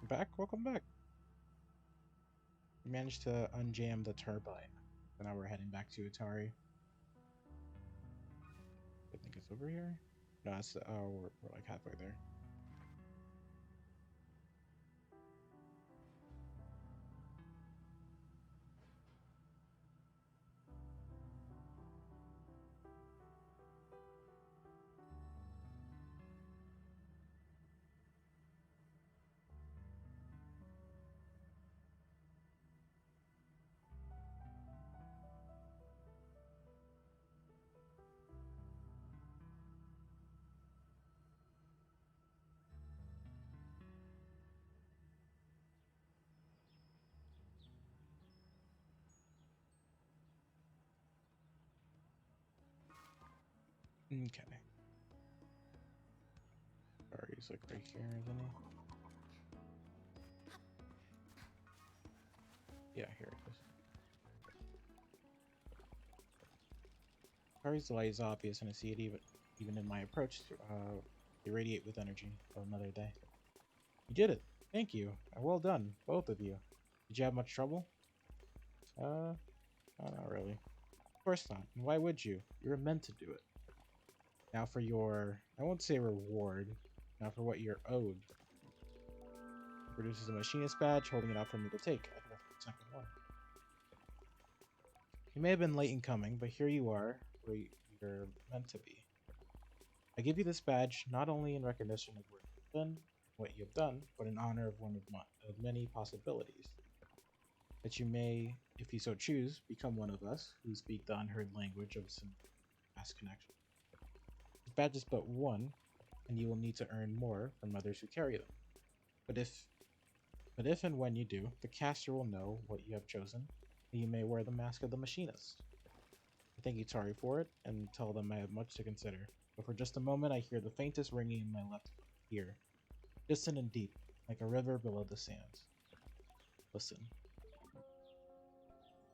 Back, welcome back. We managed to unjam the turbine. So now we're heading back to Atari. I think it's over here. No, it's oh, we're like halfway there. Okay. Sorry, he's like right here, isn't he? Yeah, here it is. Kari's delay is obvious, and I see it even in my approach to irradiate with energy of another day. You did it. Thank you. Well done, both of you. Did you have much trouble? Uh, not really. Of course not. And why would you? You're meant to do it. Now for your, I won't say reward, now for what you're owed. It produces a machinist badge, holding it out for me to take. I think that's the second one. You may have been late in coming, but here you are, where you're meant to be. I give you this badge not only in recognition of what you have done, but in honor of one of many possibilities. That you may, if you so choose, become one of us who speak the unheard language of some past connection. This badge is but one, and you will need to earn more from others who carry them. But if and when you do, the caster will know what you have chosen, and you may wear the mask of the machinist. I thank you, Tari, for it, and tell them I have much to consider. But for just a moment, I hear the faintest ringing in my left ear, distant and deep, like a river below the sands. Listen.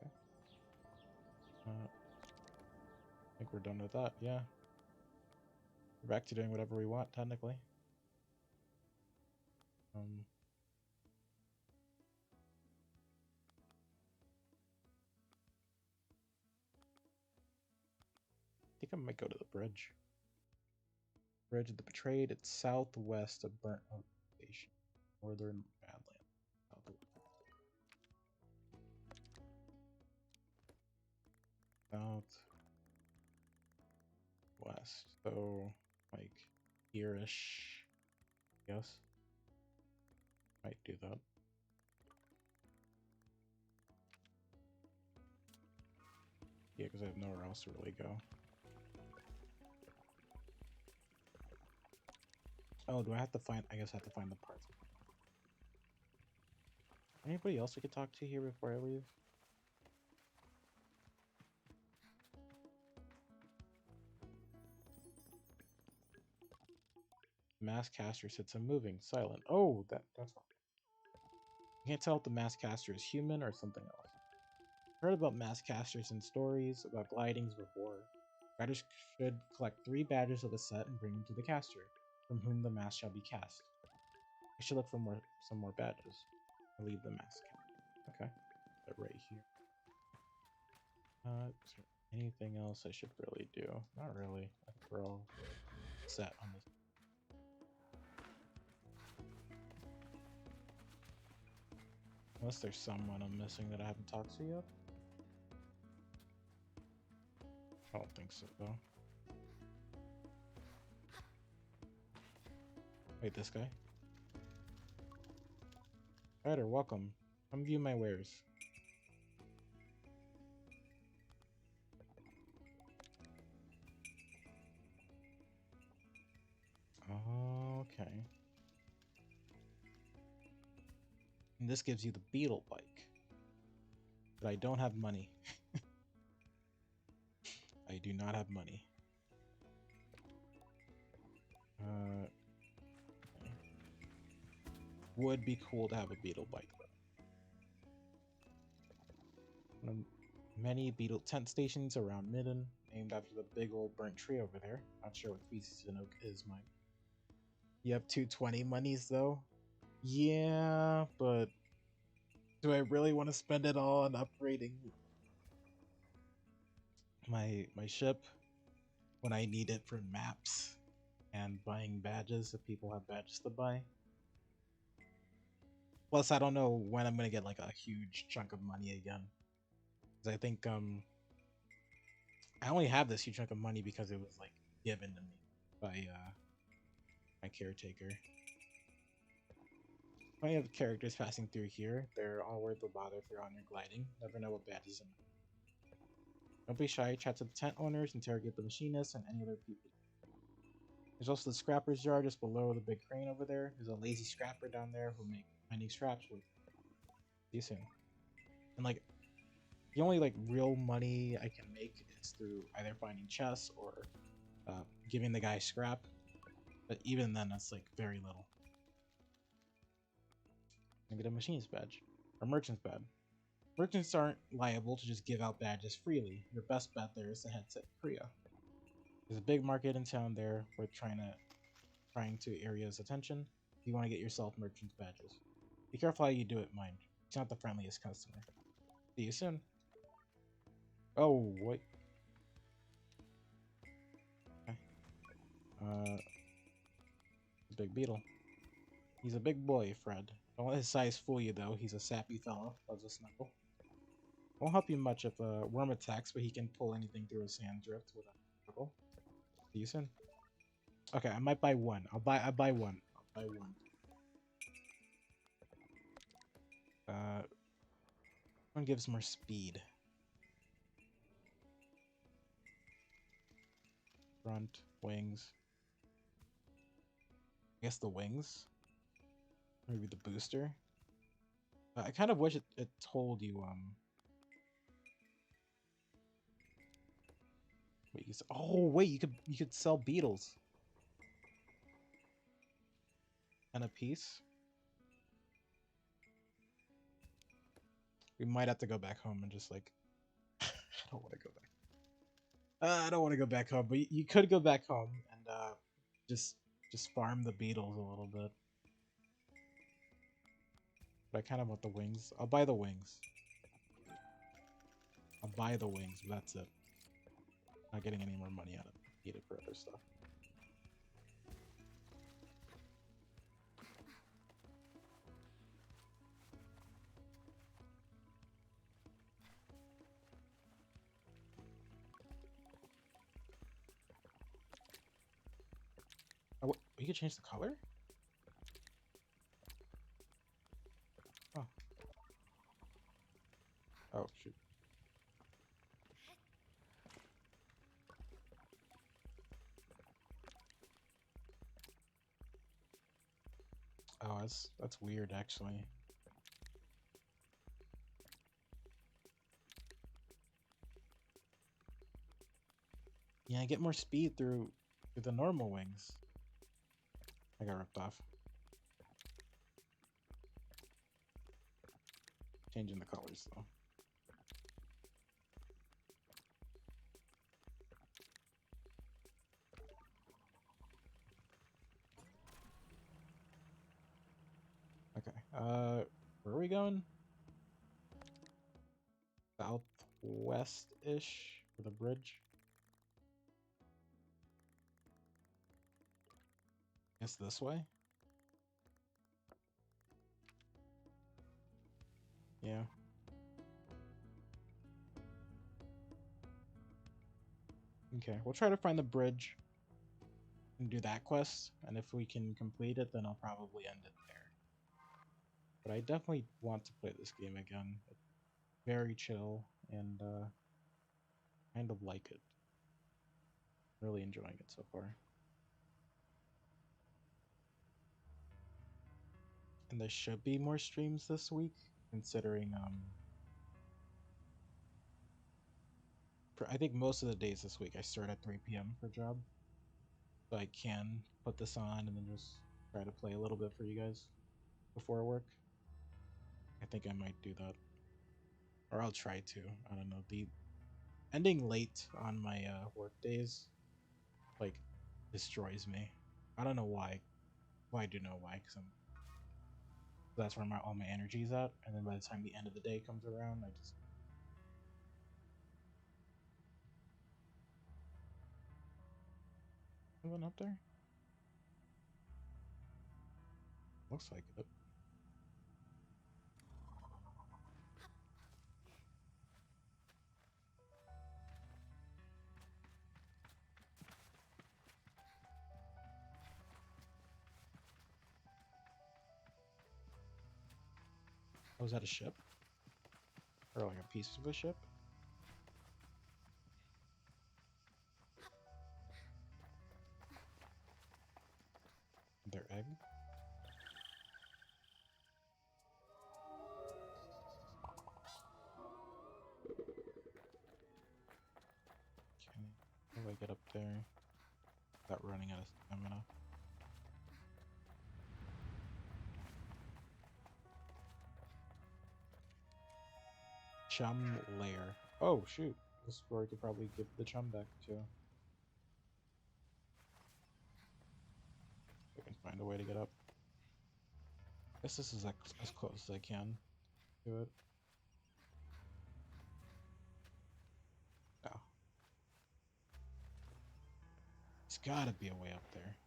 Okay. I think we're done with that, yeah. We're back to doing whatever we want, technically. Um, I think I might go to the bridge. Bridge of the Betrayed. It's southwest of Burnt Oak Station. Northern Badlands. Southwest. So, like, here-ish. Yes. Might do that. Yeah, because I have nowhere else to really go. Oh, do I have to find... I guess I have to find the parts. Anybody else we could talk to here before I leave? Mask caster sits unmoving, silent. Oh, that's wrong. I can't tell if the mask caster is human or something else. I've heard about mask casters in stories about glidings before. Riders should collect 3 badges of the set and bring them to the caster, from whom the mask shall be cast. I should look for some more badges. I leave the mask. Okay, they're right here. Is there anything else I should really do? Not really. I think we're all set on this. Unless there's someone I'm missing that I haven't talked to yet. I don't think so, though. Wait, this guy? Rider, welcome. Come view my wares. Okay. And this gives you the beetle bike. But I don't have money. I do not have money. Okay. Would be cool to have a beetle bike, though. Many beetle tent stations around Midden, named after the big old burnt tree over there. Not sure what species an oak is, Mike. You have 220 monies, though? Yeah, but do I really want to spend it all on upgrading my ship when I need it for maps and buying badges if people have badges to buy? Plus, I don't know when I'm gonna get like a huge chunk of money again. Because I think I only have this huge chunk of money because it was like given to me by my caretaker. Plenty of characters passing through here. They're all worth the bother if you're on your gliding. Never know what badges in. Don't be shy. Chat to the tent owners, interrogate the machinists, and any other people. There's also the scrapper's yard just below the big crane over there. There's a lazy scrapper down there who make mining scraps with. See you soon. And like, the only like real money I can make is through either finding chests or giving the guy scrap. But even then, that's like very little. I get a machinist badge. Or merchant's badge. Merchants aren't liable to just give out badges freely. Your best bet there is to head to Korea. There's a big market in town there. We're trying to area's attention. You want to get yourself merchant's badges. Be careful how you do it, mind. He's not the friendliest customer. See you soon. Oh, wait. Okay. Big beetle. He's a big boy, Fred. Don't let his size fool you, though. He's a sappy fellow. Loves a snuggle. Won't help you much if a worm attacks, but he can pull anything through his sand drift without struggle. See you soon. Okay, I might buy one. I buy one. I'll buy one. One gives more speed. Front, wings. I guess the wings. Maybe the booster. I kind of wish it told you wait, oh wait, you could sell beetles. And a piece. We might have to go back home and just like I don't want to go back. I don't want to go back home, but you could go back home and just just farm the beetles a little bit. But I kind of want the wings. I'll buy the wings. I'll buy the wings, but that's it. Not getting any more money out of it. Need it for other stuff. Oh, we could change the color? Oh. Oh, shoot. Oh, that's weird, actually. Yeah, I get more speed through the normal wings. I got ripped off. Changing the colors, though. Okay. Where are we going? Southwest-ish for the bridge. Guess this way? Yeah. Okay, we'll try to find the bridge and do that quest, and if we can complete it, then I'll probably end it there. But I definitely want to play this game again. It's very chill, and kind of like it. Really enjoying it so far. And there should be more streams this week, considering I think most of the days this week I start at 3 p.m. for job. So I can put this on and then just try to play a little bit for you guys before work. I think I might do that. Or I'll try to. I don't know. The ending late on my work days like destroys me. I don't know why. Well, I do know why, because that's where all my energy is at. And then by the time the end of the day comes around, I just moving up there. Looks like it. Oh, is that a ship? Or like a piece of a ship? Their egg? Okay. How do I get up there? That running out of stamina. Chum lair. Oh shoot! This is where I could probably give the chum back too. I can find a way to get up. Guess this is as close as I can to it. No, it's gotta be a way up there.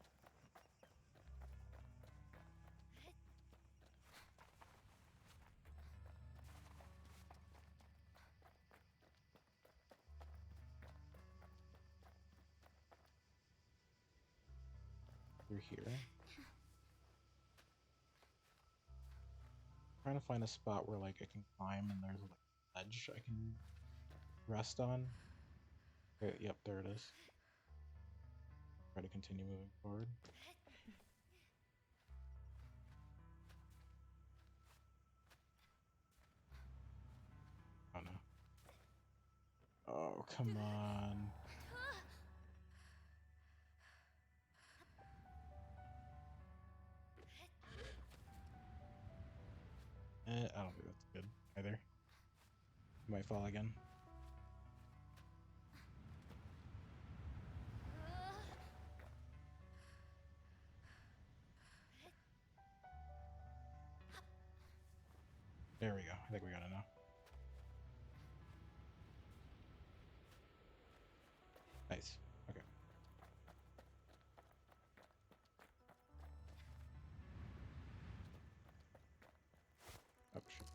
Through here. Trying to find a spot where like I can climb and there's like a ledge I can rest on. Okay, yep, there it is. Try to continue moving forward. Oh no. Oh, come on. I don't think that's good either. Might fall again. There we go. I think we got enough. Nice. Okay. Oh, shit.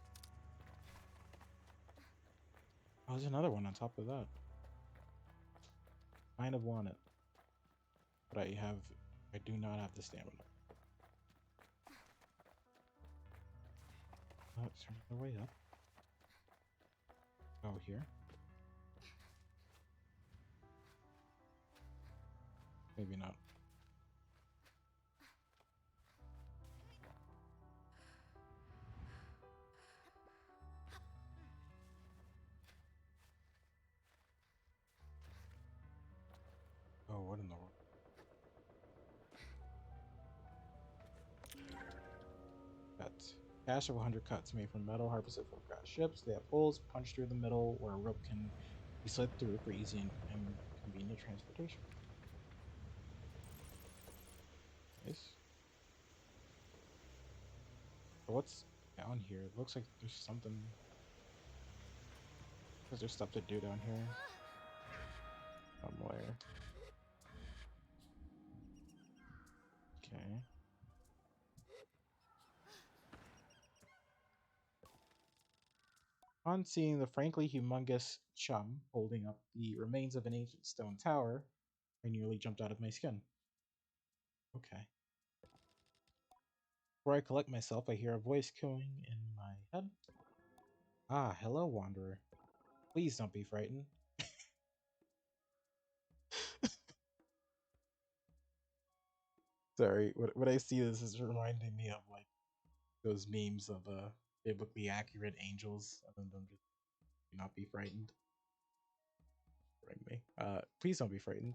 Oh, there's another one on top of that. Kind of want it. But I do not have the stamina. Oh, is there another way up? Oh, here? Maybe not. Oh, what in the world? Cuts. Cache of 100 cuts made from metal harvested from crash ships. They have holes punched through the middle where a rope can be slid through for easy and convenient transportation. Nice. But what's down here? It looks like there's something. Is there stuff to do down here? Somewhere. Okay. On seeing the frankly humongous chum holding up the remains of an ancient stone tower, I nearly jumped out of my skin. Okay. Before I collect myself, I hear a voice cooing in my head. Ah, hello, Wanderer. Please don't be frightened. Sorry, what I see this is reminding me of like those memes of biblically accurate angels and them just do not be frightened. Bring me. Please don't be frightened.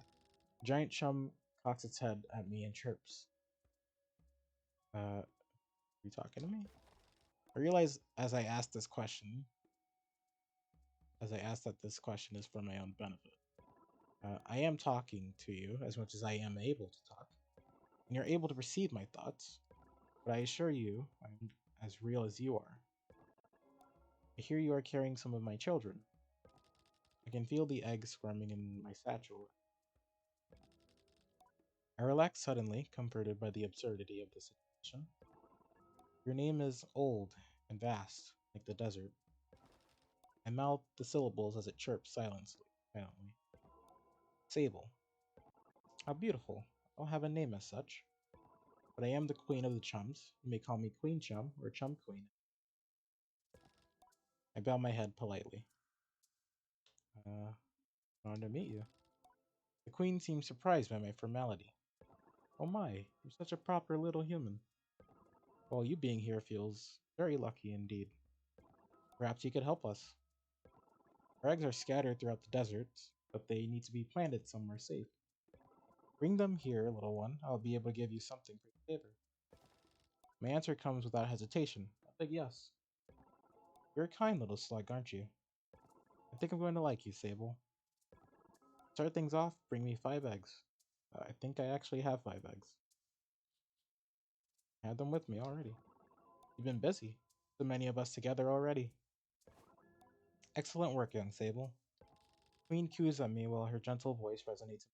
Giant chum cocks its head at me and chirps. Are you talking to me? I realize as I asked that this question is for my own benefit. I am talking to you as much as I am able to talk, and you're able to perceive my thoughts, but I assure you, I'm as real as you are. I hear you are carrying some of my children. I can feel the eggs squirming in my satchel. I relax suddenly, comforted by the absurdity of the situation. Your name is old and vast, like the desert. I mouth the syllables as it chirps silently. Sable. How beautiful. I don't have a name as such, but I am the queen of the chums. You may call me Queen Chum or Chum Queen. I bow my head politely. Honored to meet you. The queen seems surprised by my formality. Oh my, you're such a proper little human. Well, you being here feels very lucky indeed. Perhaps you could help us. Our eggs are scattered throughout the desert, but they need to be planted somewhere safe. Bring them here, little one. I'll be able to give you something for your favor. My answer comes without hesitation. A big yes. You're a kind little slug, aren't you? I think I'm going to like you, Sable. Start things off, bring me 5 eggs. I think I actually have 5 eggs. I had them with me already. You've been busy. So many of us together already. Excellent work, young Sable. Queen coos at me while her gentle voice resonates.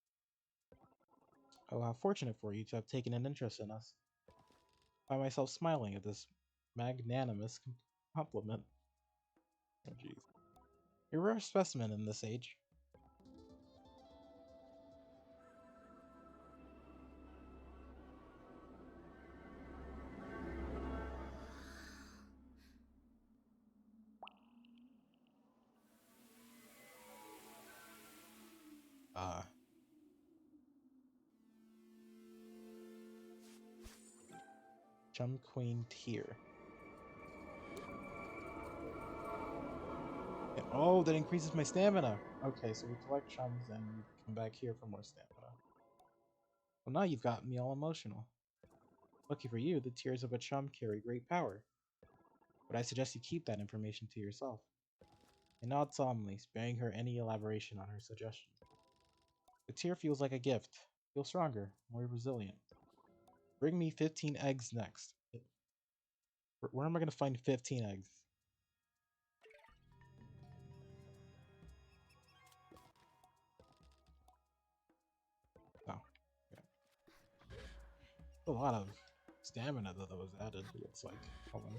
Oh, how fortunate for you to have taken an interest in us. I find myself smiling at this magnanimous compliment. Oh, jeez. You're a rare specimen in this age. Uh, Chum Queen tier. Oh, that increases my stamina. Okay, so we collect chums and we come back here for more stamina. Well, now you've got me all emotional. Lucky for you, the tears of a chum carry great power. But I suggest you keep that information to yourself. I nod solemnly, sparing her any elaboration on her suggestion. The tear feels like a gift. Feel stronger, more resilient. Bring me 15 eggs next. Where am I going to find 15 eggs? Oh, yeah. A lot of stamina that was added, it looks like. Hold on.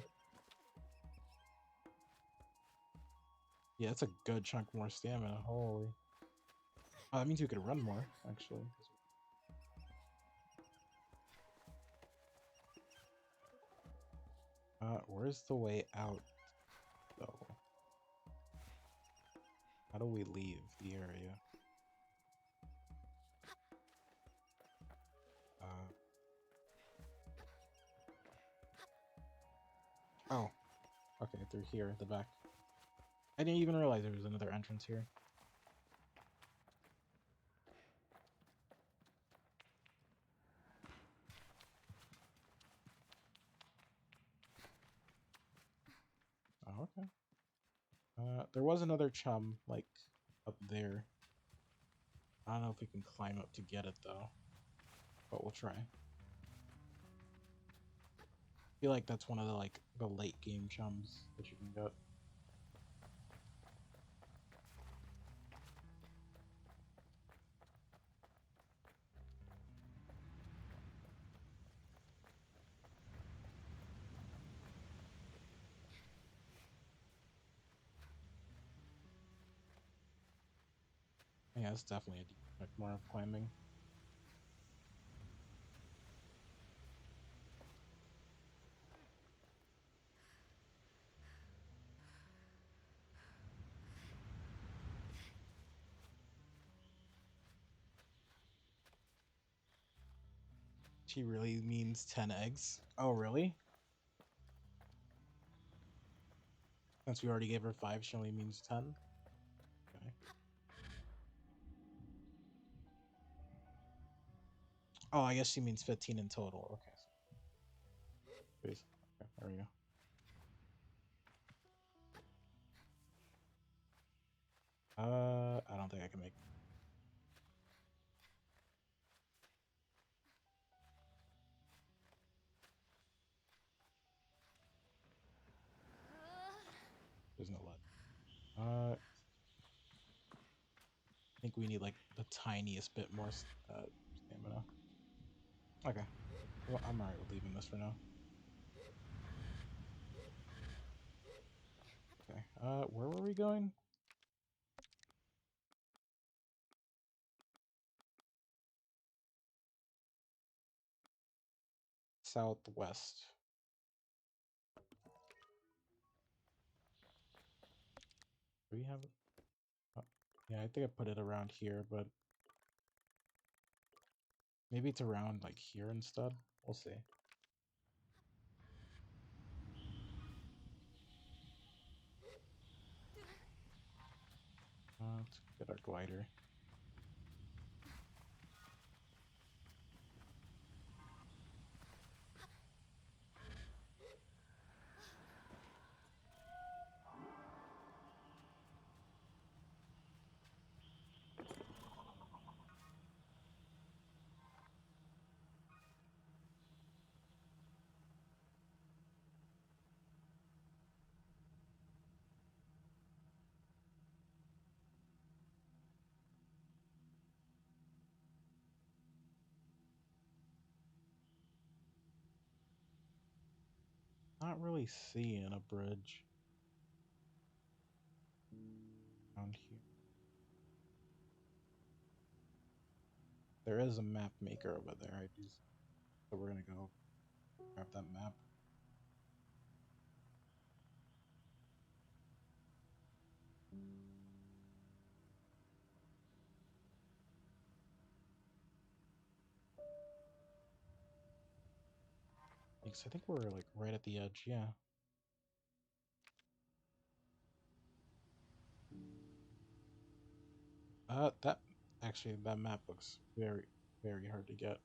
Yeah, it's a good chunk more stamina. Holy. Oh, that means we could run more, actually. Where's the way out, though? How do we leave the area? Uh, oh, okay, through here, the back. I didn't even realize there was another entrance here. Oh, okay. There was another chum, like, up there. I don't know if we can climb up to get it, though. But we'll try. I feel like that's one of the, like, the late game chums that you can get. Yeah, it's definitely a like, more of climbing. She really means 10 eggs. Oh, really? Since we already gave her 5, she only means 10? Okay. Oh, I guess she means 15 in total. Okay. Please. Okay, there we go. I don't think I can make. There's no lead. I think we need like the tiniest bit more stamina. Okay. Well, I'm alright with leaving this for now. Okay. Where were we going? Southwest. Do we have it? Oh, yeah, I think I put it around here, but maybe it's around like here instead. We'll see. Let's get our glider. not really seeing a bridge down here. There is a map maker over there. I do. So we're gonna go grab that map. Because I think we're like right at the edge. Yeah. That actually that map looks very, very hard to get.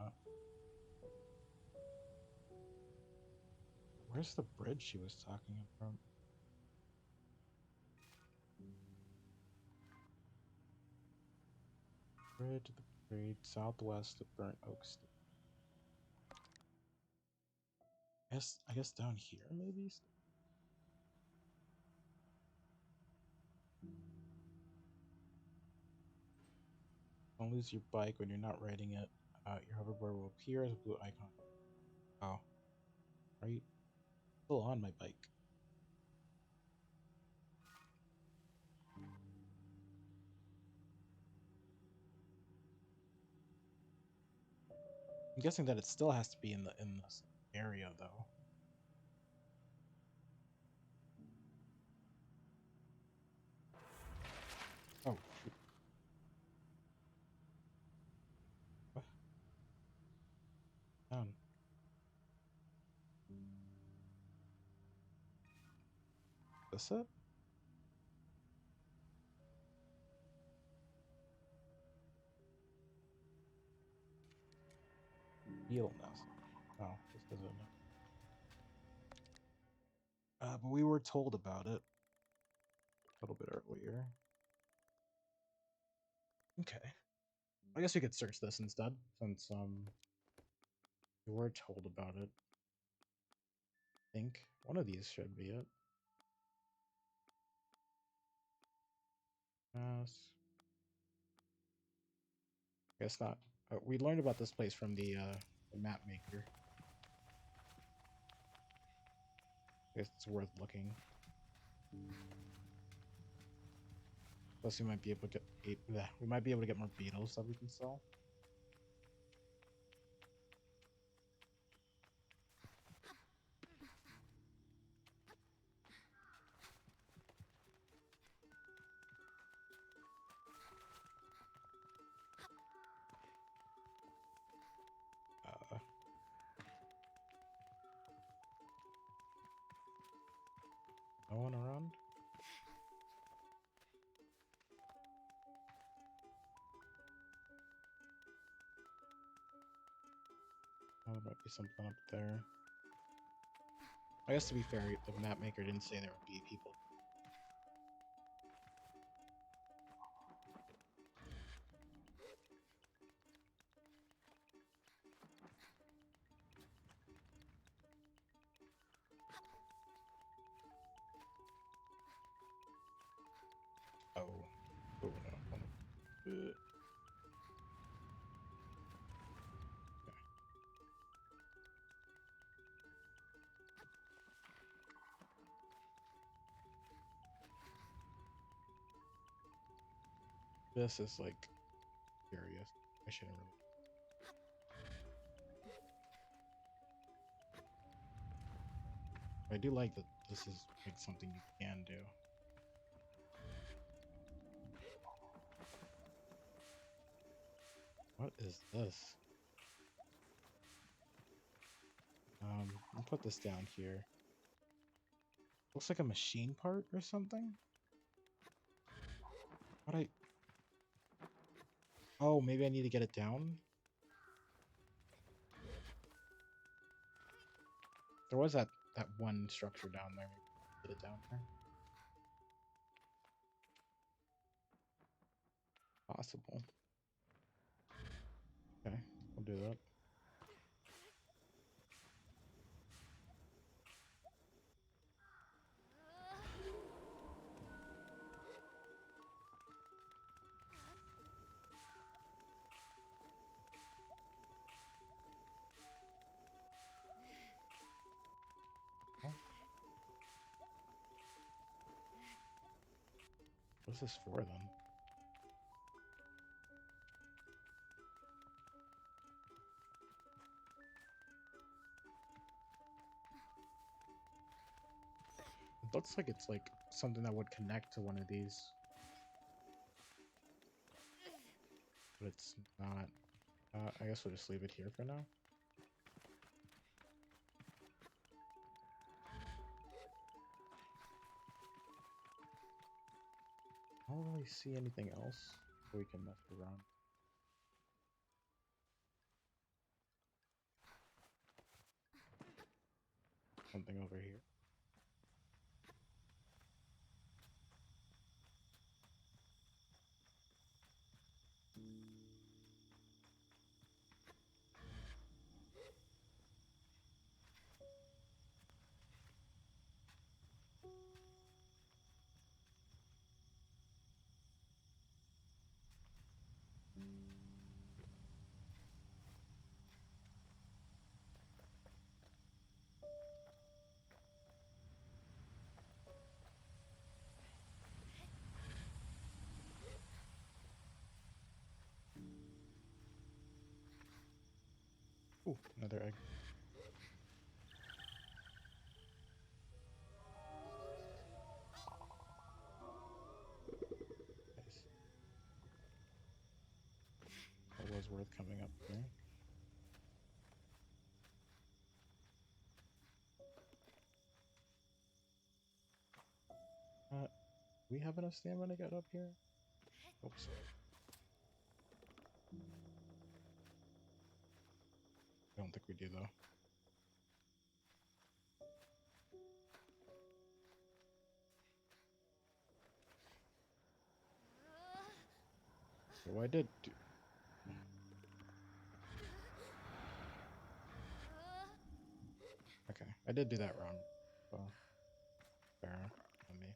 Uh, where's the bridge she was talking about? Bridge, the parade, southwest of Burnt Oak State. I guess down here maybe. Don't lose your bike when you're not riding it. Your hoverboard will appear as a blue icon. Oh, right. Still on my bike. I'm guessing that it still has to be in this area though. Oh, shoot. What? Down. Is this it? Eel nest. Oh, this isn't it. But we were told about it a little bit earlier. Okay. I guess we could search this instead, since we were told about it. I think one of these should be it. Yes. Guess not. We learned about this place from the map maker. I guess it's worth looking. Plus, we might be able to get we might be able to get more beetles that we can sell. Uh, no one around. Oh, there might be something up there. I guess to be fair, the map maker didn't say there would be people. Oh, oh no. Okay. This is like curious. I shouldn't really. I do like that this is like something you can do. What is this? I'll put this down here. Looks like a machine part or something. What I? Oh, maybe I need to get it down. There was that one structure down there. Get it down there. Possible. Okay, we'll do that. What's this for then? It looks like it's like something that would connect to one of these, but it's not. I guess we'll just leave it here for now. I don't really see anything else we can mess around. Something over here. Ooh, another egg. Nice. That was worth coming up here. We have enough stamina to get up here? Oops. I don't think we do though. So I did do. Okay, I did do that wrong. So fair on me.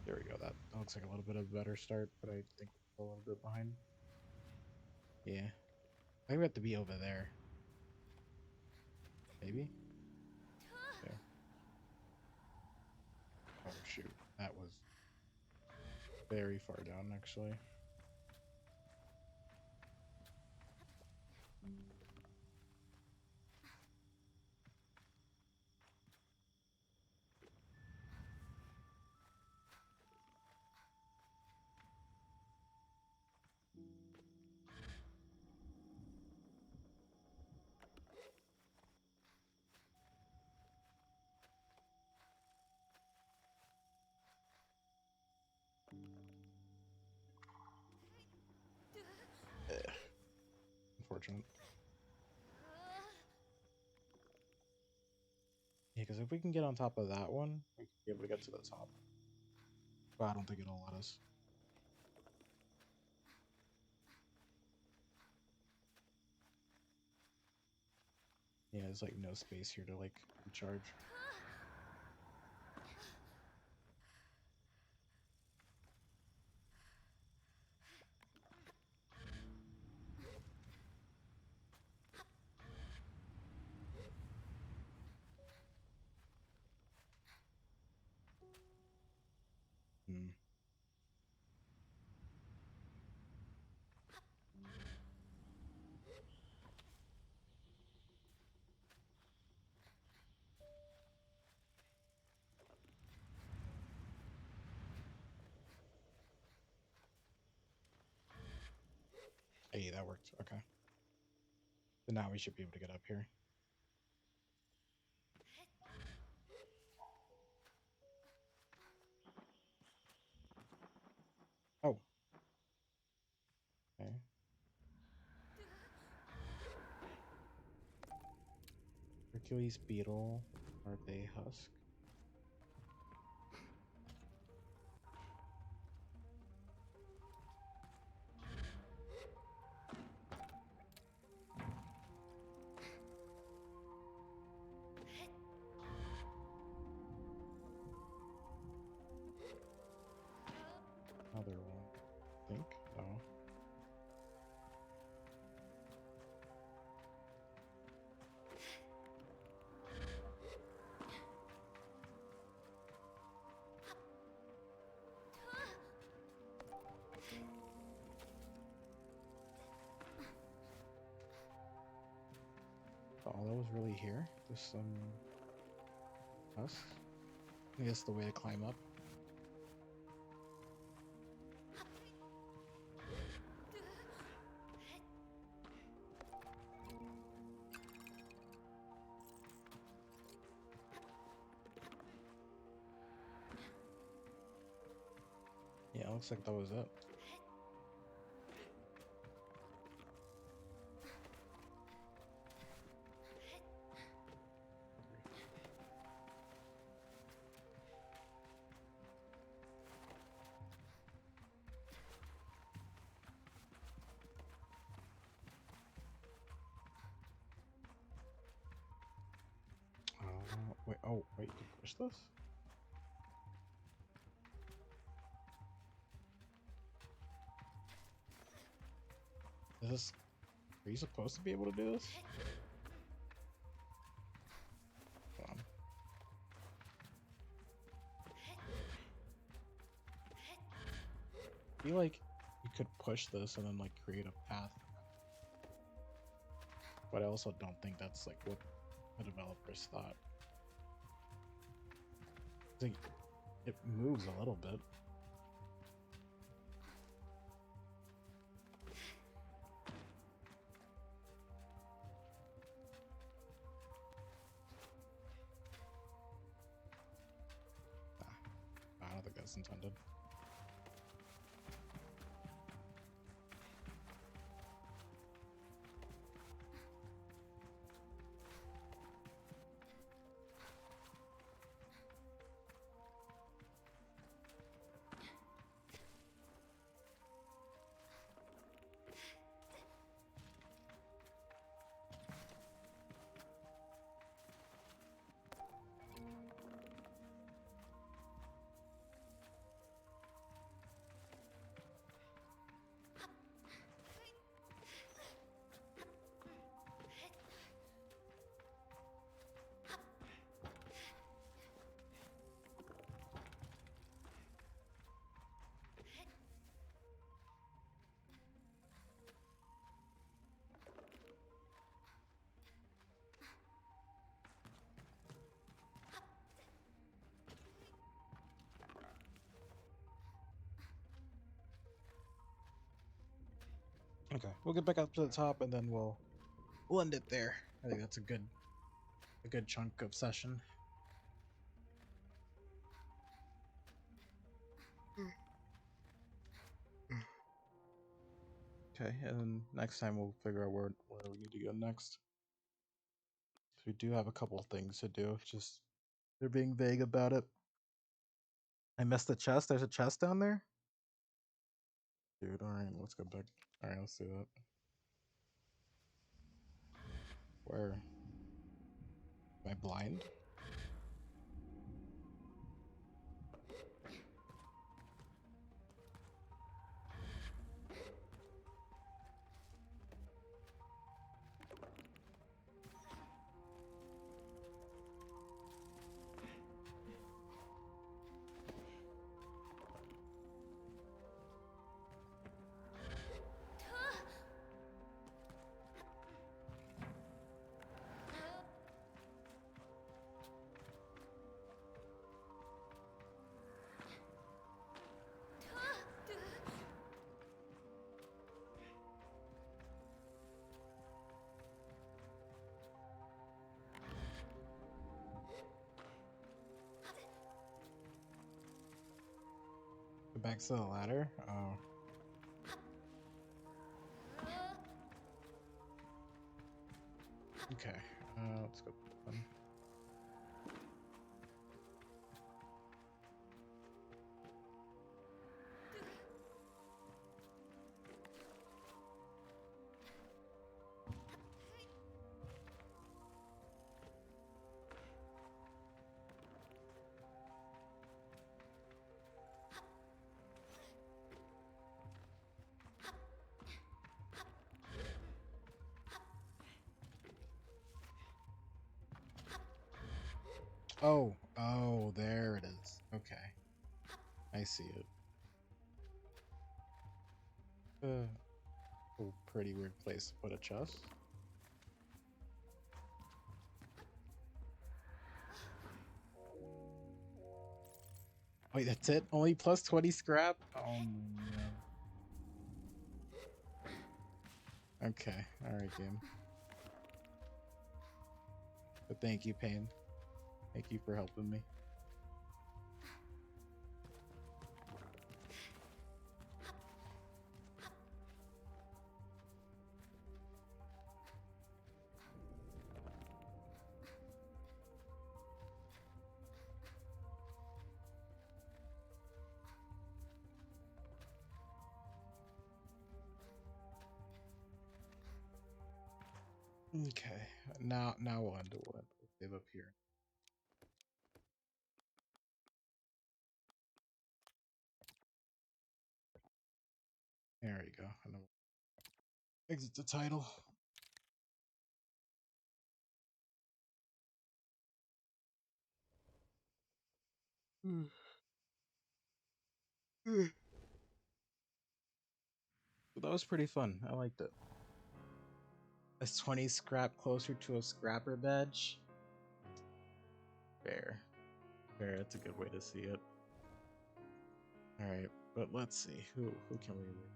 There we go. That looks like a little bit of a better start, but I think we're still a little bit behind. Yeah, I think we have to be over there. Maybe. Yeah. Oh shoot, that was very far down actually. Eh, unfortunate. Yeah, because if we can get on top of that one, we can be able to get to the top. But I don't think it'll let us. Yeah, there's like no space here to like recharge. Hmm. Hey, that worked. Okay. So now we should be able to get up here. Oh. Okay. Hercules beetle. Larvae husk. All that was really here. There's some dust. I think that's the way to climb up. Yeah, looks like that was it. Wait, oh, wait, you push this? Is this, are you supposed to be able to do this? Come on. I feel like you could push this and then like create a path. But I also don't think that's like what the developers thought. I think it moves a little bit. I don't think that's intended. Okay, we'll get back up to the top and then we'll end it there. I think that's a good chunk of session. Okay, and then next time we'll figure out where we need to go next. We do have a couple of things to do. Just they're being vague about it. I missed the chest. There's a chest down there. Dude, all right, let's go back. All right, let's do that. Where? Am I blind? Go back to the ladder. Oh, okay. Let's go. Then. Oh, there it is. Okay, I see it. Oh, pretty weird place to put a chest. Wait, that's it? Only plus 20 scrap? Oh man. Okay. Alright, game. But thank you, Pain. Thank you for helping me. Okay. Now on to what? Let's save up here. There we go. And then exit the title. Mm. Mm. But that was pretty fun. I liked it. Is 20 scrap closer to a scrapper badge? Fair. Fair, that's a good way to see it. Alright, but let's see. Who can we read?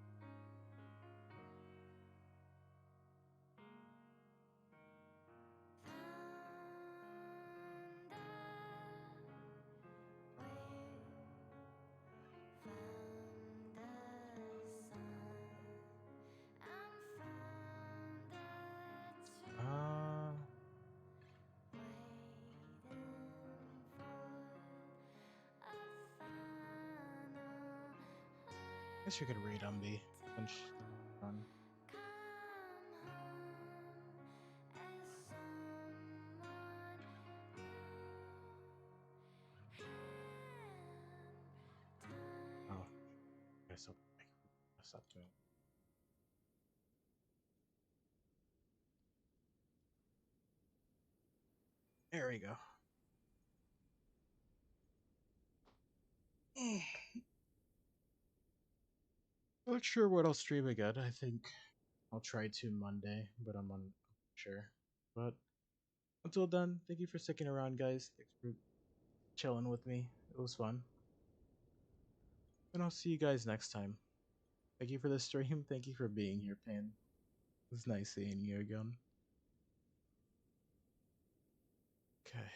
Uh I guess you could read Umbi since she's done. Oh, okay, so I mess up doing. There we go. Not sure what I'll stream again. I think I'll try to Monday, but I'm unsure. But until then, thank you for sticking around, guys. Thanks for chilling with me. It was fun. And I'll see you guys next time. Thank you for the stream. Thank you for being here, Pan. It was nice seeing you again. Okay.